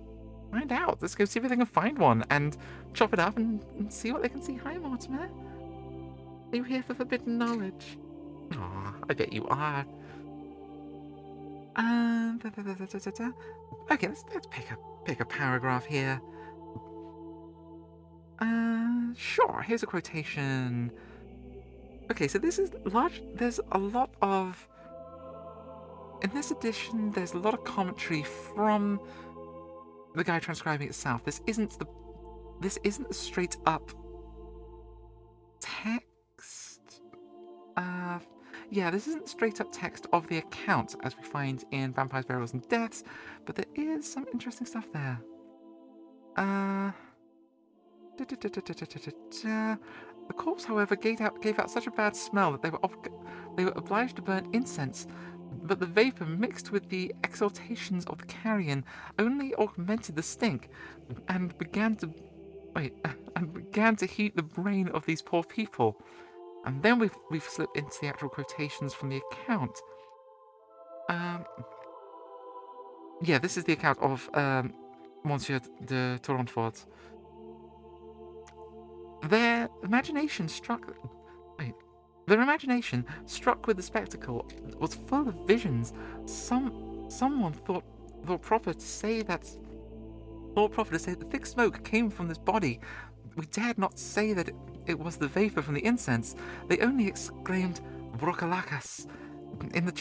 A: find out. Let's go see if they can find one and chop it up and see what they can see. Hi, Mortimer. Are you here for forbidden knowledge? Aw, I bet you are. Okay, let's pick a paragraph here. Sure. Here's a quotation. Okay, so this is large. There's a lot of. In this edition, there's a lot of commentary from the guy transcribing itself. This isn't a straight up text. This isn't straight up text of the account as we find in Vampires, Burials, and Deaths, but there is some interesting stuff there. The corpse, however, gave out such a bad smell that they were obliged to burn incense, but the vapor mixed with the exhalations of the carrion only augmented the stink, and began to heat the brain of these poor people. And then we've slipped into the actual quotations from the account. yeah, this is the account of Monsieur de Tournefort's. Their imagination struck with the spectacle was full of visions. Someone thought proper to say that the thick smoke came from this body. We dared not say that it was the vapor from the incense. They only exclaimed "Brokalakas" in the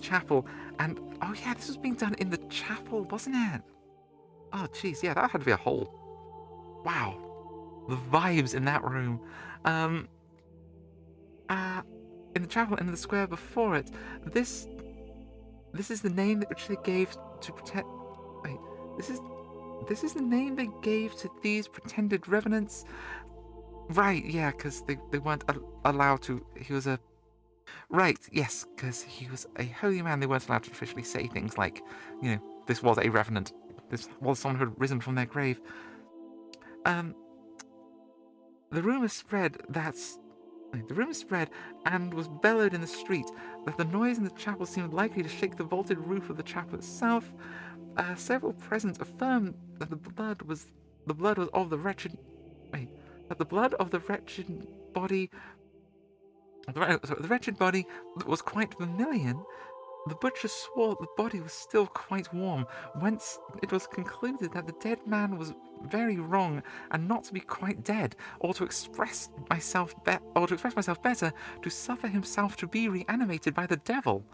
A: chapel, and oh yeah, this was being done in the chapel, wasn't it? Oh jeez, yeah, that had to be a hole. Wow, the vibes in that room. In the chapel and in the square before it, this is the name which they gave to protect. Wait, this is the name they gave to these pretended revenants. Right, yeah, because they weren't allowed to. He was a right, yes, because he was a holy man. They weren't allowed to officially say things like, this was a revenant. This was someone who had risen from their grave. The rumor spread and was bellowed in the street that the noise in the chapel seemed likely to shake the vaulted roof of the chapel itself. Several present affirmed that the blood was of the wretched. That the blood of the wretched body. The wretched body was quite vermilion. The butcher swore the body was still quite warm, whence it was concluded that the dead man was very wrong and not to be quite dead, or to express myself better, to suffer himself to be reanimated by the devil.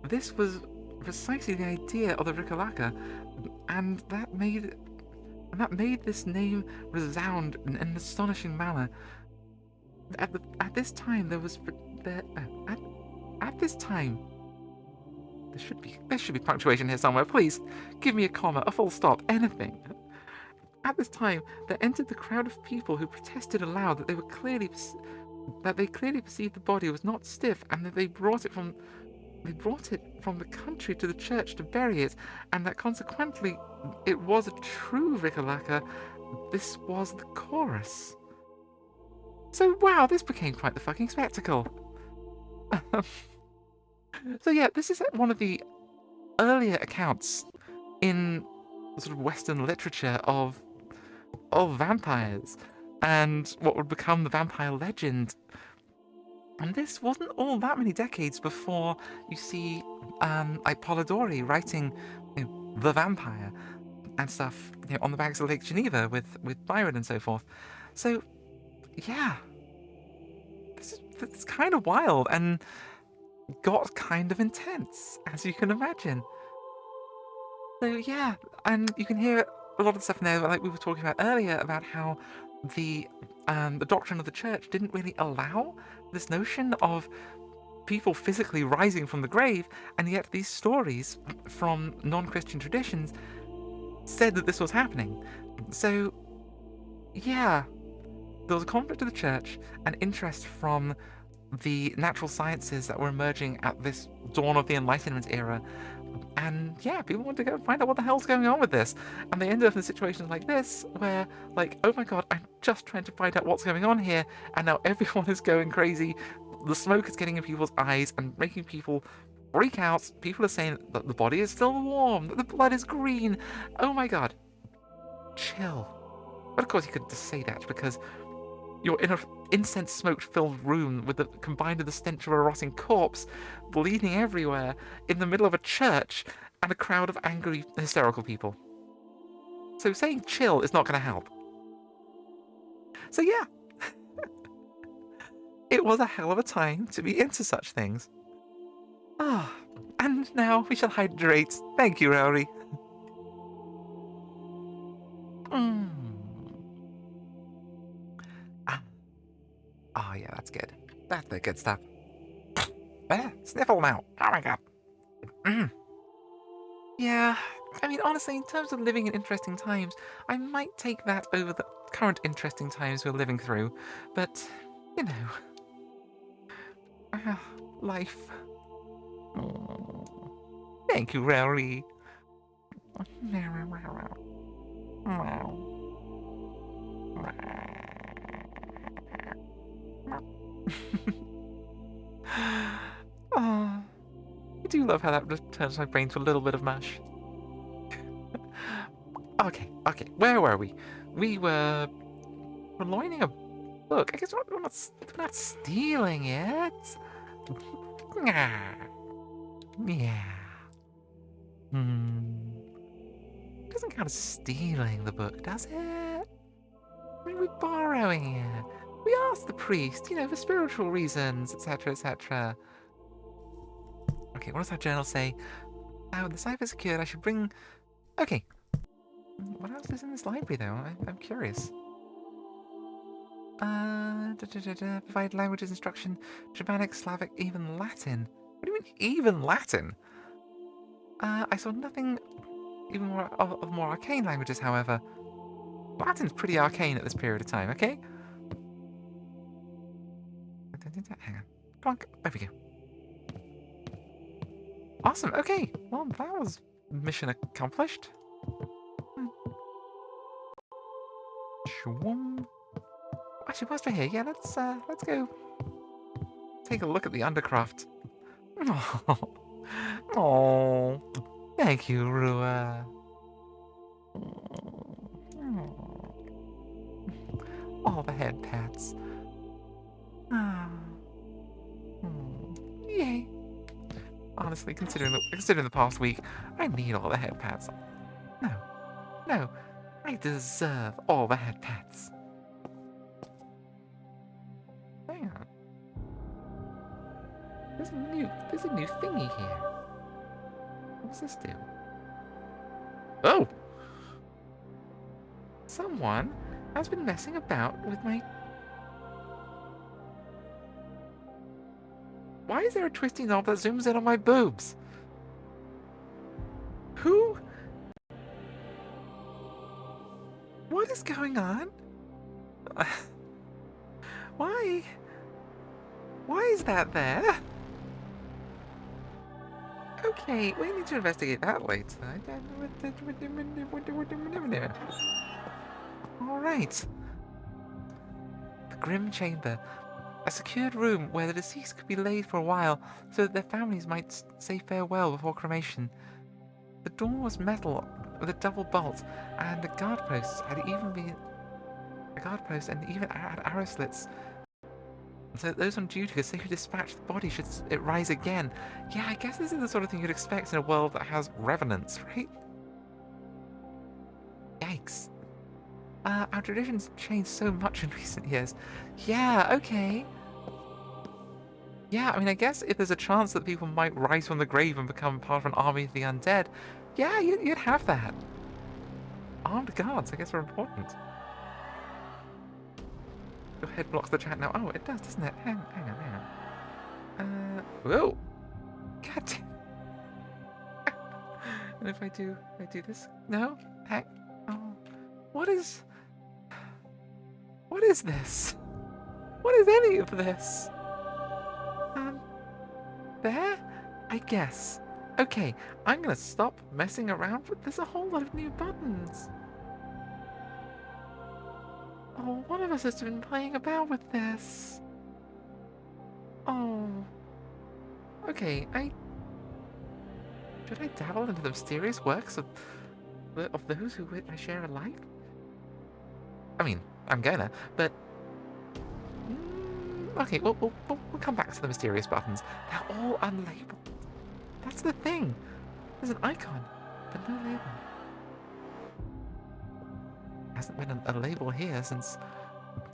A: This was precisely the idea of the Rikalaka, and that made this name resound in an astonishing manner. At this time there should be punctuation here somewhere. Please give me a comma, a full stop, anything. At this time, there entered the crowd of people who protested aloud that they clearly perceived the body was not stiff, and that they brought it from the country to the church to bury it, and that consequently it was a true Vikalaka. This was the chorus. So wow, this became quite the fucking spectacle. So yeah, this is one of the earlier accounts in sort of Western literature of vampires and what would become the vampire legend. And this wasn't all that many decades before you see like Polidori writing The Vampire and stuff on the banks of Lake Geneva with Byron and so forth. So yeah, it's kind of wild and got kind of intense, as you can imagine. So yeah, and you can hear a lot of stuff in there, like we were talking about earlier, about how the doctrine of the church didn't really allow this notion of people physically rising from the grave, and yet these stories from non-Christian traditions said that this was happening. So yeah, there was a conflict of the church and interest from the natural sciences that were emerging at this dawn of the Enlightenment era. And yeah, people wanted to go find out what the hell's going on with this. And they ended up in situations like this, where, like, oh my god, I'm just trying to find out what's going on here, and now everyone is going crazy. The smoke is getting in people's eyes and making people freak out. People are saying that the body is still warm, that the blood is green. Oh my god. Chill. But of course you couldn't just say that, because you're in an incense smoke-filled room combined with the stench of a rotting corpse, bleeding everywhere, in the middle of a church, and a crowd of angry, hysterical people. So saying chill is not going to help. So yeah, it was a hell of a time to be into such things. And now we shall hydrate. Thank you, Rory. Oh yeah, that's good. That's the good stuff. Sniffle now. Oh my god. Yeah, I mean, honestly, in terms of living in interesting times, I might take that over the current interesting times we're living through. But, life. Thank you, Rory. I do love how that just turns my brain to a little bit of mush. Okay, where were we? We were purloining a book. I guess we're not stealing it. Yeah. It doesn't count as stealing the book, does it? I mean, we're borrowing it. We asked the priest, for spiritual reasons, etc., etc. Okay, what does our journal say? Oh, the cipher secured. I should bring. Okay. What else is in this library, though? I'm curious. Provide languages instruction: Germanic, Slavic, even Latin. What do you mean, even Latin? I saw nothing even more of more arcane languages, however. Latin's pretty arcane at this period of time, okay? Hang on. Come on, there we go. Awesome, okay. Well, that was mission accomplished. Shwoom. Actually, whilst we're here, yeah, let's go take a look at the undercroft. Oh, thank you, Rua. All the head pats. Yay. Honestly, considering the past week, I need all the head pats. No, I deserve all the head pats. Hang on. There's a new thingy here. What's this do? Oh! Someone has been messing about with my... Why is there a twisty knob that zooms in on my boobs? Who? What is going on? Why? Why is that there? Okay, we need to investigate that later. Alright. The Grim Chamber. A secured room where the deceased could be laid for a while so that their families might say farewell before cremation. The door was metal with a double bolt, and the guard posts had even had arrow slits so that those on duty could safely dispatch the body should it rise again. Yeah, I guess this is the sort of thing you'd expect in a world that has revenants, right? Yikes. Our traditions have changed so much in recent years. Yeah, okay. Yeah, I mean, I guess if there's a chance that people might rise from the grave and become part of an army of the undead, yeah, you'd have that. Armed guards, I guess, are important. Your head blocks the chat now. Oh, it does, doesn't it? Hang on. Whoa! God damn. And if I do this? No? Hang. Oh. What is this? What is any of this? There? I guess. Okay, I'm gonna stop messing around, but there's a whole lot of new buttons. Oh, one of us has been playing about with this. Oh. Okay, should I dabble into the mysterious works of those who witness share a life? I mean, I'm gonna, but... Okay, we'll come back to the mysterious buttons. They're all unlabeled. That's the thing. There's an icon, but no label. Hasn't been a label here since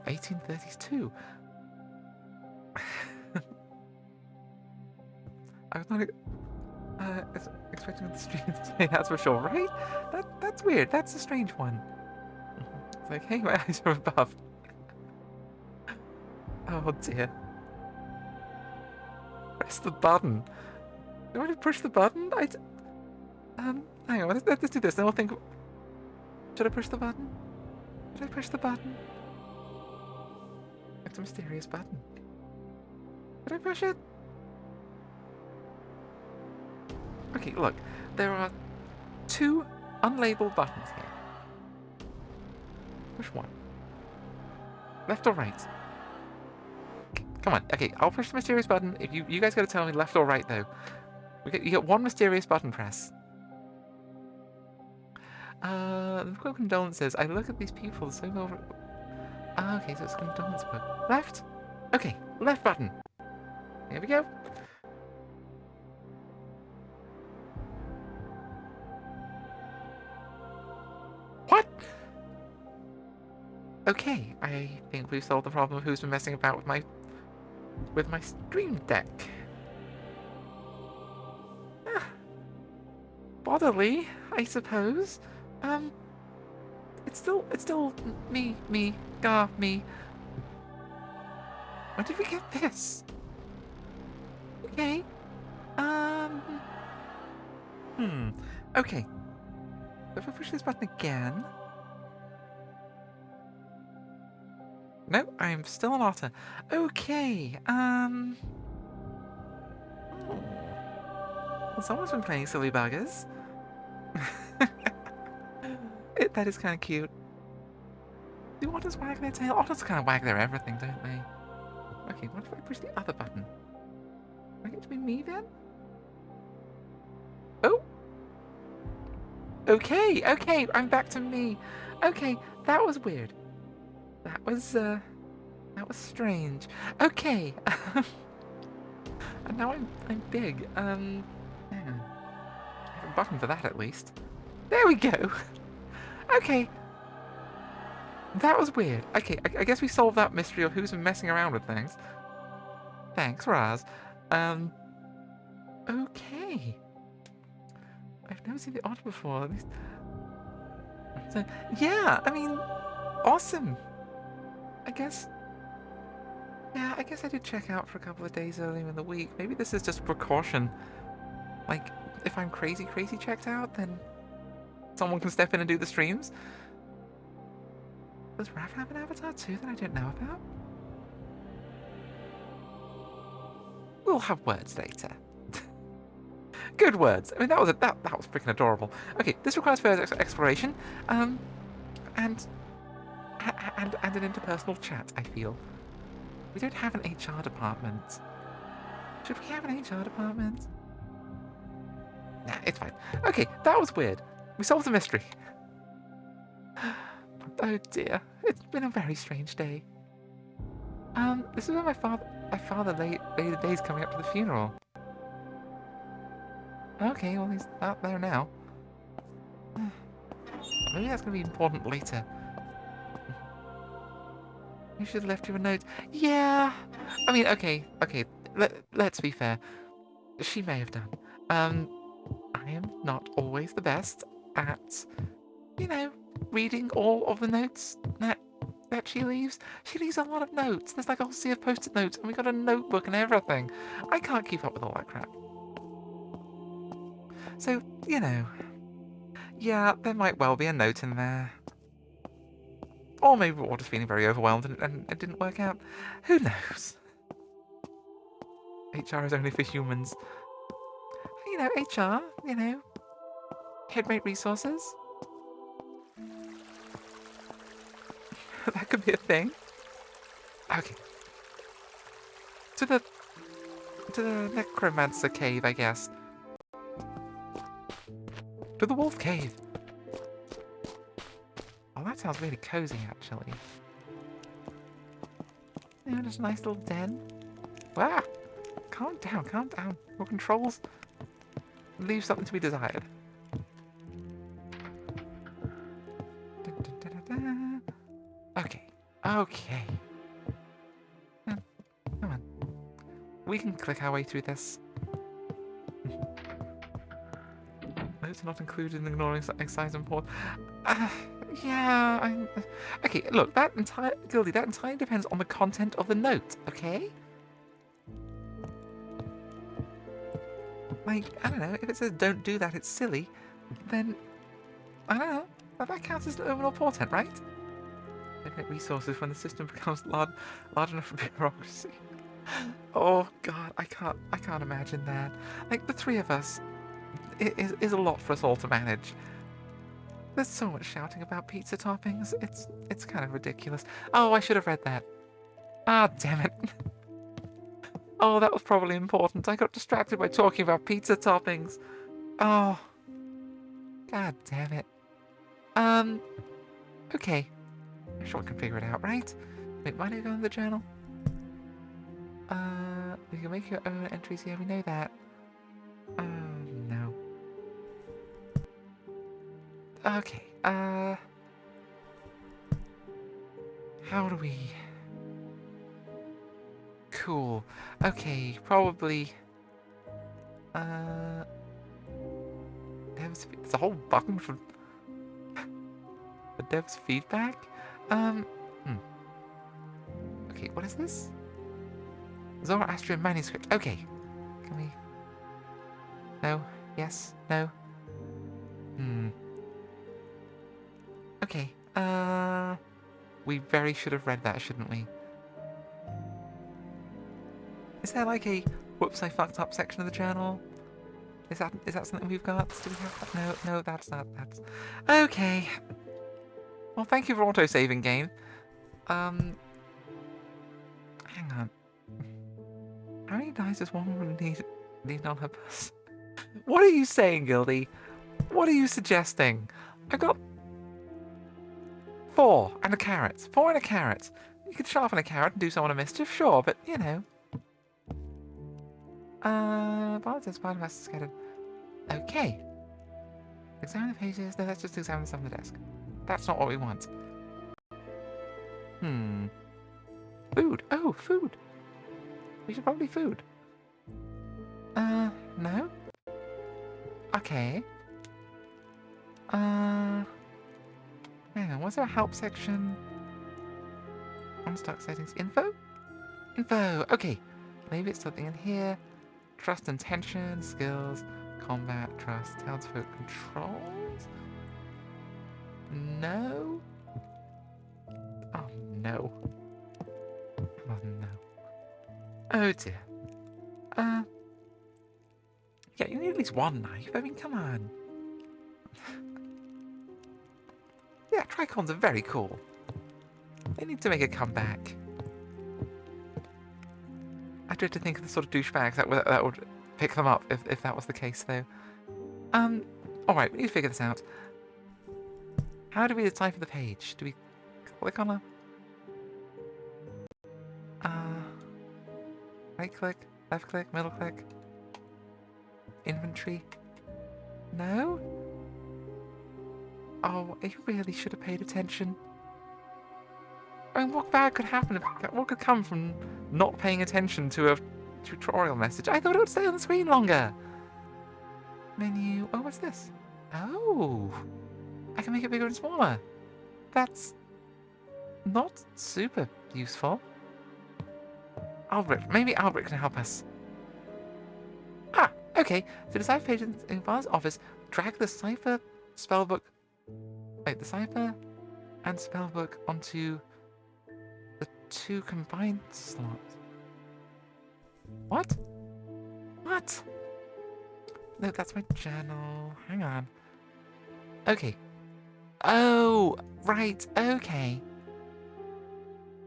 A: 1832. I was not expecting the stream today, that's for sure, right? That's weird. That's a strange one. It's like, hey, my eyes are above. Oh dear. Press the button. Do I want to push the button? Hang on, let's do this, then we'll think... Should I push the button? Should I push the button? It's a mysterious button. Should I push it? Okay, look. There are 2 unlabeled buttons here. Push one. Left or right? Okay, come on. Okay, I'll push the mysterious button. If you guys gotta tell me left or right, though. You get 1 mysterious button press. The book of condolences. I look at these people, so over. Okay, so it's a condolence book. Left? Okay, left button. Here we go. What? Okay, I think we've solved the problem of who's been messing about with my stream deck. Ah, bodily, I suppose. It's still me. Me. When did we get this? Okay. Okay. If I push this button again. No, I'm still an otter. Okay, Well, someone's been playing silly buggers. That is kind of cute. Do otters wag their tail? Otters kind of wag their everything, don't they? Okay, what if I push the other button? Do I get to be me then? Oh! Okay, I'm back to me. Okay, that was weird. That was strange. Okay. And now I'm big. Hang on. I have a button for that at least. There we go. Okay. That was weird. Okay, I guess we solved that mystery of who's been messing around with things. Thanks, Raz. Okay. I've never seen the otter before. At least. So, yeah, I mean, awesome. I guess I did check out for a couple of days earlier in the week. Maybe this is just a precaution. Like, if I'm crazy checked out, then someone can step in and do the streams. Does Raph have an avatar too that I don't know about? We'll have words later. Good words. I mean, that was freaking adorable. Okay, this requires further exploration, and an interpersonal chat. I feel we don't have an HR department. Should we have an HR department? Nah, it's fine. Okay, that was weird. We solved the mystery. Oh dear, it's been a very strange day. This is where my father laid the days coming up to the funeral. Okay, well he's out there now. Maybe that's gonna be important later. You should have left you a note. Yeah. I mean, okay. Let's be fair. She may have done. I am not always the best at, reading all of the notes that she leaves. She leaves a lot of notes. There's like a whole sea of post-it notes, and we got a notebook and everything. I can't keep up with all that crap. So, yeah, there might well be a note in there. Or maybe we're all just feeling very overwhelmed and it didn't work out. Who knows? HR is only for humans. HR, headmate resources. That could be a thing. Okay. To the Necromancer cave, I guess. To the wolf cave. Oh, that sounds really cozy, actually. Just a nice little den. Wow! Calm down. Your controls leave something to be desired. Okay. Come on. We can click our way through this. Notes are not included in ignoring size and port. Yeah, okay, look, that entirely depends on the content of the note, okay? Like, I don't know, if it says don't do that, it's silly, then, I don't know, that counts as overall portent, right? Infinite resources when the system becomes large enough for bureaucracy. Oh god, I can't imagine that. Like, the three of us, it is a lot for us all to manage. There's so much shouting about pizza toppings, it's kind of ridiculous. Oh, I should have read that. Ah, damn it. Oh, that was probably important. I got distracted by talking about pizza toppings. Oh. God damn it. Okay. I'm sure we can figure it out, right? Wait, why do you go in the journal? You can make your own entries here, we know that. Oh, no. Okay, how do we... Cool. Okay, probably... There's a whole button for... the dev's feedback? Okay, what is this? Zoroastrian manuscript. Okay. Can we... No? Yes? No? Okay, we very should have read that, shouldn't we? Is there like a whoops I fucked up section of the journal? Is that something we've got? Do we have that? No, that's not. That's okay. Well, thank you for auto-saving, game. Hang on. How many dice does one woman need on her person? What are you saying, Gildy? What are you suggesting? I got 4 and a carrot. 4 and a carrot. You could sharpen a carrot and do someone a mischief, sure, but you know. Balance is part of us scattered. Okay. Examine the pages. No, let's just examine some of the desk. That's not what we want. Food. Oh, food. We should probably food. No? Okay. Hang on, was there a help section? Unstuck settings. Info? Info! Okay. Maybe it's something in here. Trust and tension, skills, combat, trust, townsfolk controls? No? Oh, no. Oh, no. Oh, dear. Yeah, you need at least one knife. I mean, come on. Yeah, tricons are very cool. They need to make a comeback. I dread to think of the sort of douchebags that would pick them up if that was the case, though. Alright, we need to figure this out. How do we decipher the page? Do we click on a... right click, left click, middle click? Inventory? No? Oh, you really should have paid attention. I mean, what bad could happen? What could come from not paying attention to a tutorial message? I thought it would stay on the screen longer. Menu. Oh, what's this? Oh, I can make it bigger and smaller. That's not super useful. Albert, maybe Albert can help us. Ah, okay. To decipher pages in Father's office, drag the cipher spellbook. Wait, the cipher and spellbook onto the 2 combined slots. What? What? No, that's my journal. Hang on. Okay. Oh, right. Okay.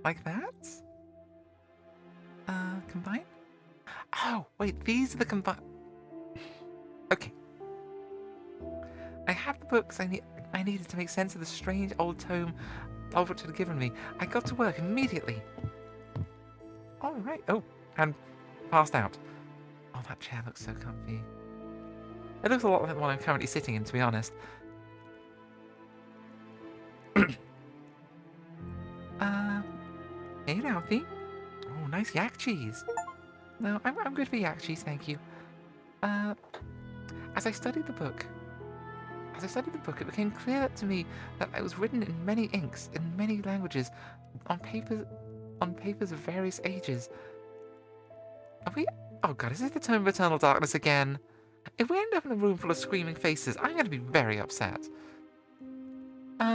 A: Like that? Combine? Oh, wait. These are the combine. Okay. I have the books I needed to make sense of the strange old tome Albert had given me. I got to work immediately. All right. Oh, and passed out. Oh, that chair looks so comfy. It looks a lot like the one I'm currently sitting in, to be honest. Hey, Ralphie. Oh, nice yak cheese. No, I'm good for yak cheese, thank you. As I studied the book, it became clear to me that it was written in many inks, in many languages, on papers of various ages. Are we... Oh god, is this the Tome of Eternal Darkness again? If we end up in a room full of screaming faces, I'm going to be very upset.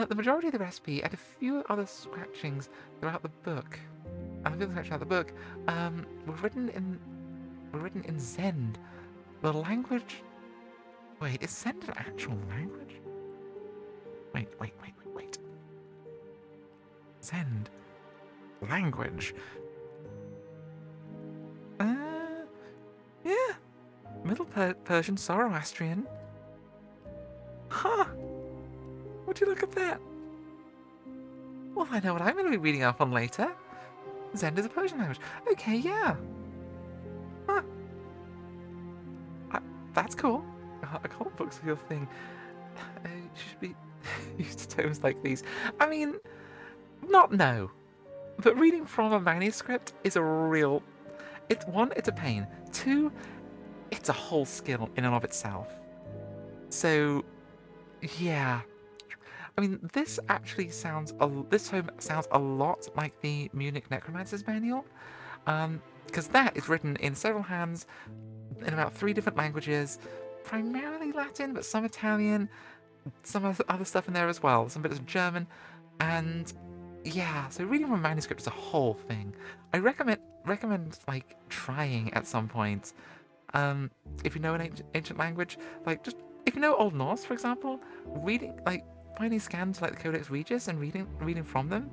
A: The majority of the recipe and a few other scratchings throughout the book, were written in Zend. The language... Wait, is Zend an actual language? Wait. Zend. Language. Yeah. Middle Persian, Zoroastrian. Huh. Would you look at that? Well, I know what I'm going to be reading up on later. Zend is a Persian language. Okay, yeah. Huh. That's cool. Occult books are your thing. You should be used to tomes like these. I mean, not no. But reading from a manuscript is a real... One, it's a pain. Two, it's a whole skill in and of itself. So, yeah. I mean, this actually sounds... This tome sounds a lot like the Munich Necromancer's Manual. Because that is written in several hands in about 3 different languages. Primarily Latin, but some Italian. Some other stuff in there as well. Some bits of German. And... yeah, so reading from a manuscript is a whole thing. I recommend like trying at some point. If you know an ancient language, like just if you know Old Norse, for example, reading like finding scans like the Codex Regius and reading from them,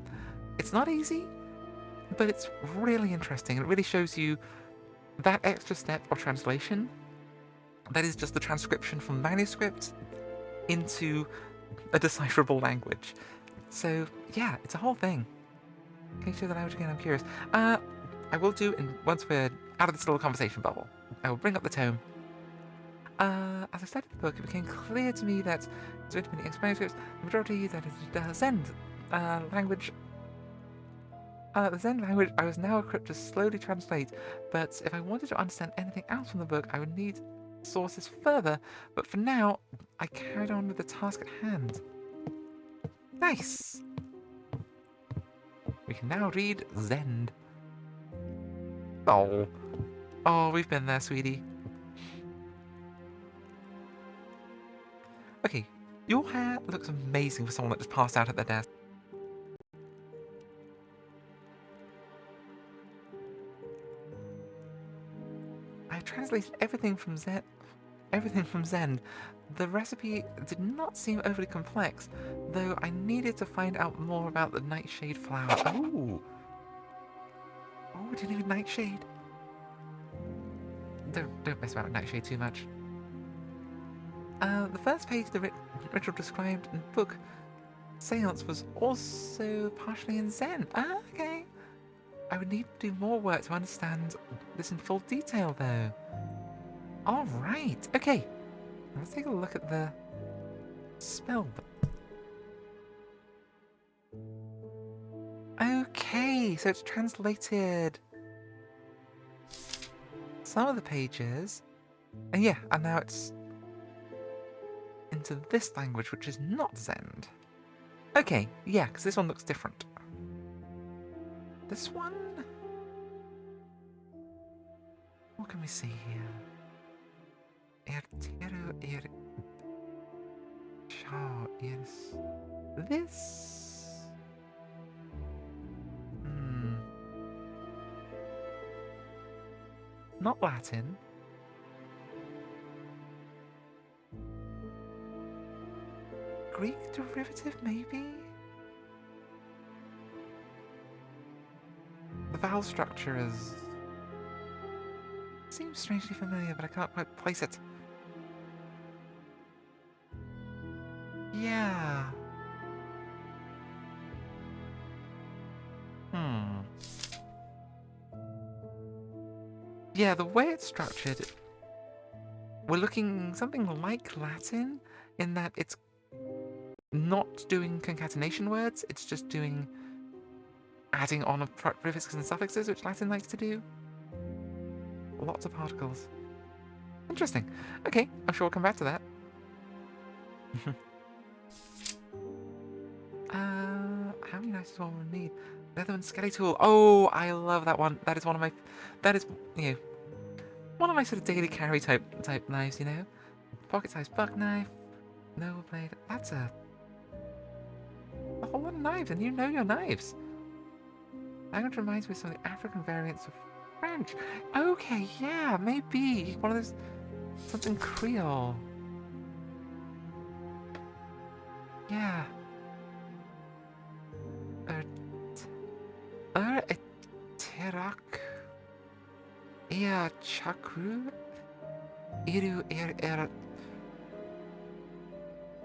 A: it's not easy, but it's really interesting. It really shows you that extra step of translation. That is just the transcription from manuscript into a decipherable language. So, yeah, it's a whole thing. Can you show the language again? I'm curious. I will do, once we're out of this little conversation bubble, I will bring up the tome. As I studied the book, it became clear to me that it's written in the manuscripts, the majority that is the Zend language. The Zend language I was now equipped to slowly translate, but if I wanted to understand anything else from the book, I would need sources further, but for now, I carried on with the task at hand. Nice! We can now read Zend. Oh. Oh, we've been there, sweetie. Okay, your hair looks amazing for someone that just passed out at their desk. I translated everything from Zend. The recipe did not seem overly complex, though I needed to find out more about the nightshade flower. Ooh! Oh, we didn't even nightshade. Don't mess about with nightshade too much. The first page of the ritual described in the book, Seance, was also partially in Zen. Ah, okay. I would need to do more work to understand this in full detail, though. Alright, okay. Let's take a look at the spell book. Okay, so it's translated some of the pages. And yeah, and now it's into this language, which is not Zend. Okay, yeah, because this one looks different. This one? What can we see here? This? Not Latin. Greek derivative, maybe? The vowel structure is... seems strangely familiar, but I can't quite place it. Yeah. Yeah, the way it's structured, we're looking something like Latin, in that it's not doing concatenation words, it's just doing adding on of prefixes and suffixes, which Latin likes to do. Lots of particles. Interesting. Okay, I'm sure we'll come back to that. How many knives does one need? Leather and skelly tool. Oh, I love that one. That is one of my... that is, you know, one of my sort of daily carry type knives, you know? Pocket-sized buck knife. Noble blade. That's a whole lot of knives, and you know your knives. Language reminds me of some of the African variants of French. Okay, yeah, maybe. One of those... something Creole. Yeah. Terak. Ea chakru. Iru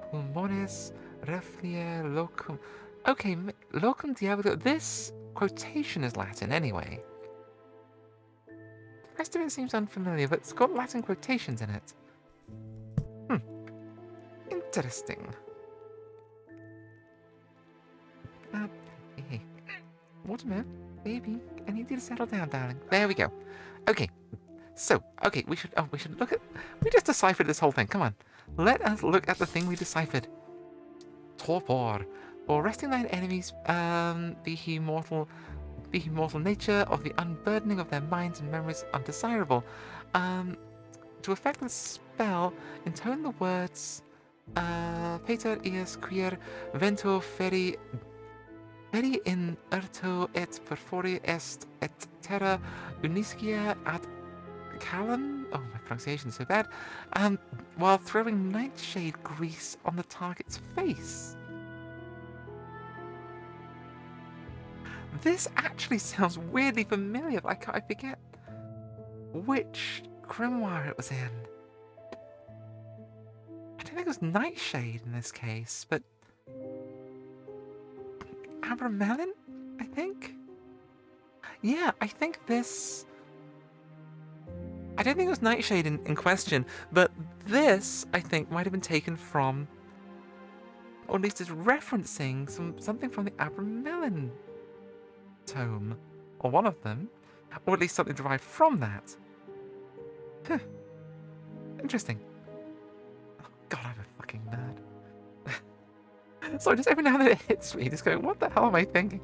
A: pulmones. Reflier locum. Okay, locum diabolo. This quotation is Latin anyway. The rest of it seems unfamiliar, but it's got Latin quotations in it. Interesting. Hey. Watermelon, baby, I need you to settle down, darling. There we go. Okay. So, okay, we should look at... We just deciphered this whole thing. Come on. Let us look at the thing we deciphered. Torpor. For arresting thine enemies, be he mortal nature of the unburdening of their minds and memories undesirable. To effect the spell, intone the words Pater ius queer vento feri in erto et perfori est et terra uniscia ad calum. Oh, my pronunciation is so bad. While throwing nightshade grease on the target's face. This actually sounds weirdly familiar. I forget which grimoire it was in. I don't think it was Nightshade in this case, but Abramelin, I think? Yeah, I think this... I don't think it was Nightshade in question, but this, I think, might have been taken from, or at least is referencing something from the Abramelin tome, or one of them, or at least something derived from that. Huh. Interesting. Oh, God, I'm a fucking nerd. So just every now and then it hits me, just going, what the hell am I thinking?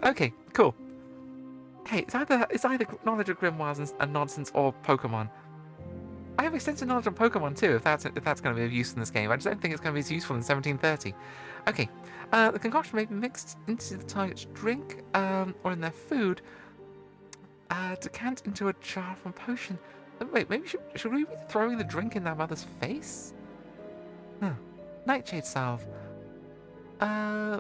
A: Okay, cool. Hey, it's either knowledge of grimoires and nonsense or Pokemon. I have extensive knowledge on Pokemon too, if that's going to be of use in this game. I just don't think it's going to be as useful in 1730. Okay, the concoction may be mixed into the target's drink or in their food. Decant into a jar from potion. Wait, maybe should we be throwing the drink in their mother's face? Huh. Nightshade salve.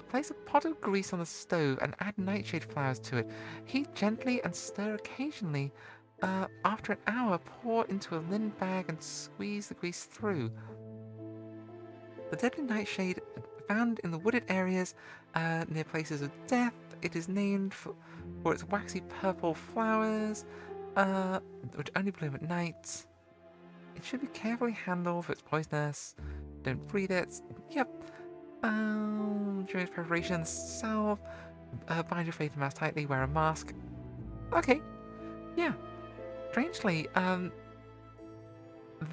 A: Place a pot of grease on the stove and add nightshade flowers to it. Heat gently and stir occasionally. After an hour, pour into a linen bag and squeeze the grease through. The deadly nightshade found in the wooded areas near places of death. It is named for its waxy purple flowers, which only bloom at night. It should be carefully handled for its poisonous. Don't breathe it. Yep. During preparation, salve. Bind your face and mouth tightly. Wear a mask. Okay. Yeah. Strangely,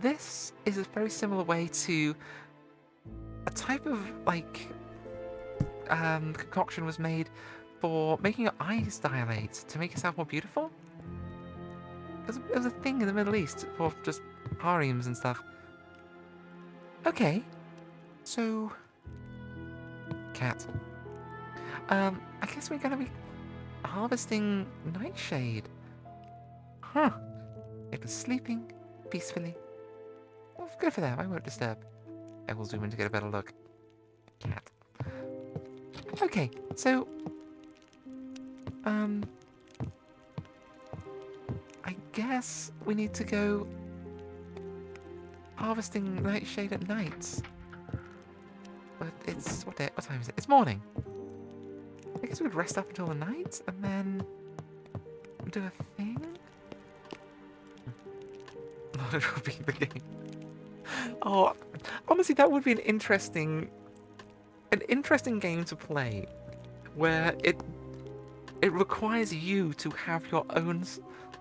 A: this is a very similar way to a type of concoction was made for making your eyes dilate to make yourself more beautiful. It was a thing in the Middle East for just harems and stuff. Okay, so cat. I guess we're gonna be harvesting Nightshade. Huh. It was sleeping peacefully. Well, good for them. I won't disturb. I will zoom in to get a better look. Cat. Okay, so I guess we need to go harvesting Nightshade at night. But it's what time is it? It's morning. I guess we could rest up until the night and then do a thing. Knowledge will be the game. Oh, honestly, that would be an interesting game to play, where it requires you to have your own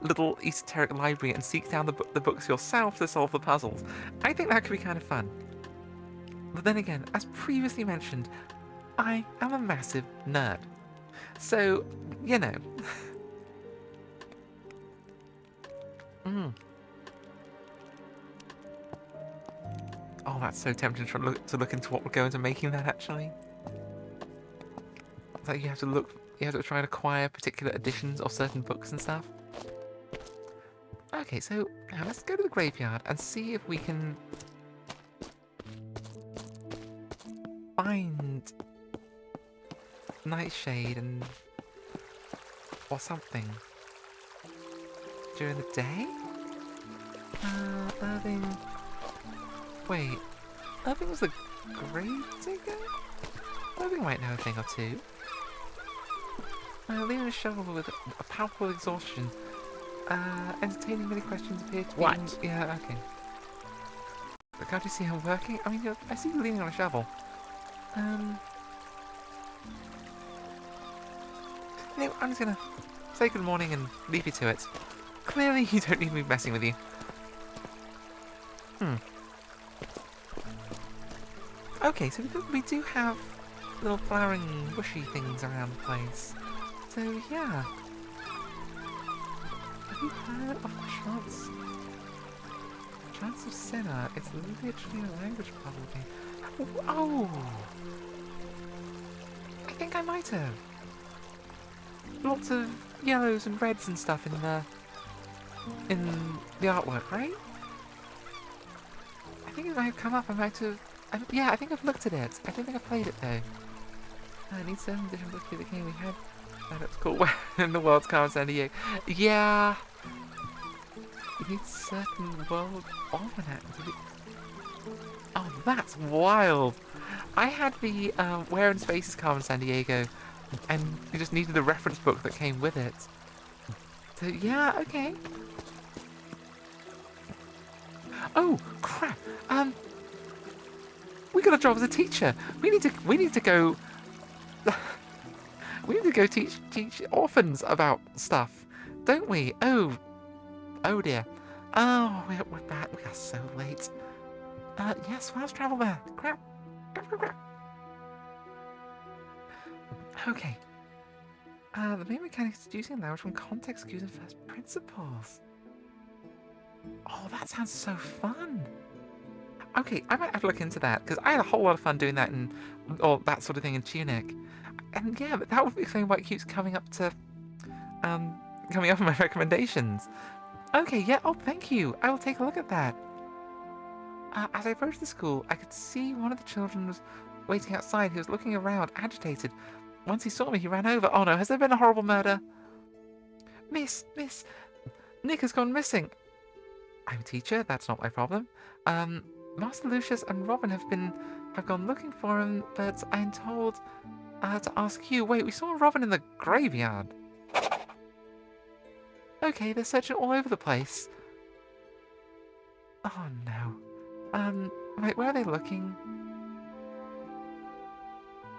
A: little esoteric library and seek down the books yourself to solve the puzzles. I think that could be kind of fun. But then again, as previously mentioned, I am a massive nerd. So, you know. Oh, that's so tempting to look into what would go into making that, actually. It's like you have to try and acquire particular editions of certain books and stuff. Okay, so now let's go to the graveyard and see if we can find Nightshade or something during the day. Wait. Irving was the grave digger? Irving might know a thing or two. Leaning a shovel with a palpable exhaustion. Entertaining many questions appear to be...
D: What?
A: Yeah, okay. But can't you see him working? I mean, I see you leaning on a shovel. You know, I'm just gonna say good morning and leave you to it. Clearly, you don't need me messing with you. Okay, so we do have little flowering, bushy things around the place. So, yeah. Have you heard of Chance? Chance of Senna? It's literally a language, probably. Oh! I think I might have. Lots of yellows and reds and stuff in the artwork, right? I think it might have come up. I might have. Yeah, I think I've looked at it. I don't think I've played it though. I need some edition book of the game we had. That looks cool. In the world's Carmen San Diego. Yeah. You need certain world almanac to be. Oh, that's wild. I had the Where in Space is Carmen San Diego, and you just needed the reference book that came with it. So yeah, okay. Oh crap! We got a job as a teacher. We need to go. We need to go teach orphans about stuff, don't we? Oh dear. Oh, we're back. We are so late. Yes, fast travel there. Crap. Okay. The main mechanic is deducing language from context cues and first principles. Oh, that sounds so fun. Okay, I might have to look into that, because I had a whole lot of fun doing that and all that sort of thing in Tunic. And yeah, but that would explain why it keeps coming up in my recommendations. Okay, yeah, oh, thank you. I will take a look at that. As I approached the school, I could see one of the children was waiting outside. He was looking around, agitated. Once he saw me, he ran over. Oh no, has there been a horrible murder? Miss, Nick has gone missing. I'm a teacher, that's not my problem. Master Lucius and Robin have gone looking for him, but I'm told to ask you. Wait, we saw Robin in the graveyard. Okay, they're searching all over the place. Oh no. Wait, where are they looking?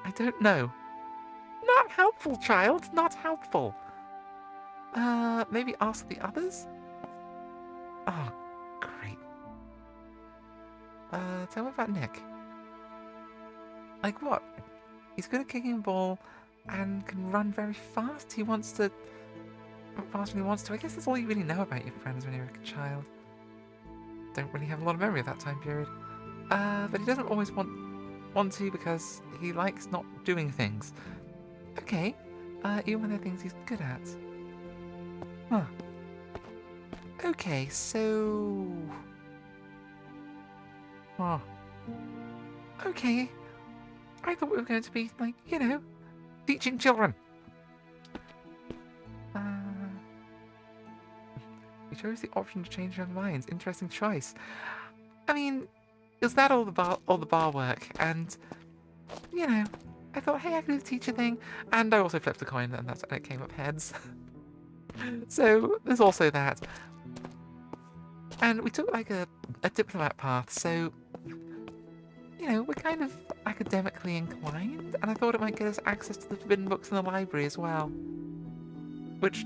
A: I don't know. Not helpful, child. Not helpful. Maybe ask the others? Oh, great. Tell me about Nick. Like what? He's good at kicking a ball and can run very fast. He wants to... faster than he wants to. I guess that's all you really know about your friends when you're a child. Don't really have a lot of memory of that time period. But he doesn't always want to because he likes not doing things. Okay. Even when they're things he's good at. Huh. Okay, so... Huh. Okay. I thought we were going to be, like, you know, teaching children. You chose the option to change your minds. Interesting choice. I mean, is that all the bar work? And, you know, I thought, hey, I could do the teacher thing. And I also flipped a coin, and it came up heads. So, there's also that. And we took, like, a diplomat path, so... You know, we're kind of academically inclined, and I thought it might get us access to the forbidden books in the library as well. Which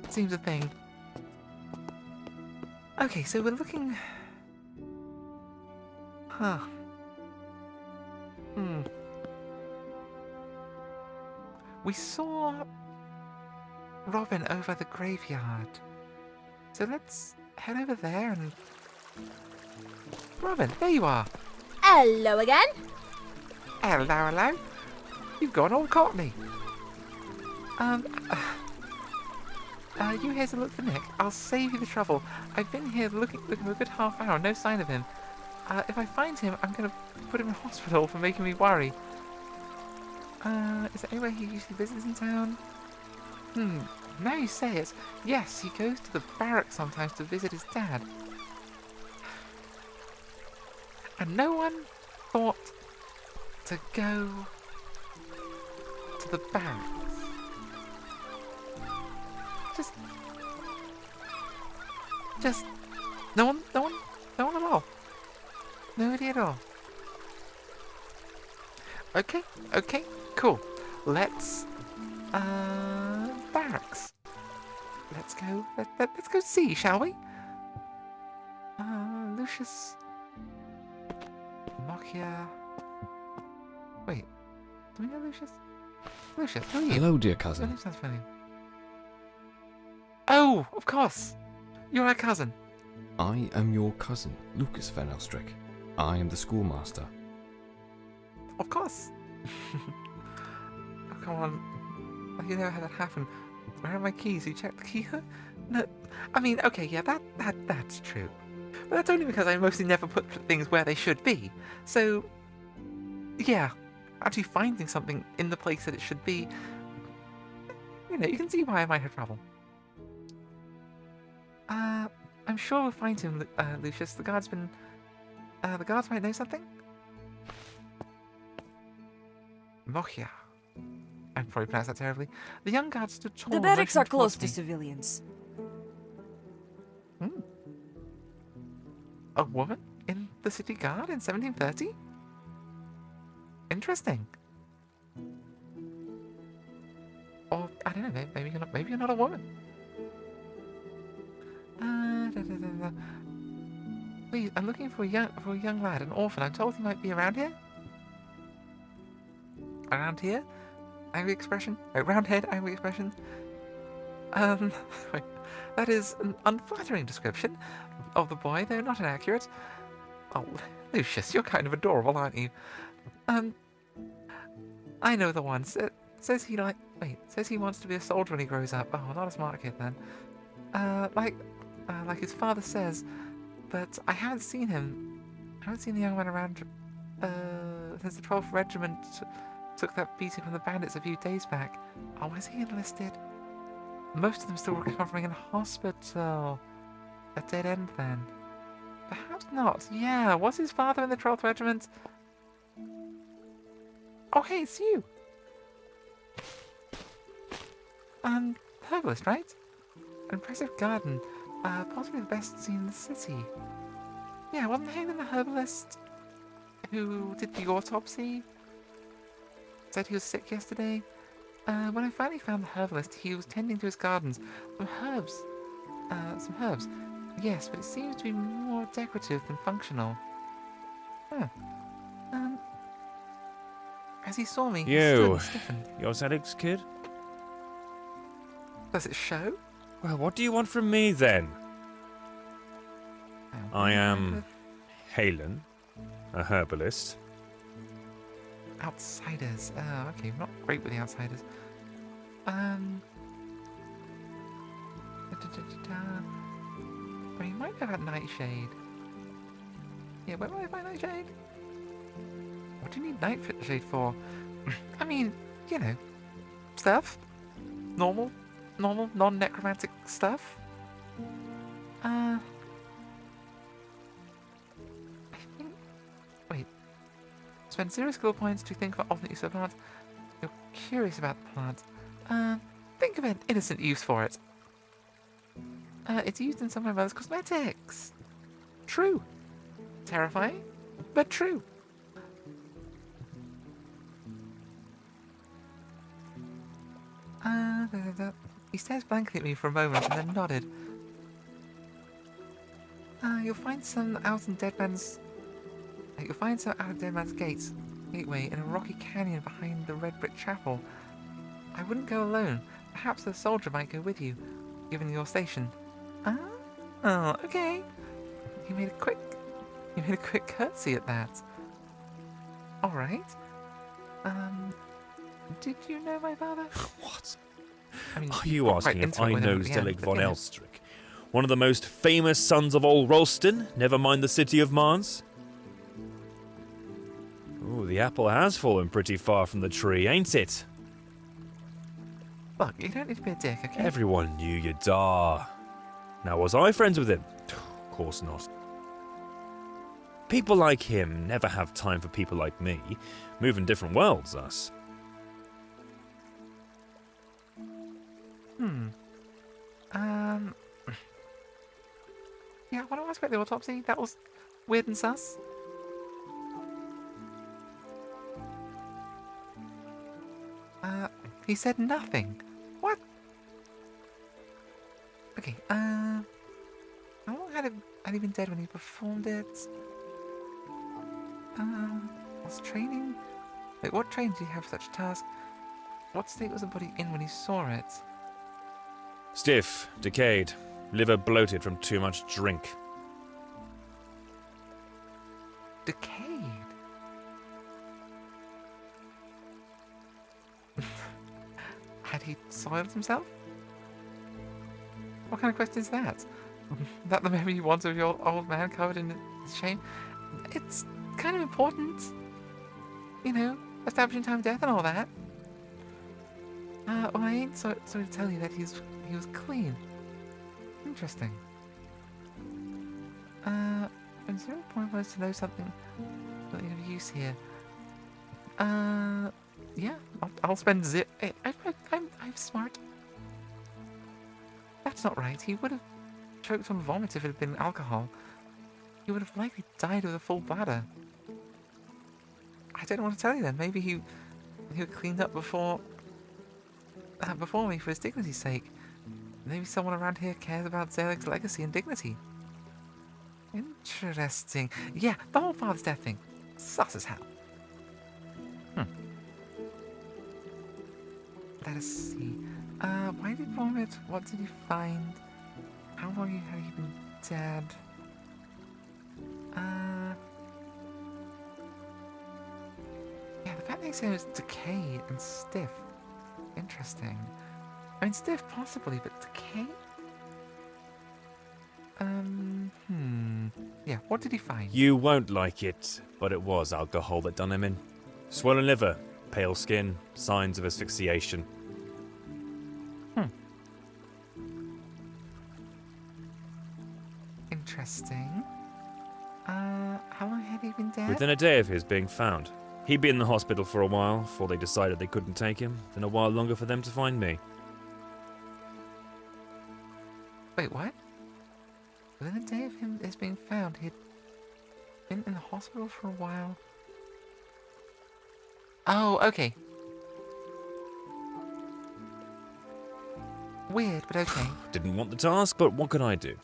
A: seems a thing. Okay, so we're looking... Huh. We saw Robin over the graveyard. So let's head over there and... Robin, there you are!
G: Hello again.
A: Hello. You've gone all cockney. You here to look for Nick? I'll save you the trouble. I've been here looking for a good half hour, no sign of him. If I find him, I'm gonna put him in hospital for making me worry. Is there anywhere he usually visits in town? Now you say it. Yes, he goes to the barracks sometimes to visit his dad. And no one thought to go to the barracks. Just no one at all. Nobody at all. Okay, cool. Let's barracks. Let's go. Let's go see, shall we? Lucius. Nokia. Wait, do we know Lucius? Lucius, who are you?
B: Hello, dear
A: Your
B: cousin.
A: name sounds familiar. Oh, of course. You're our cousin.
B: I am your cousin, Lucas Van Elstrick. I am the schoolmaster.
A: Of course. Oh, come on. You know how that happened. Where are my keys? You checked the key? No. I mean, okay, yeah, that's true. But that's only because I mostly never put things where they should be. So, yeah, actually finding something in the place that it should be, you know, you can see why I might have trouble. I'm sure we'll find him, Lucius. The guards might know something? Mochia. I probably pronounced that terribly. The young guard stood tall.
C: The barracks are
A: motioning
C: close
A: towards
C: to
A: me.
C: civilians.
A: A woman in the city guard in 1730? Interesting. Or I don't know. Maybe you're not a woman. Please, I'm looking for a young lad, an orphan. I'm told he might be around here. Around here? Angry expression? Oh, round head, angry expression. Wait, that is an unflattering description of the boy, though not inaccurate. Oh, Lucius, you're kind of adorable, aren't you? I know the one. Says he wants to be a soldier when he grows up. Oh, not a smart kid then. Like his father says, but I haven't seen him. I haven't seen the young man around since the 12th Regiment took that beating from the bandits a few days back. Oh, was he enlisted? Most of them still recovering in hospital. A dead end then. Perhaps not. Yeah, was his father in the 12th Regiment? Oh, hey, it's you. Herbalist, right? An impressive garden. Possibly the best seen in the city. Yeah, wasn't Hayden the herbalist who did the autopsy? Said he was sick yesterday. When I finally found the herbalist, he was tending to his gardens. Some herbs. Yes, but it seems to be more decorative than functional. Huh. As he saw me, he stood and stiffened.
J: You're Zedek's kid?
A: Does it show?
J: Well, what do you want from me then? I am Halen, a herbalist.
A: Outsiders. Okay, not great with the outsiders. You might know about Nightshade. Yeah, where will I find Nightshade? What do you need Nightshade for? I mean, you know, stuff. Normal, non-necromantic stuff. I think... Wait. Spend 0 skill points to think about alternate use of plants. You're curious about the plant. Think of an innocent use for it. It's used in some of my mother's cosmetics. True. Terrifying, but true. He stares blankly at me for a moment and then nodded. You'll find some out in Dead Man's gateway in a rocky canyon behind the red brick chapel. I wouldn't go alone. Perhaps a soldier might go with you, given your station. Oh, okay. You made a quick curtsy at that. All right. Did you know my father?
J: What?
A: I mean,
J: Are you asking if I know Zelig von
A: yeah.
J: Elstrick? One of the most famous sons of old Rolston, never mind the city of Mars? Ooh, the apple has fallen pretty far from the tree, ain't it?
A: Look, you don't need to be a dick, okay?
J: Everyone knew you, Dar. Now, was I friends with him? Of course not. People like him never have time for people like me. Move in different worlds, us.
A: Yeah, when I asked about the autopsy, that was weird and sus. He said nothing. What? Okay, how long had he been dead when he performed it? Was training? Wait, what training did he have for such a task? What state was the body in when he saw it?
J: Stiff, decayed, liver bloated from too much drink.
A: Decayed? Had he soiled himself? What kind of question is that? That the memory you want of your old man covered in shame? It's kind of important. You know, establishing time of death and all that. Well, I ain't sorry to tell you that he was clean. Interesting. And 0 point was to know something of use here. Yeah, I'll spend I'm smart. That's not right. He would have choked on vomit if it had been alcohol. He would have likely died with a full bladder. I don't want to tell you then. Maybe he cleaned up before me for his dignity's sake. Maybe someone around here cares about Zeleg's legacy and dignity. Interesting. Yeah, the whole father's death thing. Sus as hell. Let us see. Why did he vomit? What did he find? How long had he been dead? Yeah, the fact that he said it was decayed and stiff. Interesting. I mean, stiff possibly, but decayed? Yeah, what did he find?
J: You won't like it, but it was alcohol that done him in. Swollen liver, pale skin, signs of asphyxiation.
A: Interesting. How long had he been dead?
J: Within a day of his being found. He'd been in the hospital for a while before they decided they couldn't take him, then a while longer for them to find me.
A: Wait, what? Within a day of his being found, he'd been in the hospital for a while. Oh, okay. Weird, but okay.
J: Didn't want the task, but what could I do?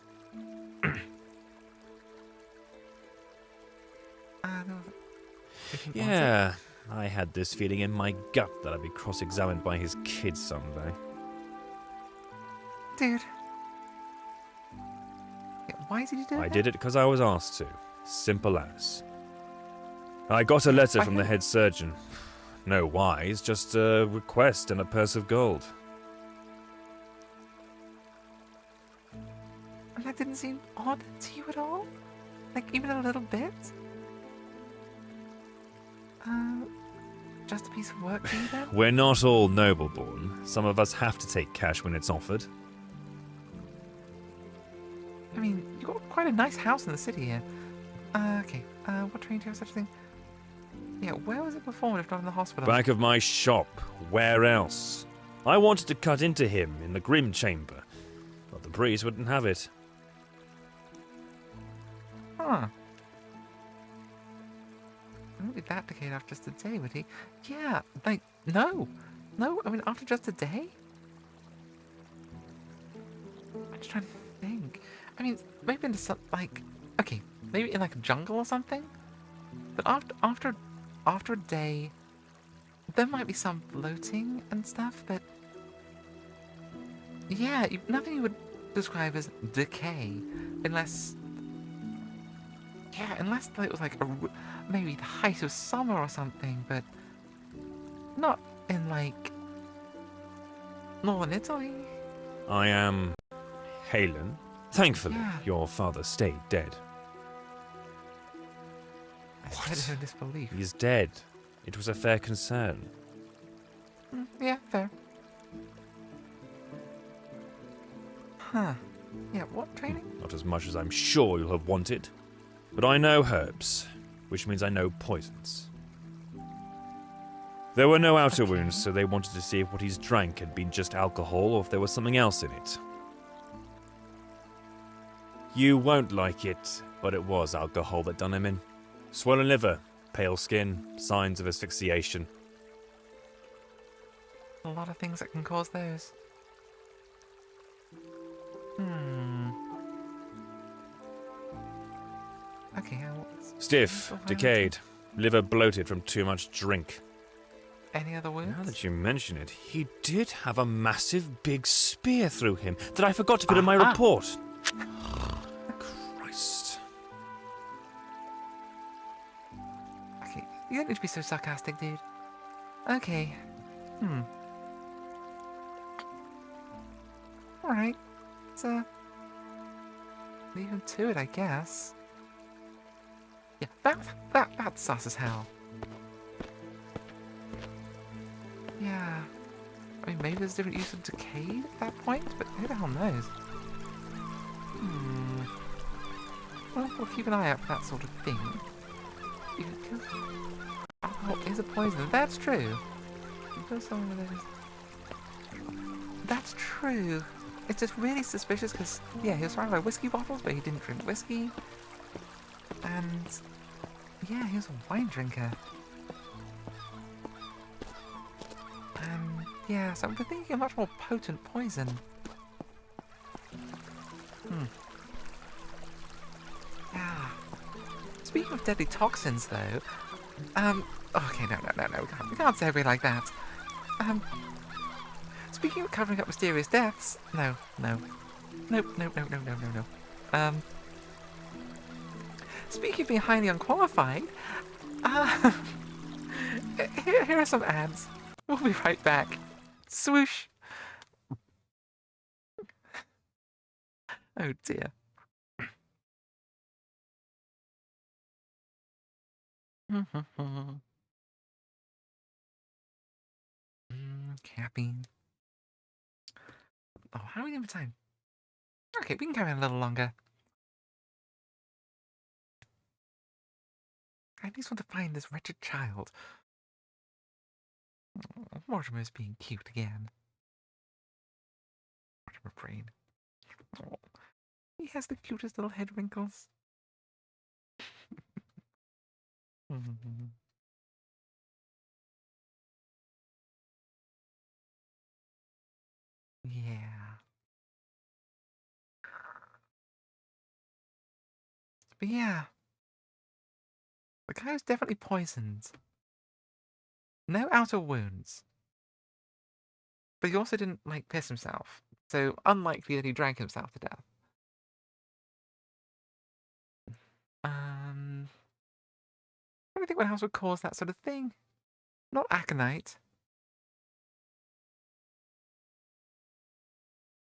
J: Yeah, I had this feeling in my gut that I'd be cross-examined by his kids someday.
A: Dude. Yeah, why did you do that?
J: I did it because I was asked to. Simple as. I got a letter from the head surgeon. No whys, just a request and a purse of gold.
A: And that didn't seem odd to you at all? Like, even a little bit? Just a piece of work for you then?
J: We're not all noble-born. Some of us have to take cash when it's offered.
A: I mean, you've got quite a nice house in the city here. Okay. What train do you have such a thing? Yeah, where was it performed if not in the hospital?
J: Back of my shop. Where else? I wanted to cut into him in the Grim Chamber, but the priest wouldn't have it.
A: Huh. He wouldn't be that decayed after just a day, would he? Yeah, like, no. No, I mean, after just a day? I'm just trying to think. I mean, maybe into some, like, okay, maybe in, like, a jungle or something? But after a day, there might be some bloating and stuff, but... Yeah, nothing you would describe as decay, unless... Yeah, unless it was like maybe the height of summer or something, but not in like northern Italy.
J: I am Halen. Thankfully,
A: Yeah.
J: your father stayed dead.
A: I stared in disbelief.
J: He's dead. It was a fair concern.
A: Yeah, fair. Huh. Yeah, what training?
J: Not as much as I'm sure you'll have wanted. But I know herbs, which means I know poisons. There were no outer wounds, so they wanted to see if what he's drank had been just alcohol or if there was something else in it. You won't like it, but it was alcohol that done him in. Swollen liver, pale skin, signs of asphyxiation.
A: A lot of things that can cause those. Okay,
J: Stiff, decayed, liver bloated from too much drink.
A: Any other wounds?
J: Now that you mention it, he did have a massive big spear through him that I forgot to put in my report. Christ.
A: Okay, you don't need to be so sarcastic, dude. Okay. Alright. Let's, leave him to it, I guess. Yeah, that's sus as hell. Yeah. I mean, maybe there's a different use of decayed at that point, but who the hell knows? Well, we'll keep an eye out for that sort of thing. You can kill... Alcohol is a poison. That's true. You kill someone with it. That's true. It's just really suspicious because, yeah, he was surrounded by whiskey bottles, but he didn't drink whiskey. And, yeah, he was a wine drinker. And, yeah, so I'm thinking a much more potent poison. Yeah. Speaking of deadly toxins, though, okay, no, we can't say everything like that. Speaking of covering up mysterious deaths, no. Speaking of being highly unqualified, here are some ads. We'll be right back. Swoosh. Oh dear. Capping. Oh, how are we doing for time? Okay, we can carry on a little longer. I just want to find this wretched child. Oh, Mortimer's being cute again. Mortimer brain. Oh, he has the cutest little head wrinkles. Yeah. But yeah. The guy was definitely poisoned. No outer wounds. But he also didn't, like, piss himself. So, unlikely that he drank himself to death. I don't think what else would cause that sort of thing. Not aconite.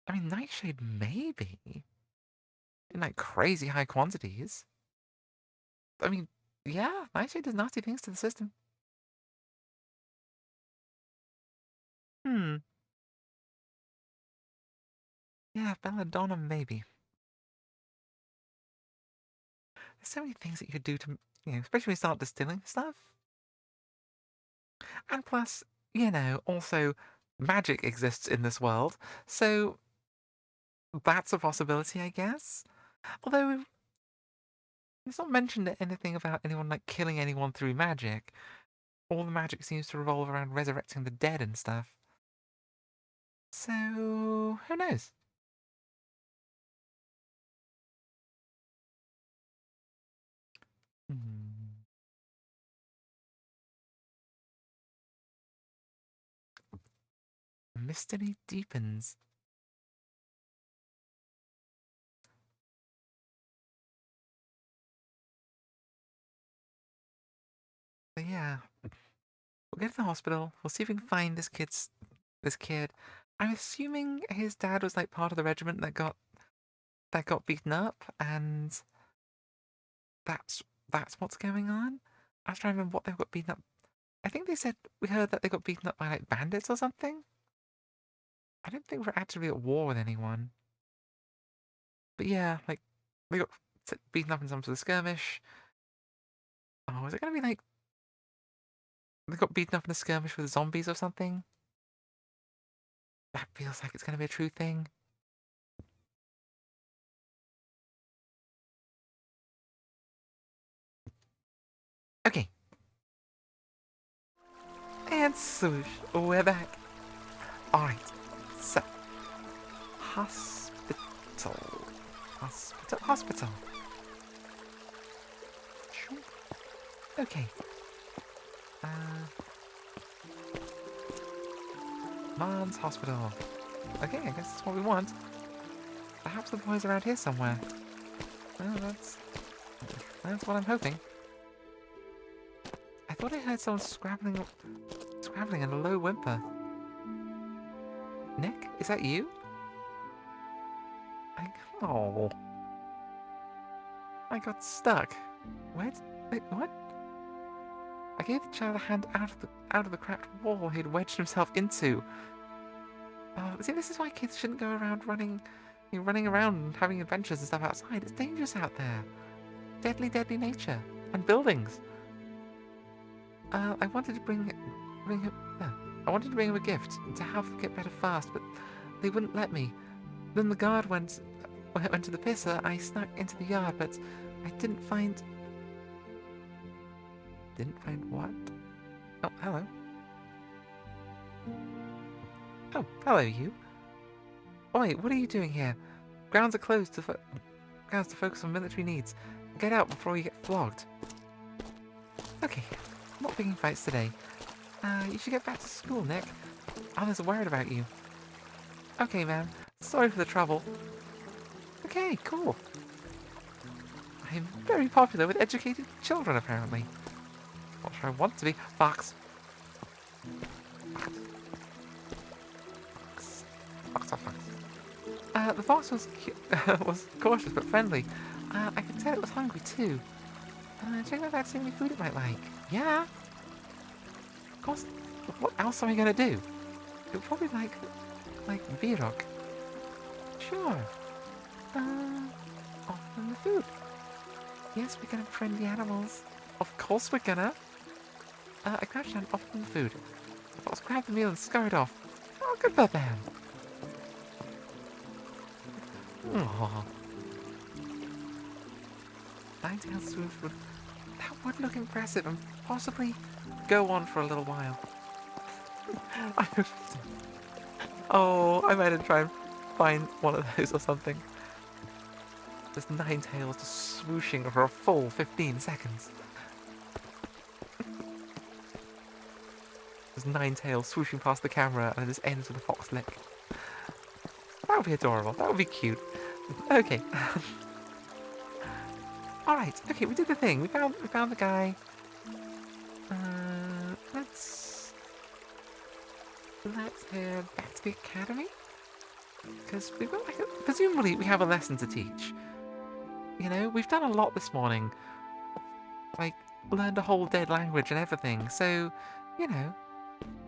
A: I mean, nightshade maybe. In, like, crazy high quantities. I mean, yeah, nightshade does nasty things to the system. Yeah, belladonna maybe. There's so many things that you could do to, especially when you start distilling stuff. And plus, also, magic exists in this world, so that's a possibility, I guess. Although, it's not mentioned anything about anyone, like, killing anyone through magic. All the magic seems to revolve around resurrecting the dead and stuff. So, who knows? Mystery deepens. So yeah, we'll get to the hospital. We'll see if we can find this kid. I'm assuming his dad was like part of the regiment that got beaten up, and that's what's going on. I was trying to remember what they got beaten up. I think we heard that they got beaten up by like bandits or something. I don't think we're actually at war with anyone. But yeah, like they got beaten up in some sort of skirmish. Oh, is it going to be like they got beaten up in a skirmish with zombies or something? That feels like it's going to be a true thing. Okay. And swoosh, we're back. Alright, so. Hospital. Hospital. Sure. Okay. Mom's hospital. Okay, I guess that's what we want. Perhaps the boy's around here somewhere. Well, that's what I'm hoping. I thought I heard someone scrabbling and a low whimper. Nick, is that you? Oh. I got stuck. Wait, what? I gave the child a hand out of the cracked wall he'd wedged himself into. See, this is why kids shouldn't go around running around and having adventures and stuff outside. It's dangerous out there. Deadly, deadly nature and buildings. I wanted to bring him a gift to have him get better fast, but they wouldn't let me. Then the guard went to the pisser. I snuck into the yard, but I didn't find what? Oh, hello. Oh, hello, you. Oi, what are you doing here? Grounds are closed to focus on military needs. Get out before you get flogged. Okay, not picking fights today. You should get back to school, Nick. Others are worried about you. Okay, man. Sorry for the trouble. Okay, cool. I'm very popular with educated children, apparently. Not sure I want to be. Fox. The fox was was cautious but friendly. I could tell it was hungry too. Check out that any food it might like. Yeah. Of course. What else am I gonna do? It'll probably like Virok. Sure. Offer them the food. Yes, we're gonna befriend the animals. Of course we're gonna. I crouched down and offered them the food. The fox grabbed the meal and scurried off. Oh, good for them. Aww. Nine-tailed swoosh that would look impressive and possibly go on for a little while. Oh, I might have tried and find one of those or something. Just nine tails just swooshing for a full 15 seconds. There's nine tails swooshing past the camera and it just ends with a fox lick. That would be adorable. That would be cute. Okay. Alright, okay, we did the thing. We found the guy. Let's head back to the academy. Because we've got presumably we have a lesson to teach. You know, we've done a lot this morning. Like, learned a whole dead language and everything. So, you know,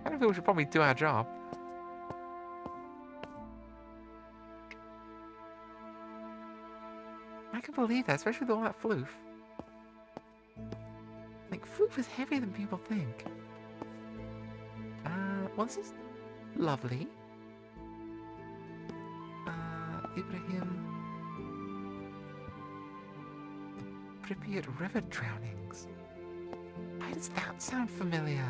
A: I don't feel we should probably do our job. I can believe that, especially with all that floof. Like, floof is heavier than people think. Well, this is lovely. Ibrahim. The Pripyat River drownings. Why does that sound familiar?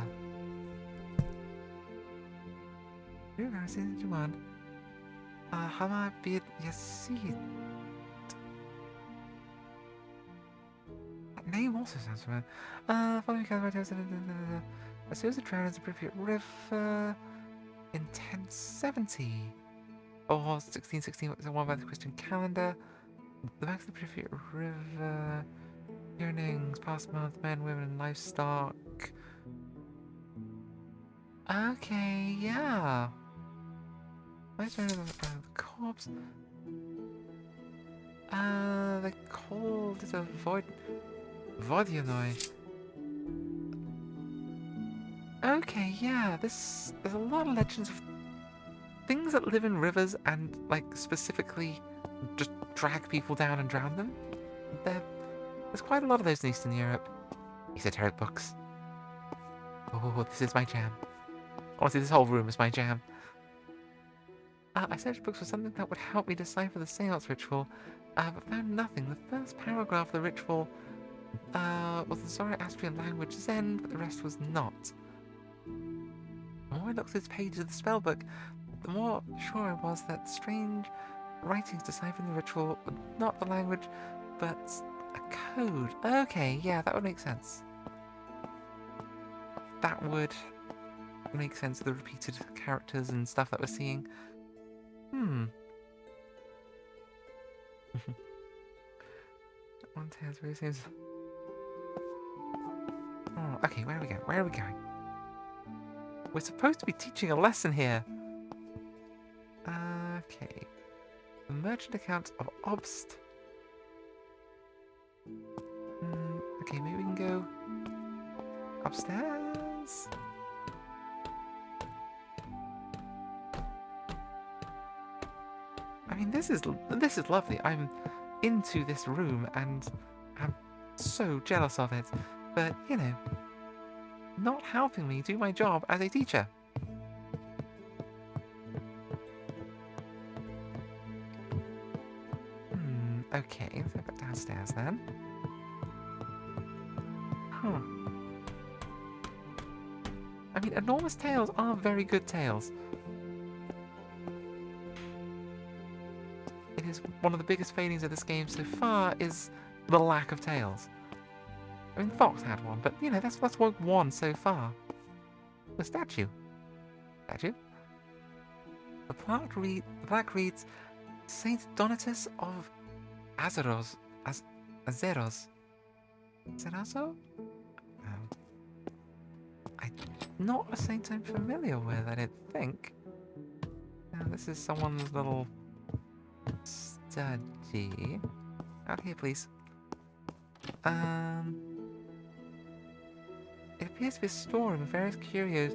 A: Hama bid Yasid. That name also sounds familiar. Following a series of drownings in Pripyat River in 1070. Or 1616 was one by the Christian calendar. The banks of the Pripyat River. Yearnings, past month, men, women, and livestock. Okay, yeah. Where's the corpse? They called it a Vodyanoi. Okay, yeah, there's a lot of legends of things that live in rivers and, like, specifically just drag people down and drown them. There's quite a lot of those in Eastern Europe. Esoteric books. Oh, this is my jam. Honestly, this whole room is my jam. I searched books for something that would help me decipher the seance ritual, but found nothing. The first paragraph of the ritual was the Zoroastrian language Zen, but the rest was not. The more I looked through the pages of the spellbook, the more sure I was that strange writings deciphering the ritual were not the language, but a code. Okay, yeah, that would make sense. That would make sense of the repeated characters and stuff that we're seeing. One Tales really seems... Oh, okay, where are we going? Where are we going? We're supposed to be teaching a lesson here. Okay. The merchant account of Obst. Okay, maybe we can go upstairs. I mean, this is lovely. I'm into this room and I'm so jealous of it. But, you know, not helping me do my job as a teacher. Okay, let's go back downstairs then. Huh. I mean, enormous tails are very good tails. It is one of the biggest failings of this game so far is the lack of tails. I mean, Fox had one, but you know, that's one so far. The statue. The plaque reads Saint Donatus of Azeros. Azeros. Zerazo? Not a saint I'm familiar with, I don't think. Now, this is someone's little study. Out here, please. It appears to be a storeroom with various curios,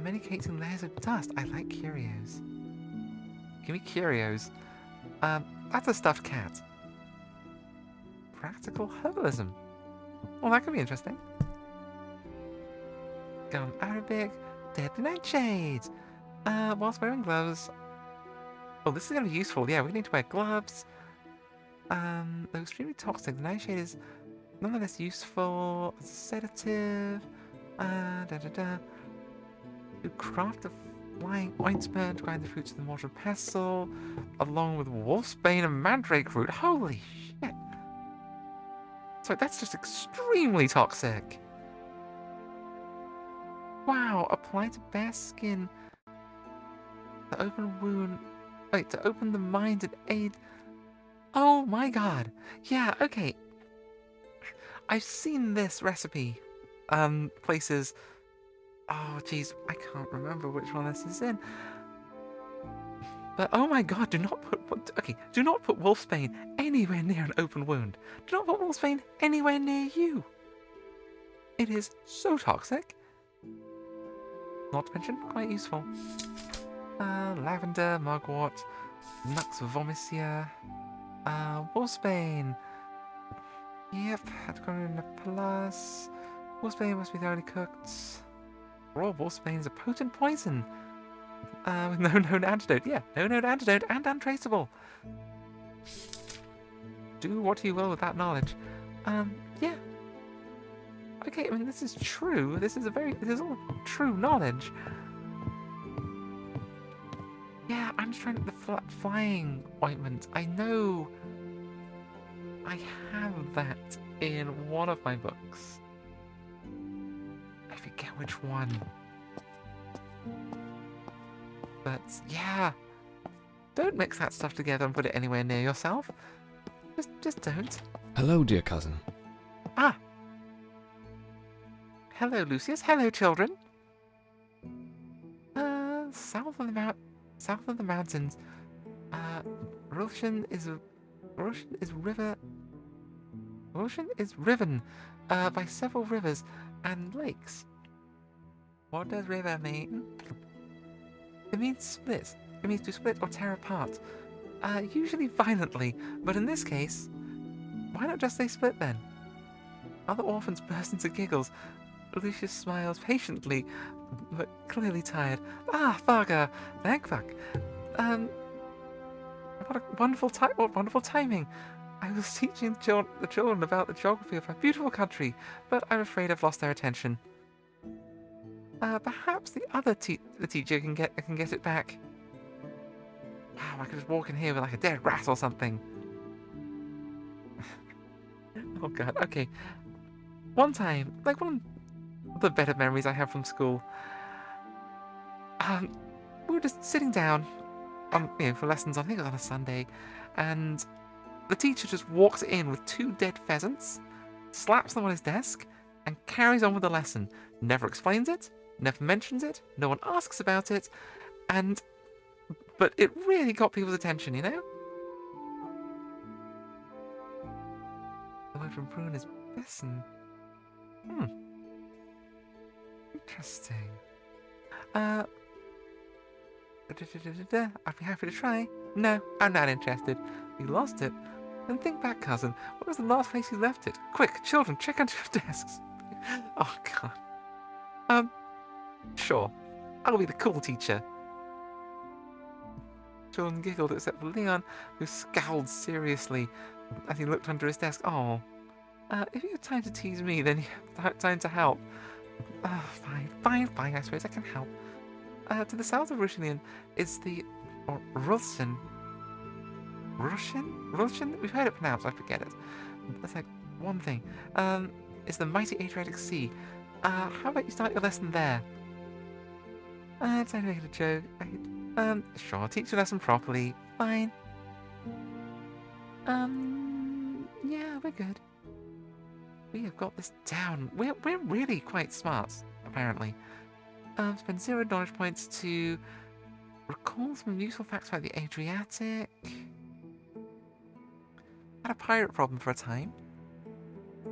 A: many cakes and layers of dust. I like curios. Give me curios. That's a stuffed cat. Practical herbalism. Well, that could be interesting. Gum Arabic, deadly nightshades. Whilst wearing gloves. Oh, this is going to be useful. Yeah, we need to wear gloves. Though extremely toxic, the nightshade is nonetheless useful as a sedative. To craft a flying ointment, grind the fruits of the mortar pestle, along with wolfsbane and mandrake root. Holy shit! So that's just extremely toxic. Wow, apply to bare skin. To open wound. Wait, to open the mind and aid. Oh my god. Yeah, okay. I've seen this recipe. Places. Oh, jeez, I can't remember which one this is in. But oh my god, do not put wolfsbane anywhere near an open wound. Do not put wolfsbane anywhere near you. It is so toxic. Not to mention, quite useful. Lavender, mugwort, Nux vomicia, wolfsbane. Yep, had to go in a plus. Wolfsbane must be thoroughly cooked. Raw wolfsbane is a potent poison. With no known antidote. Yeah, no known antidote and untraceable. Do what you will with that knowledge. Yeah. Okay, I mean, this is true. This is all true knowledge. Yeah, I'm just trying to get the flying ointment. I know I have that in one of my books. I forget which one. But yeah, don't mix that stuff together and put it anywhere near yourself. Just don't.
B: Hello, dear cousin.
A: Ah. Hello, Lucius. Hello, children. South of the mountains. Roshan is riven by several rivers and lakes. What does river mean? It means split. It means to split or tear apart. Usually violently, but in this case, Why not just say split then? Other orphans burst into giggles. Lucius smiles patiently, but clearly tired. Ah, Varga! Thank fuck. What wonderful timing! I was teaching the children about the geography of our beautiful country, but I'm afraid I've lost their attention. Perhaps the other the teacher can get it back. Wow, I could just walk in here with like a dead rat or something. Oh god, okay. One time, like one of the better memories I have from school, we were just sitting down on, for lessons, I think it was on a Sunday, and the teacher just walks in with 2 dead pheasants, slaps them on his desk, and carries on with the lesson. Never explains it, never mentions it, no one asks about it, but it really got people's attention, you know? The word from Bruin is Besson. Interesting. I'd be happy to try. No, I'm not interested. You lost it. Then think back, cousin. What was the last place you left it? Quick, children, check under your desks. Oh, God. Sure. I'll be the cool teacher. Children giggled except for Leon, who scowled seriously as he looked under his desk. Oh. If you have time to tease me, then you have time to help. Fine, I suppose I can help. To the south of Rushinian is the... or Rulston. Rulston? We've heard it pronounced, I forget it. That's like one thing. It's the mighty Adriatic Sea. How about you start your lesson there? Time to make it a joke. Sure, teach your lesson properly. Fine. Yeah, we're good. We have got this down. We're really quite smart, apparently. Spend 0 knowledge points to recall some useful facts about the Adriatic. Had a pirate problem for a time.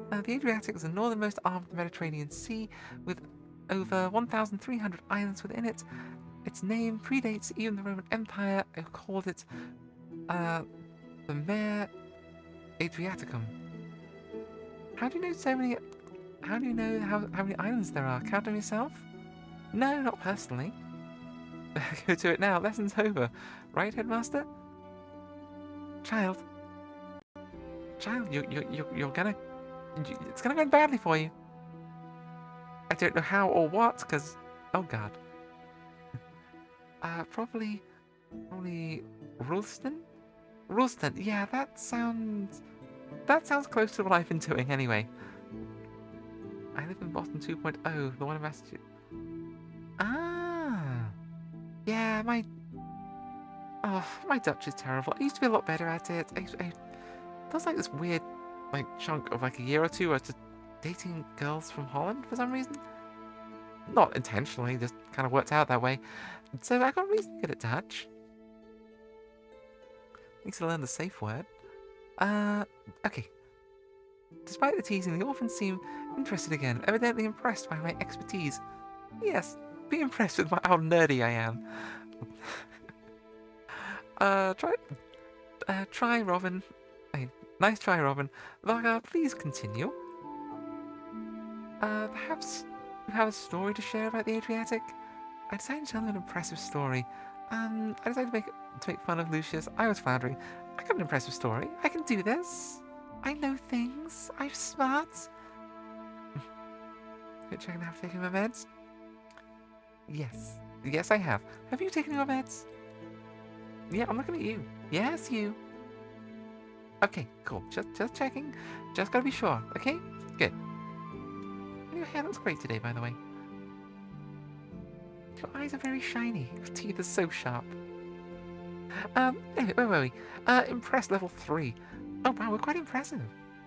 A: The Adriatic is the northernmost arm of the Mediterranean Sea, with over 1,300 islands within it. Its name predates even the Roman Empire, who called it the Mare Adriaticum. How do you know so many? How do you know how many islands there are? Count them yourself? No, not personally. Go to it now. Lesson's over. Right, headmaster? Child, you're gonna... It's gonna go badly for you. I don't know how or what, because... Oh, God. Probably Rulston? Rulston, yeah, that sounds close to what I've been doing, anyway. I live in Boston 2.0, the one in Massachusetts. Ah! Yeah, my Dutch is terrible. I used to be a lot better at it. There was like this weird, chunk of a year or two where I was just dating girls from Holland for some reason. Not intentionally, just kind of worked out that way. So I got reason good at Dutch. Needs to learn the safe word. Okay. Despite the teasing, the orphans seem interested again, evidently impressed by my expertise. Yes, be impressed with how nerdy I am. Try, Robin. Nice try, Robin. Varga, please continue. Perhaps you have a story to share about the Adriatic? I decided to tell them an impressive story. I decided to make fun of Lucius. I was floundering. I got an impressive story. I can do this. I know things. I'm smart. Been checking out taking my meds? Yes. Yes, I have. Have you taken your meds? Yeah, I'm looking at you. Yes, you. Okay, cool. Just checking. Just gotta be sure, okay? Good. Your hair looks great today, by the way. Your eyes are very shiny. Your teeth are so sharp. Anyway, where were we? Impress level 3. Oh, wow, we're quite impressive.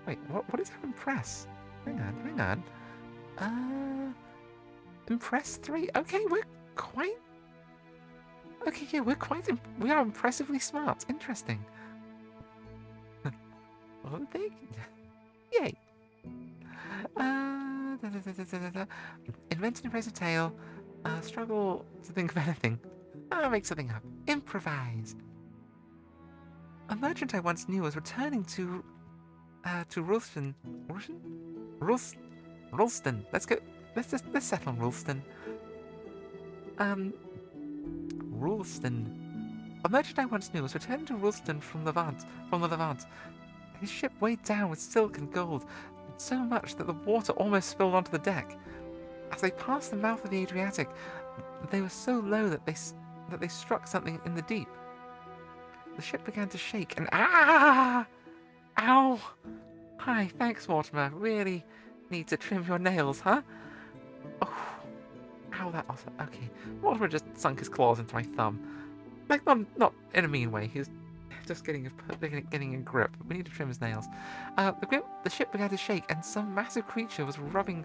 A: Wait, what is impress? Hang on. Impress 3? Okay, we're quite... Okay, yeah, we are impressively smart. Interesting. Well, yay. Invent an impressive tale. Struggle to think of anything. Make something up. Improvise. A merchant I once knew was returning to To Ralston. Ralston. Let's go. Let's settle on Ralston. Ralston. A merchant I once knew was returning to Ralston from the Levant. His ship weighed down with silk and gold, so much that the water almost spilled onto the deck. As they passed the mouth of the Adriatic, they were so low that they struck something in the deep. The ship began to shake, and ow! Hi, thanks, Mortimer. Really need to trim your nails, huh? Oh, ow! That also okay. Mortimer just sunk his claws into my thumb, like not in a mean way. He's just getting a grip. We need to trim his nails. The ship began to shake, and some massive creature was rubbing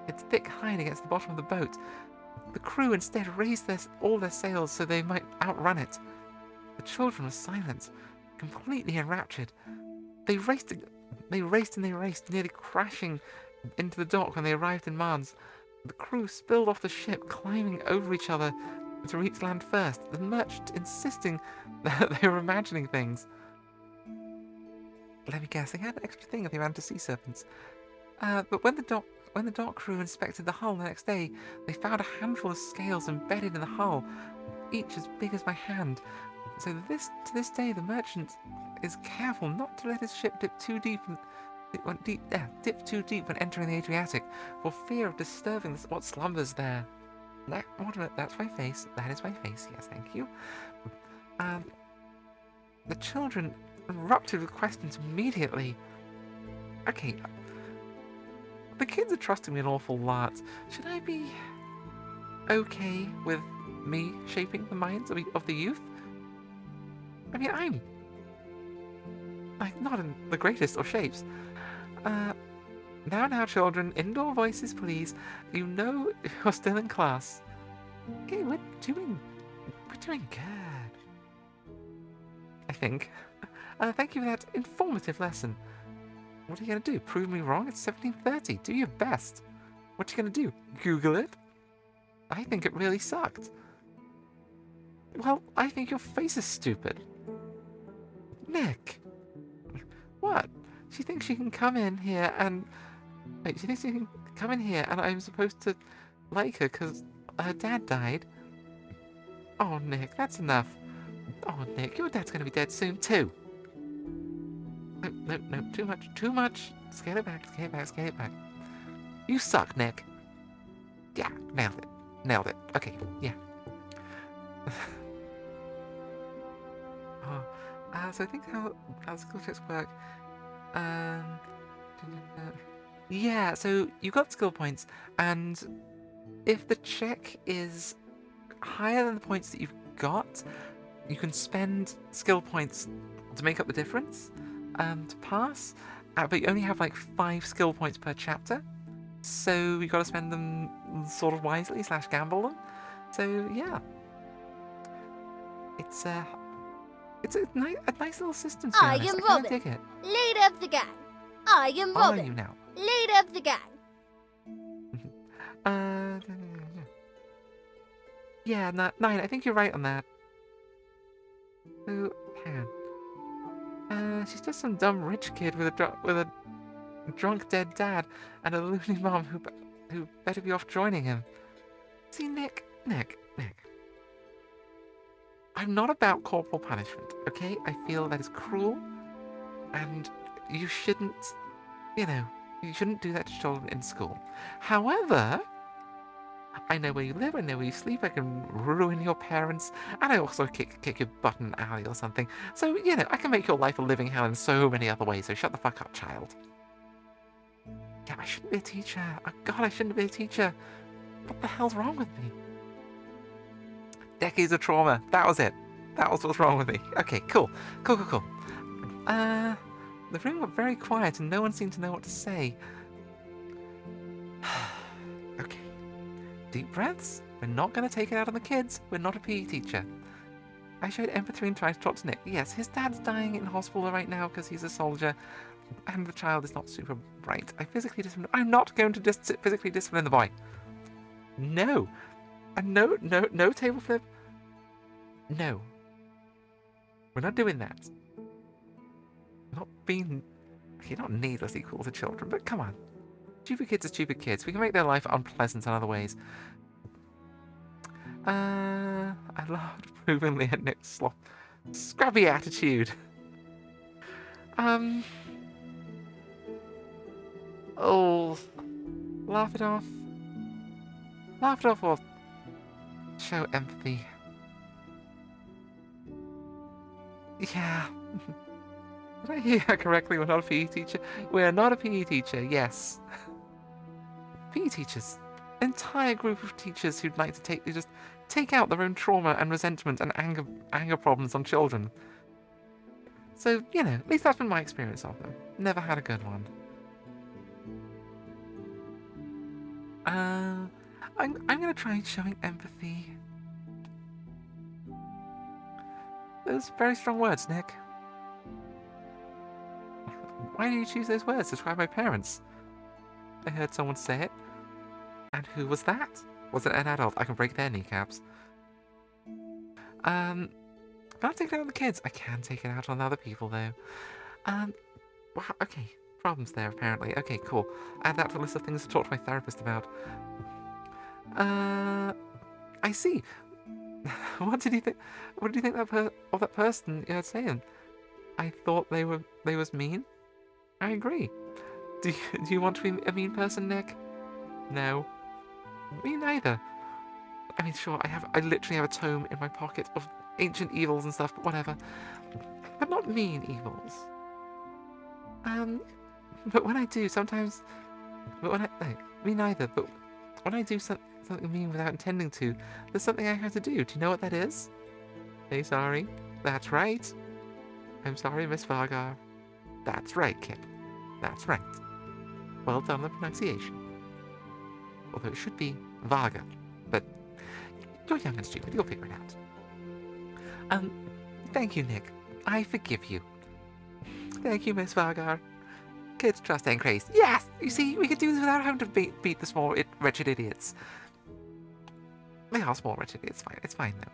A: its thick hide against the bottom of the boat. The crew instead raised all their sails so they might outrun it. The children were silent, completely enraptured. They raced, nearly crashing into the dock when they arrived in Mans. The crew spilled off the ship, climbing over each other to reach land first, the merchant insisting that they were imagining things. Let me guess, they had an extra thing if they ran into sea serpents. But when the dock crew inspected the hull the next day, they found a handful of scales embedded in the hull, each as big as my hand. So to this day, the merchant is careful not to let his ship dip too deep when entering the Adriatic, for fear of disturbing what slumbers there. That's my face. That is my face. Yes, thank you. The children erupted with questions immediately. Okay, the kids are trusting me an awful lot. Should I be okay with me shaping the minds of the youth? I mean, I'm not in the greatest of shapes. Now, children, indoor voices, please. You know you're still in class. Okay, we're doing good. I think. Thank you for that informative lesson. What are you going to do? Prove me wrong? It's 1730. Do your best. What you going to do? Google it? I think it really sucked. Well, I think your face is stupid. Nick. What? She thinks she can come in here and... Wait, she thinks she can come in here and I'm supposed to like her because her dad died? Oh, Nick, that's enough. Oh, Nick, your dad's going to be dead soon, too. No, too much. Scale it back. You suck, Nick. Yeah, nailed it. Okay, yeah. So I think how skill checks work. Yeah, so you got skill points, and if the check is higher than the points that you've got, you can spend skill points to make up the difference to pass. But you only have like 5 skill points per chapter, so you got to spend them sort of wisely / gamble them. So yeah, it's a nice little system. To be honest.
G: am
A: I
G: Robin,
A: dig it.
G: leader of the gang. I am
A: Are
G: Robin,
A: you now?
G: leader of the gang.
A: Yeah, 9. I think you're right on that. Oh, hang on. She's just some dumb rich kid with a drunk dead dad and a loony mom who better be off joining him. See, Nick. I'm not about corporal punishment, okay? I feel that is cruel, and you shouldn't do that to children in school. However, I know where you live, I know where you sleep, I can ruin your parents, and I also kick your butt in an alley or something. So, I can make your life a living hell in so many other ways, so shut the fuck up, child. Yeah, I shouldn't be a teacher. Oh God, I shouldn't be a teacher. What the hell's wrong with me? Decades of trauma. That was it. That was what's wrong with me. Okay, cool. The room got very quiet and no one seemed to know what to say. Okay. Deep breaths. We're not going to take it out on the kids. We're not a PE teacher. I showed empathy and tried to talk to Nick. Yes, his dad's dying in hospital right now because he's a soldier, and the child is not super bright. I'm not going to physically discipline the boy. No. And no table flip. No. We're not doing that. Okay, not needlessly cruel to children, but come on. Stupid kids are stupid kids. We can make their life unpleasant in other ways. I laughed approvingly at Nick's scrubby attitude. Oh, laugh it off. Laugh it off or show empathy. Yeah. Did I hear correctly? We're not a PE teacher? We're not a PE teacher, yes. PE teachers. Entire group of teachers who'd like to just take out their own trauma and resentment and anger problems on children. So, you know, at least that's been my experience of them. Never had a good one. I'm gonna try showing empathy. Those very strong words, Nick. Why did you choose those words to describe my parents? I heard someone say it. And who was that? Was it an adult? I can break their kneecaps. Can I take it out on the kids? I can take it out on other people, though. Wow, okay. Problems there, apparently. Okay, cool. Add that to a list of things to talk to my therapist about. I see. What did you think? What did you think of that person you had saying? I thought they was mean. I agree. Do you want to be a mean person, Nick? No. Me neither. I mean, sure, I literally have a tome in my pocket of ancient evils and stuff, but whatever. But not mean evils. But when I do, sometimes... me neither, but when I do something mean without intending to, there's something I have to do. Do you know what that is? Hey, sorry. That's right. I'm sorry, Miss Vargar. That's right, kid. That's right. Well done on the pronunciation. Although it should be Vargar, but you're young and stupid, you'll figure it out. Thank you, Nick. I forgive you. Thank you, Miss Vargar. Kids trust and craze. Yes! You see, we could do this without having to beat the small, wretched idiots. They are small, wretched idiots. It's fine, though.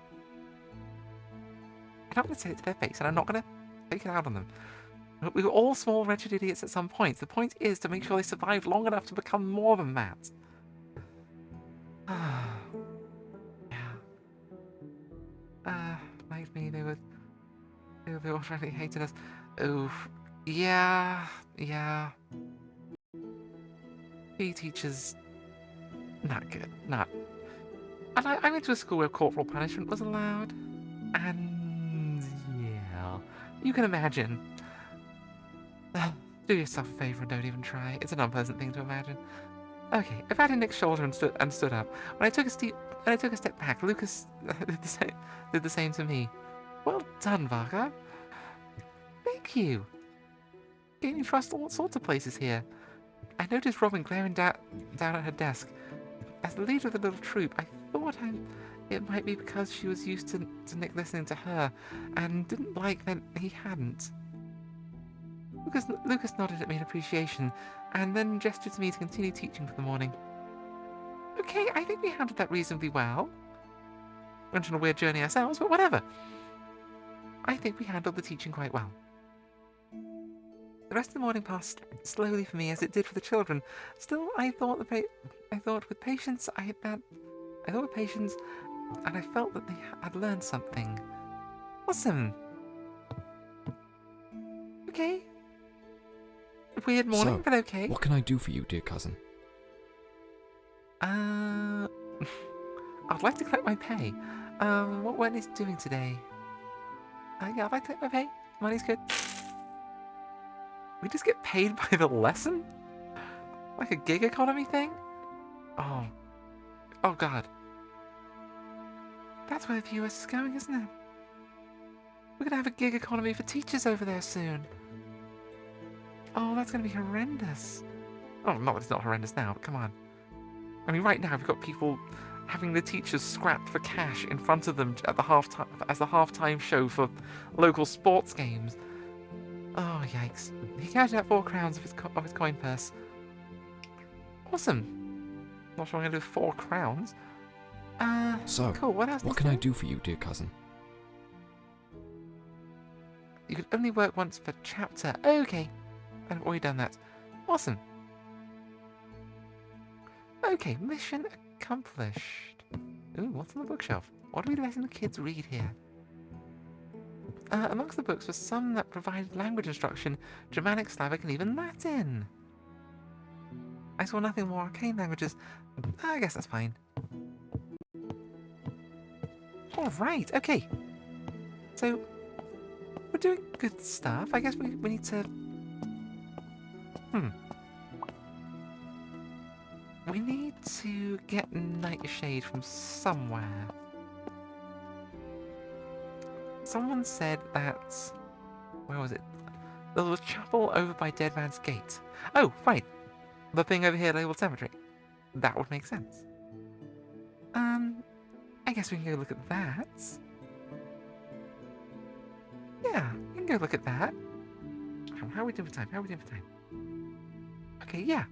A: I'm not going to say it to their face, and I'm not going to take it out on them. We were all small, wretched idiots at some point. The point is to make sure they survive long enough to become more than that. Like me, they already hated us. Oh, yeah. PE teachers, not good, not. And I went to a school where corporal punishment was allowed, and yeah, you can imagine. Do yourself a favor and don't even try. It's an unpleasant thing to imagine. Okay, I patted Nick's shoulder and stood up. When I took a step back, Lucas did the same to me. Well done, Vargar. Thank you. Gaining trust all sorts of places here. I noticed Robin glaring down at her desk. As the leader of the little troop, I thought it might be because she was used to Nick listening to her, and didn't like that he hadn't. Lucas nodded at me in appreciation, and then gestured to me to continue teaching for the morning. Okay, I think we handled that reasonably well. Went on a weird journey ourselves, but whatever. I think we handled the teaching quite well. The rest of the morning passed slowly for me, as it did for the children. Still, I thought with patience, and I felt that they had learned something. Awesome. Okay. Weird morning, but okay.
B: What can I do for you, dear cousin?
A: I'd like to collect my pay. What Wendy's doing today? Yeah, I'd like to collect my pay. Money's good. We just get paid by the lesson? Like a gig economy thing? Oh God. That's where the viewers is going, isn't it? We're gonna have a gig economy for teachers over there soon. Oh, that's gonna be horrendous. Oh, no, it's not horrendous now, but come on. I mean, right now we've got people having the teachers scrapped for cash in front of them at the halftime show for local sports games. Oh, yikes. He cashed out 4 crowns of his coin purse. Awesome. Not sure what I'm gonna do with 4 crowns. Cool. What
B: can I do for you, dear cousin?
A: You can only work once per chapter. Okay. I've already done that. Awesome. Okay, mission accomplished. Ooh, what's on the bookshelf? What are we letting the kids read here? Amongst the books were some that provided language instruction, Germanic, Slavic, and even Latin. I saw nothing more arcane languages. I guess that's fine. Alright, okay. So, we're doing good stuff. I guess we need to... We need to get Nightshade from somewhere. Someone said that... Where was it? There was a chapel over by Dead Man's Gate. Oh, right. The thing over here labeled cemetery. That would make sense. I guess we can go look at that. Yeah, we can go look at that. How are we doing for time? Okay, yeah.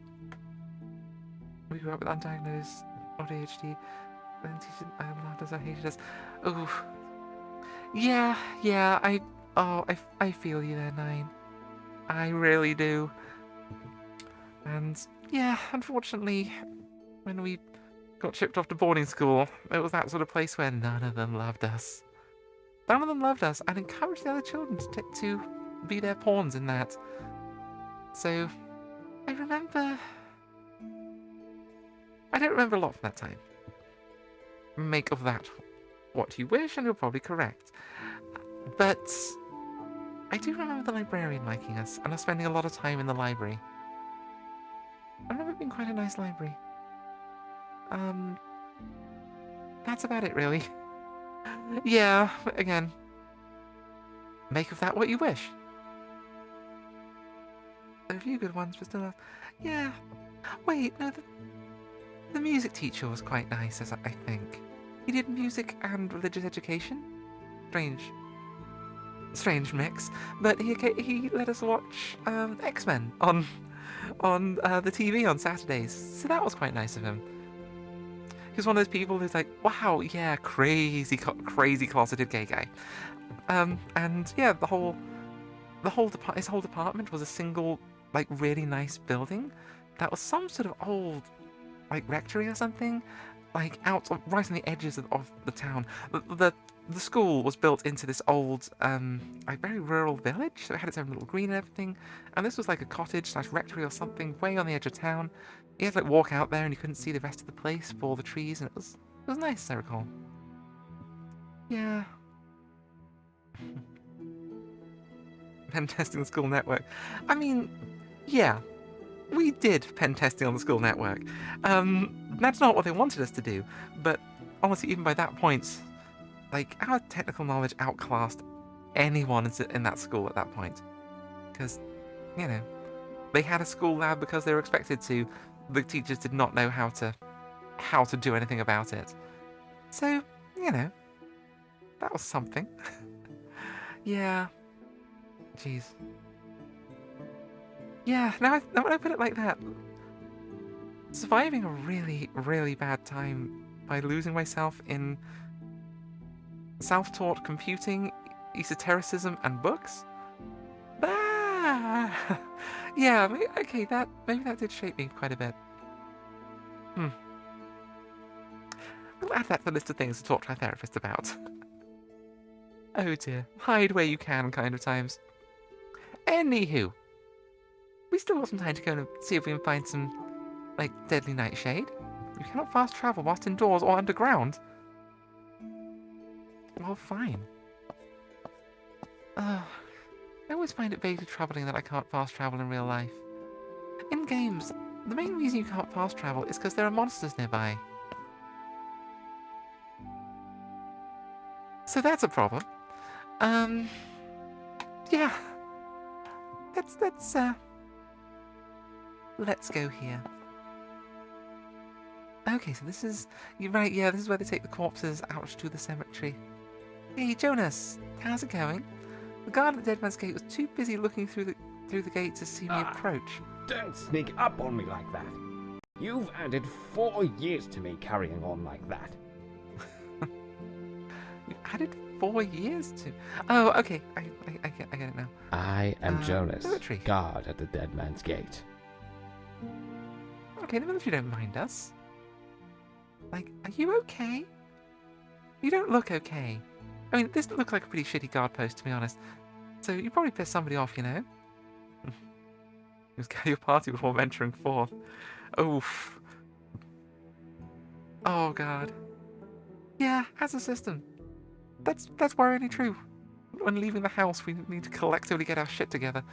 A: We grew up with undiagnosed ADHD. Then teaching loved us, I hated us. Ooh. Yeah, I feel you there, 9. I really do. And yeah, unfortunately, when we got shipped off to boarding school, it was that sort of place where none of them loved us. None of them loved us and encouraged the other children to be their pawns in that. So, I don't remember a lot from that time. Make of that what you wish, and you're probably correct. But I do remember the librarian liking us, and us spending a lot of time in the library. I remember it being quite a nice library. That's about it, really. Yeah, again, make of that what you wish. There are a few good ones, but still... Yeah. Wait, no, the music teacher was quite nice, I think. He did music and religious education. Strange mix. But he let us watch X-Men on the TV on Saturdays, so that was quite nice of him. He was one of those people who's like, wow, yeah, crazy closeted gay guy. And yeah, his whole department was a single, like, really nice building that was some sort of old, like, rectory or something, like right on the edges of the town. The school was built into this old, like, very rural village, so it had its own little green and everything. And this was like a cottage/rectory or something way on the edge of town. You had to, like, walk out there and you couldn't see the rest of the place for all the trees, and it was nice, as I recall. Yeah. Pen testing the school network. I mean, yeah, we did pen testing on the school network. That's not what they wanted us to do, but honestly, even by that point, like, our technical knowledge outclassed anyone in that school at that point. Because, you know, they had a school lab because they were expected to. The teachers did not know how to do anything about it. So, you know, that was something. Yeah. Jeez. Yeah, now when I put it like that, surviving a really, really bad time by losing myself in self-taught computing, esotericism, and books? Yeah, okay, maybe that did shape me quite a bit. We'll add that to the list of things to talk to our therapist about. Oh dear, hide where you can kind of times. Anywho, we still got some time to go and see if we can find some, like, deadly nightshade. You cannot fast travel whilst indoors or underground. Well, fine. I always find it vaguely troubling that I can't fast travel in real life. In games, the main reason you can't fast travel is because there are monsters nearby. So that's a problem. Yeah. Let's go here. Okay, so this is... You're right, yeah, this is where they take the corpses out to the cemetery. Hey, Jonas, how's it going? The guard at the Dead Man's Gate was too busy looking through the gate to see me approach.
K: Don't sneak up on me like that. You've added 4 years to me carrying on like that.
A: You added 4 years to... Oh, okay. I get it now.
K: I am Jonas,
A: military.
K: guard at the Dead Man's Gate.
A: Okay, the military don't mind us. Like, are you okay? You don't look okay. I mean, this looks like a pretty shitty guard post, to be honest. So you probably pissed somebody off, you know? Just gather your party before venturing forth. Oof. Oh, God. Yeah, as a system. That's worryingly true. When leaving the house, we need to collectively get our shit together.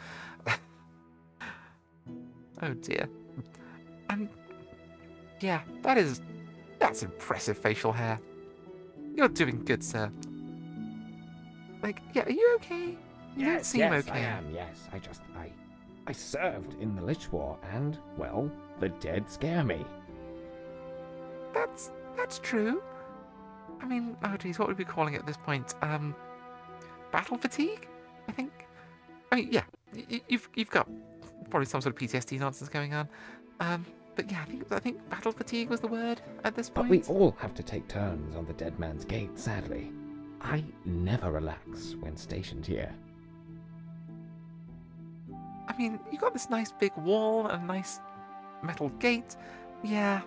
A: Oh, dear. And, yeah, that's impressive facial hair. You're doing good, sir. Like, yeah, are you okay? You don't seem okay.
K: I am, yes. I served in the Lich War, and, well, the dead scare me.
A: That's true. I mean, oh geez, what would we be calling it at this point? Battle fatigue? I think. I mean, yeah, you've got probably some sort of PTSD nonsense going on. But yeah, I think battle fatigue was the word at this point.
K: But we all have to take turns on the Dead Man's Gate, sadly. I never relax when stationed here.
A: I mean, you got this nice big wall and a nice metal gate. Yeah.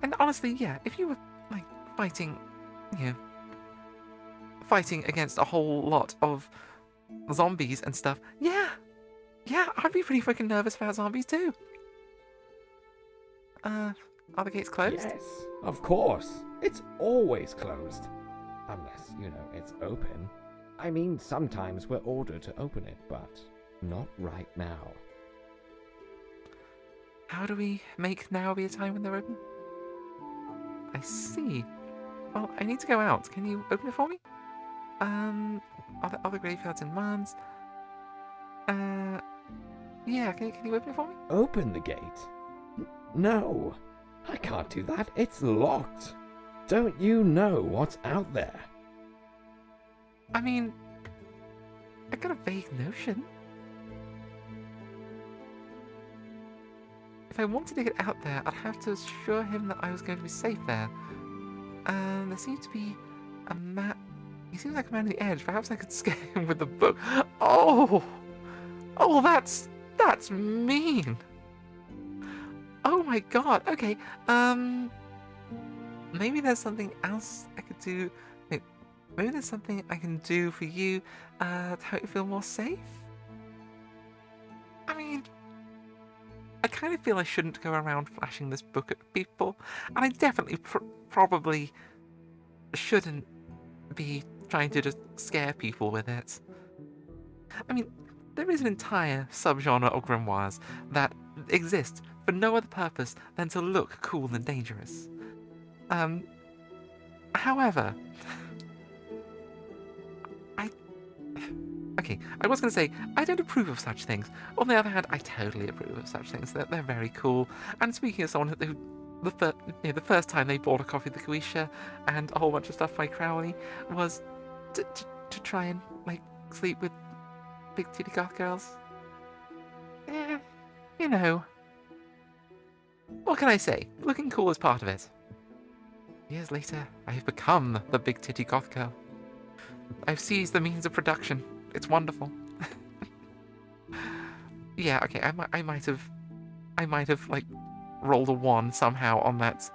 A: And honestly, yeah, if you were, like, fighting against a whole lot of zombies and stuff, yeah, I'd be pretty freaking nervous about zombies too. Are the gates closed?
K: Yes, of course. It's always closed. Unless, it's open. I mean, sometimes we're ordered to open it, but not right now.
A: How do we make now be a time when they're open? I see. Well, I need to go out. Can you open it for me? Are there other graveyards in Mons? Yeah, can you open it for me?
K: Open the gate? No, I can't do that. It's locked. Don't you know what's out there?
A: I mean, I got a vague notion. If I wanted to get out there, I'd have to assure him that I was going to be safe there. There seems to be a man. He seems like a man on the edge. Perhaps I could scare him with the book. Oh, that's mean. Oh my god. Okay. Maybe there's something else I could do. Maybe there's something I can do for you to help you feel more safe. I mean, I kind of feel I shouldn't go around flashing this book at people, and I definitely probably shouldn't be trying to just scare people with it. I mean, there is an entire subgenre of grimoires that exist for no other purpose than to look cool and dangerous. However, I was going to say, I don't approve of such things. On the other hand, I totally approve of such things. They're very cool. And speaking of someone who, the first time they bought a copy of the Goetia and a whole bunch of stuff by Crowley was to try and, sleep with big titty goth girls. What can I say? Looking cool is part of it. Years later, I have become the big titty goth girl. I've seized the means of production. It's wonderful. Yeah, okay, I might have rolled a 1 somehow on that.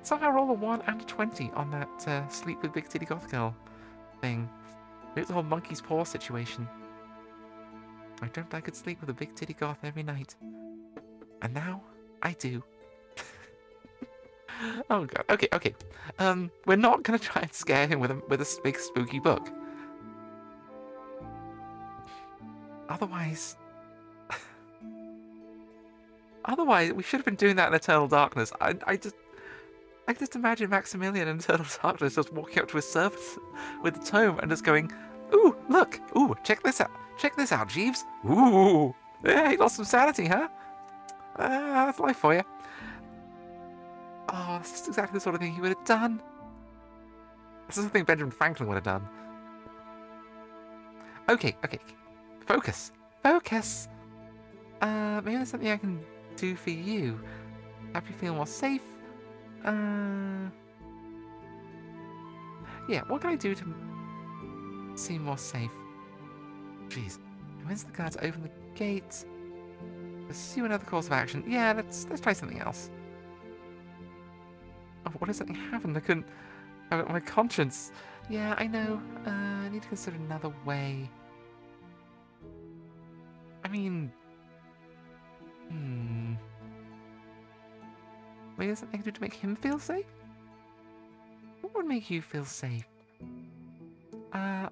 A: Somehow roll a 1 and a 20 on that sleep with big titty goth girl thing. It's the whole monkey's paw situation. I dreamt I could sleep with a big titty goth every night. And now, I do. Oh god, okay. We're not gonna try and scare him with a big spooky book. Otherwise, we should have been doing that in Eternal Darkness. I just imagine Maximilian in Eternal Darkness just walking up to his servant with the tome and just going, "Ooh, look! Ooh, check this out, Jeeves! Ooh, yeah, he lost some sanity, huh? That's life for you." Oh, this is exactly the sort of thing he would have done. This is the thing Benjamin Franklin would have done. Okay. Focus. Maybe there's something I can do for you. Help you feel more safe. Yeah, what can I do to seem more safe. Jeez. Convince the guard to open the gate. Pursue another course of action. Yeah, let's try something else. Oh, what if something happened? I couldn't... my conscience. Yeah, I know. I need to consider another way. I mean... Maybe there's something I can do to make him feel safe? What would make you feel safe? I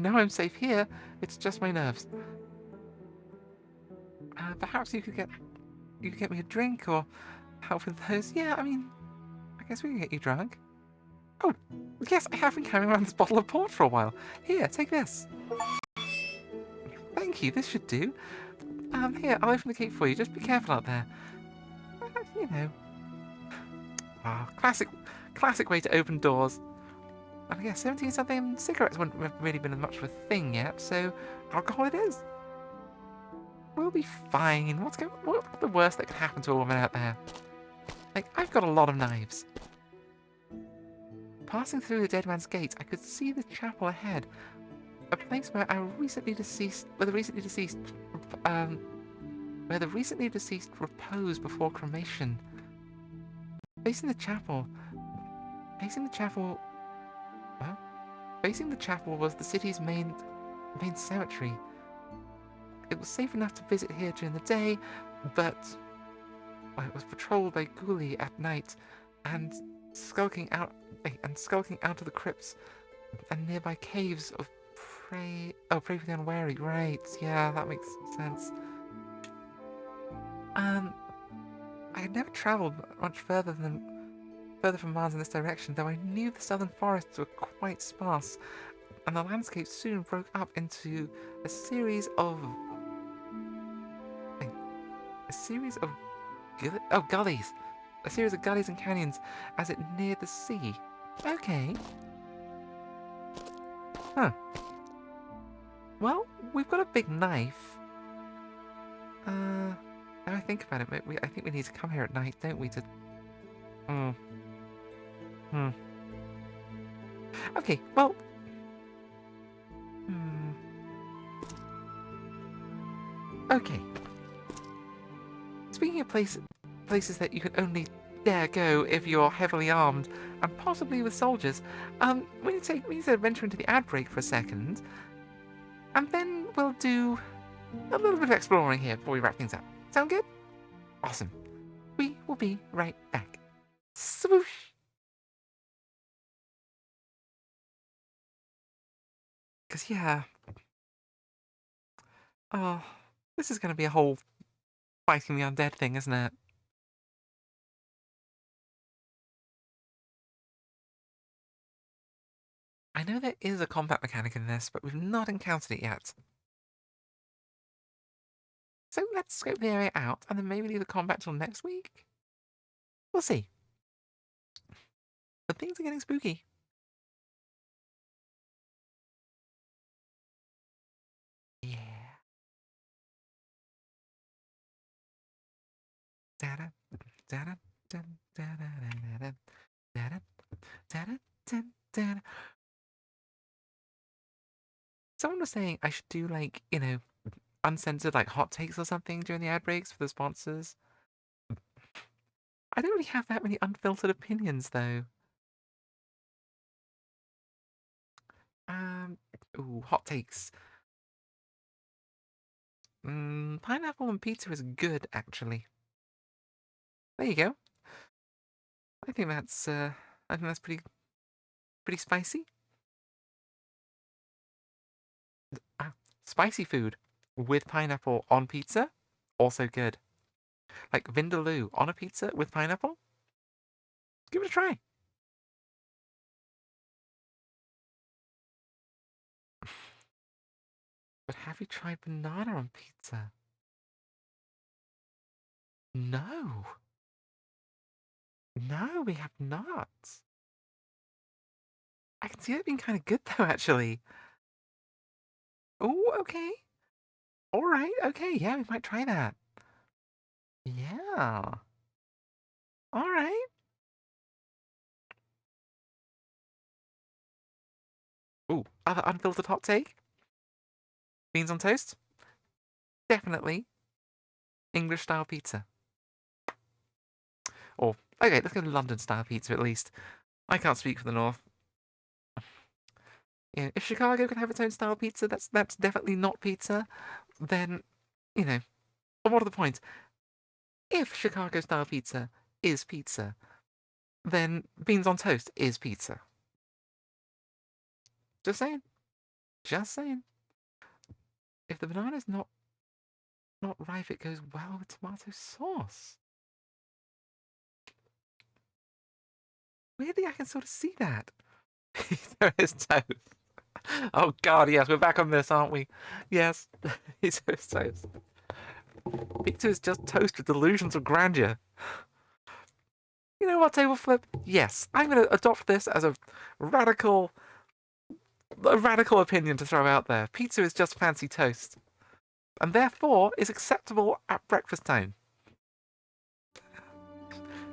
A: know I'm safe here. It's just my nerves. Perhaps you could get me a drink or help with those. Yeah, I mean, I guess we can get you drunk. Oh, yes, I have been carrying around this bottle of port for a while. Here, take this. Thank you, this should do. Here, I'll open the gate for you. Just be careful out there. You know. Ah, classic way to open doors. And I guess 17-something cigarettes wouldn't have really been much of a thing yet, so alcohol it is. We'll be fine. What's the worst that could happen to a woman out there? Like, I've got a lot of knives. Passing through the dead man's gate, I could see the chapel ahead. A place where the recently deceased repose before cremation. Facing the chapel was the city's main cemetery. It was safe enough to visit here during the day, but it was patrolled by ghoulie at night, and skulking out of the crypts and nearby caves of prey for the unwary. Right? Yeah, that makes sense. I had never travelled much further from Mars in this direction, though I knew the southern forests were quite sparse, and the landscape soon broke up into a series of gullies. A series of gullies and canyons as it neared the sea. Okay. Huh. Well, we've got a big knife. Now I think about it, I think we need to come here at night, don't we, to... Okay, well... Okay. Speaking of places that you can only dare go if you're heavily armed, and possibly with soldiers, we need to venture into the ad break for a second, and then we'll do a little bit of exploring here before we wrap things up. Sound good? Awesome. We will be right back. Swoosh! Because, yeah... Oh, this is going to be a whole fighting the undead thing, isn't it? I know there is a combat mechanic in this, but we've not encountered it yet. So let's scope the area out, and then maybe leave the combat till next week? We'll see. But things are getting spooky. Yeah. Da-da, da-da, dun, da-da-da-da-da, da-da, da-da, dun, da-da. Someone was saying I should do, like, uncensored, like, hot takes or something during the ad breaks for the sponsors. I don't really have that many unfiltered opinions, though. Ooh, hot takes. Pineapple and pizza is good, actually. There you go. I think that's pretty spicy. Spicy food with pineapple on pizza, also good. Like vindaloo on a pizza with pineapple. Give it a try. But have you tried banana on pizza? No. No, we have not. I can see that being kind of good, though, actually. Oh, okay. All right, okay, yeah, we might try that. Yeah. All right. Ooh, other unfiltered hot take? Beans on toast? Definitely English style pizza. Or, okay, let's go to London style pizza at least. I can't speak for the North. Yeah, if Chicago can have its own style pizza, that's definitely not pizza, then, you know, what are the points? If Chicago style pizza is pizza, then beans on toast is pizza. Just saying. Just saying. If the banana's not ripe, it goes well with tomato sauce. Weirdly, I can sort of see that. Pizza is toast. Oh god, yes, we're back on this, aren't we? Yes, pizza is toast. Pizza is just toast with delusions of grandeur. You know what, table flip? Yes, I'm going to adopt this as a radical opinion to throw out there. Pizza is just fancy toast, and therefore is acceptable at breakfast time.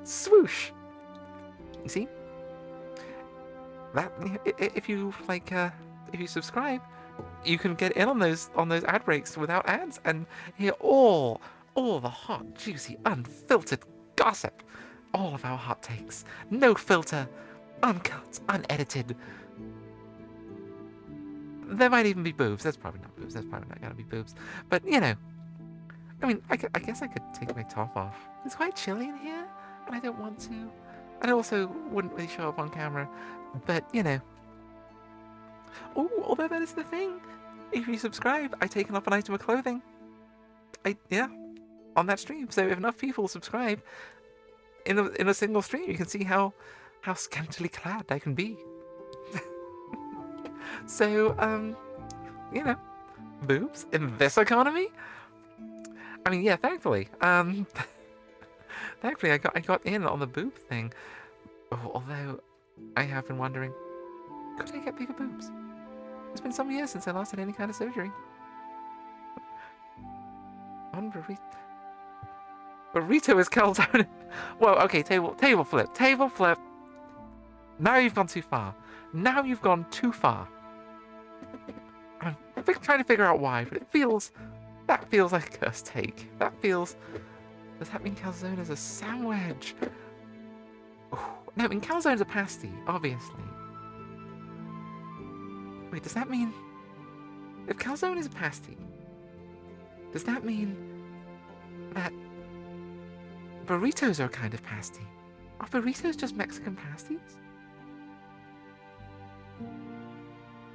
A: Swoosh. You see? That if you if you subscribe, you can get in on those ad breaks without ads and hear all the hot, juicy, unfiltered gossip, all of our hot takes, no filter, uncut, unedited. There might even be boobs. There's probably not boobs. There's probably not gonna be boobs. But you know, I mean, I guess I could take my top off. It's quite chilly in here, and I don't want to. And I also wouldn't really show up on camera. But you know. Oh, although that is the thing. If you subscribe, I take off an item of clothing. On that stream. So if enough people subscribe in a single stream, you can see how scantily clad I can be. So you know, boobs in this economy. I mean, yeah, thankfully, thankfully I got in on the boob thing. Oh, although I have been wondering, could I get bigger boobs? It's been some years since I last had any kind of surgery. Burrito is calzone. Well, okay, table flip. Now you've gone too far. I'm trying to figure out why, but that feels like a cursed take. Does that mean calzone is a sandwich? Ooh, no, I mean calzone is a pasty, obviously. Wait, does that mean... If calzone is a pasty, does that mean that burritos are a kind of pasty? Are burritos just Mexican pasties?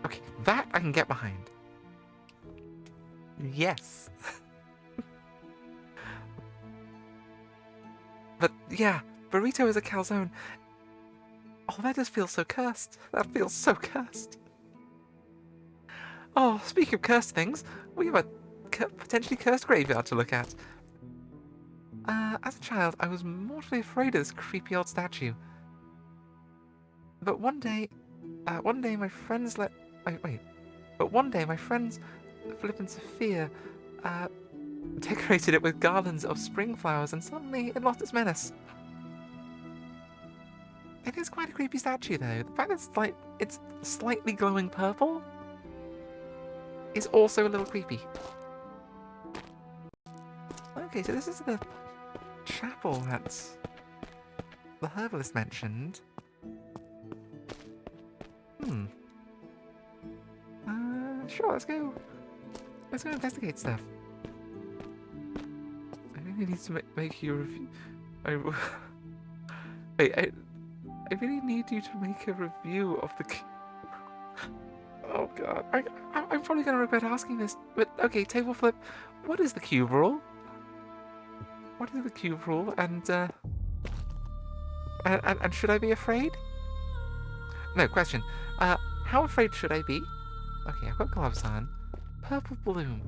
A: Okay, that I can get behind. Yes. But yeah, burrito is a calzone. Oh, that just feels so cursed. That feels so cursed. Oh, speaking of cursed things, we have a potentially cursed graveyard to look at. As a child, I was mortally afraid of this creepy old statue. But one day my friends Flip and Sophia, decorated it with garlands of spring flowers, and suddenly it lost its menace. It is quite a creepy statue, though. The fact that it's slightly glowing purple is also a little creepy. Okay, so this is the chapel that the herbalist mentioned. Sure, let's go investigate stuff. I really need to make you a review. I really need you to make a review of the... Oh god, I'm probably going to regret asking this, but okay, table flip, what is the cube rule? What is the cube rule, and should I be afraid? No, question. How afraid should I be? Okay, I've got gloves on. Purple bloom.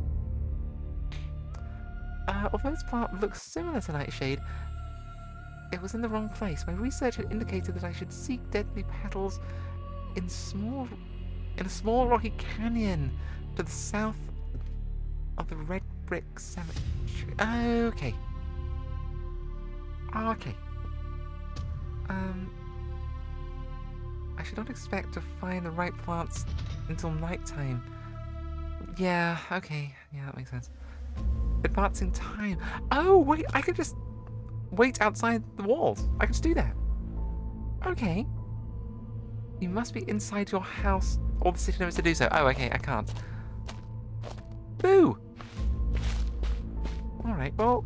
A: Although this plant looks similar to nightshade, it was in the wrong place. My research had indicated that I should seek deadly petals in a small rocky canyon to the south of the red brick cemetery. Okay. I you don't expect to find the right plants until nighttime. Yeah, okay. Yeah, that makes sense. Advancing time. Oh, wait, I could just wait outside the walls. I could just do that. Okay. You must be inside your house or the city limits to do so. Oh, okay, I can't. Boo! Alright, well...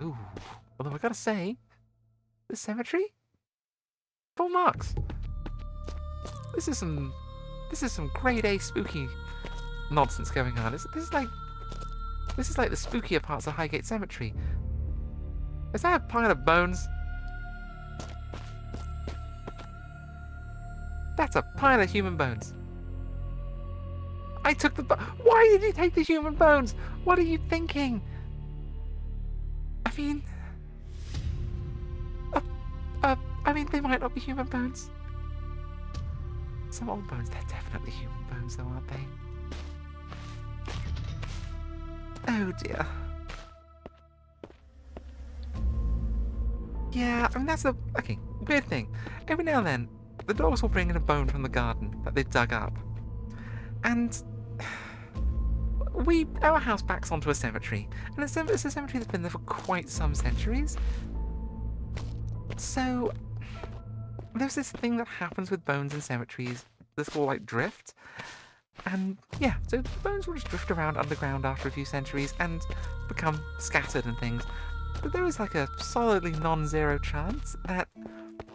A: Ooh. Although I gotta say, the cemetery? Full marks. This is some grade A spooky nonsense going on. This is like the spookier parts of Highgate Cemetery. Is that a pile of bones? That's a pile of human bones. I took the Why did you take the human bones? What are you thinking? I mean, they might not be human bones. Some old bones, they're definitely human bones though, aren't they? Oh dear. Yeah, I mean that's okay, weird thing. Every now and then, the dogs will bring in a bone from the garden that they've dug up. And our house backs onto a cemetery. And it's a cemetery that's been there for quite some centuries. So there's this thing that happens with bones in cemeteries, this called like drift. And yeah, so the bones will just drift around underground after a few centuries and become scattered and things. But there is like a solidly non-zero chance that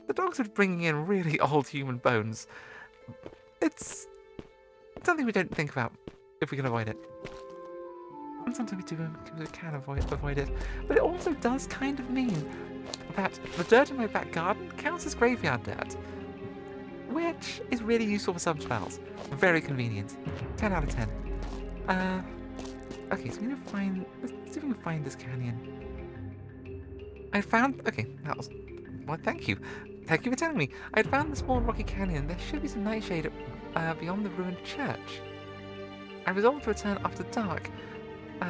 A: the dogs are bringing in really old human bones. It's something we don't think about if we can avoid it. And sometimes we can avoid it. But it also does kind of mean that the dirt in my back garden counts as graveyard dirt, which is really useful for some spells. Very convenient. 10 out of 10. Okay, so we need to find... Let's see if we can find this canyon. I found... Okay, that was... Well, thank you. Thank you for telling me. I had found the small rocky canyon. There should be some nightshade beyond the ruined church. I resolved to return after dark,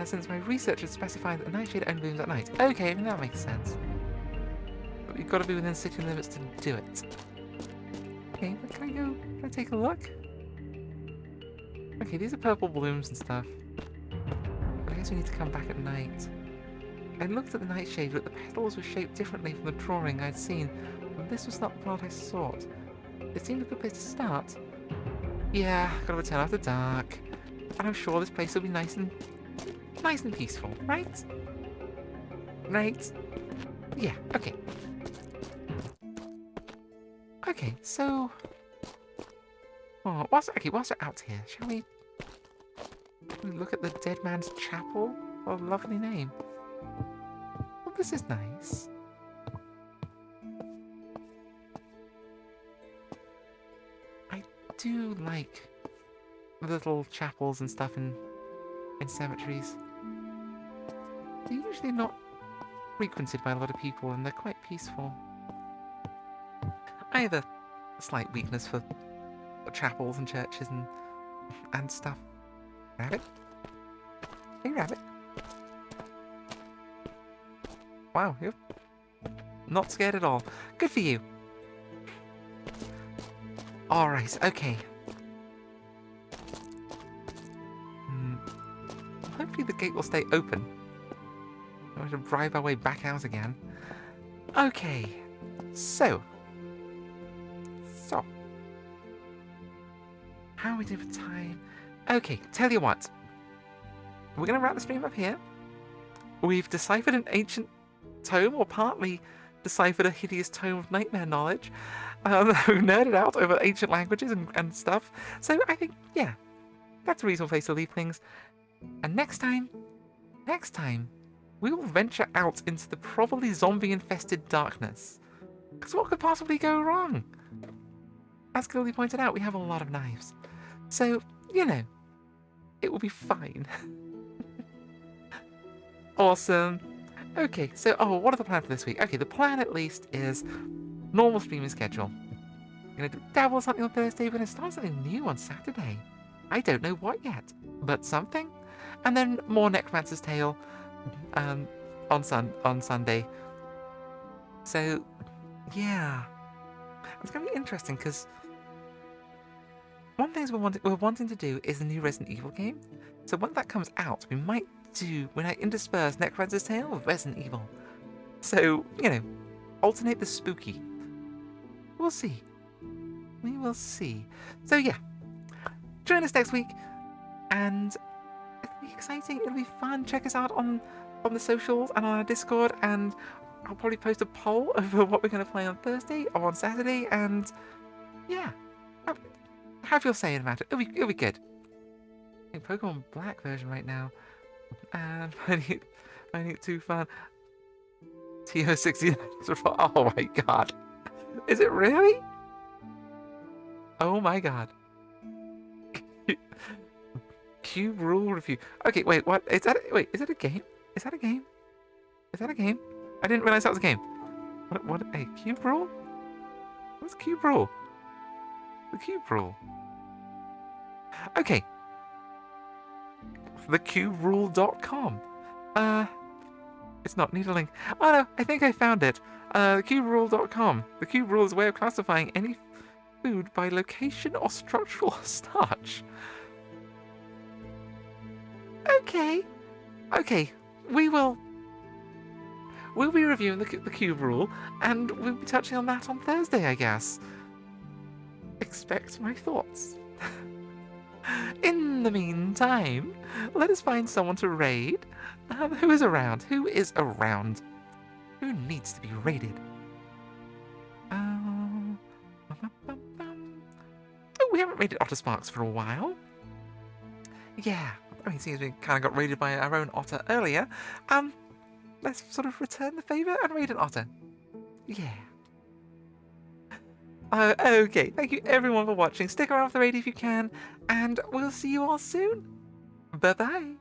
A: since my research had specified that the nightshade only blooms at night. Okay, I mean, that makes sense. But you've got to be within city limits to do it. Okay, but can I take a look? Okay, these are purple blooms and stuff. But I guess we need to come back at night. I looked at the nightshade, but the petals were shaped differently from the drawing I'd seen, and this was not the plant I sought. It seemed a good place to start. Yeah, gotta return after dark. And I'm sure this place will be nice and peaceful, right? Right? Yeah, okay. Okay, so... Oh, whilst we're out here, shall we look at the dead man's chapel? What a lovely name. Well, this is nice. I do like little chapels and stuff in cemeteries. They're usually not frequented by a lot of people and they're quite peaceful. I have a slight weakness for chapels and churches and stuff. Rabbit? Hey, rabbit. Wow, you're not scared at all. Good for you. Alright, okay. Hopefully the gate will stay open. We'll have to drive our way back out again. Okay, so. How are we doing for time? Okay, tell you what. We're going to wrap the stream up here. We've deciphered an ancient tome, or partly deciphered a hideous tome of nightmare knowledge. We've nerded out over ancient languages and stuff. So I think, yeah, that's a reasonable place to leave things. And next time, we will venture out into the probably zombie-infested darkness. Because what could possibly go wrong? As Gildy pointed out, we have a lot of knives. So, you know, it will be fine. Awesome. Okay, so, what are the plans for this week? Okay, the plan at least is normal streaming schedule. I'm going to dabble something on Thursday, but I start something new on Saturday. I don't know what yet, but something. And then more Necromancer's Tale on Sunday. So, yeah. It's going to be interesting because one thing we're wanting to do is the new Resident Evil game. So when that comes out, we might intersperse Necromancer's Tale with Resident Evil. So, you know, alternate the spooky. We'll see. We will see. So yeah, join us next week, and it'll be exciting. It'll be fun. Check us out on the socials and on our Discord, and I'll probably post a poll over what we're going to play on Thursday or on Saturday, and yeah, have your say about it. It'll be good. Pokemon Black version right now, and finding it too fun. TO69. Oh my god, is it really? Oh my god. Cube Rule Review. Okay, wait, what? Is that a game? Is that a game? Is that a game? I didn't realize that was a game. What? Hey, Cube Rule? What's Cube Rule? The Cube Rule. Okay. TheCubeRule.com. It's not, need a link. Oh no, I think I found it. TheCubeRule.com. The Cube Rule is a way of classifying any food by location or structural starch. Okay. We'll be reviewing the Cube Rule, and we'll be touching on that on Thursday, I guess. Expect my thoughts. In the meantime, let us find someone to raid. Who is around? Who needs to be raided? Oh, we haven't raided Otter Sparks for a while. Yeah, I mean, seems we kind of got raided by our own Otter earlier. Let's sort of return the favour and raid an Otter. Yeah. Okay, thank you everyone for watching. Stick around for the raid if you can, and we'll see you all soon. Bye-bye.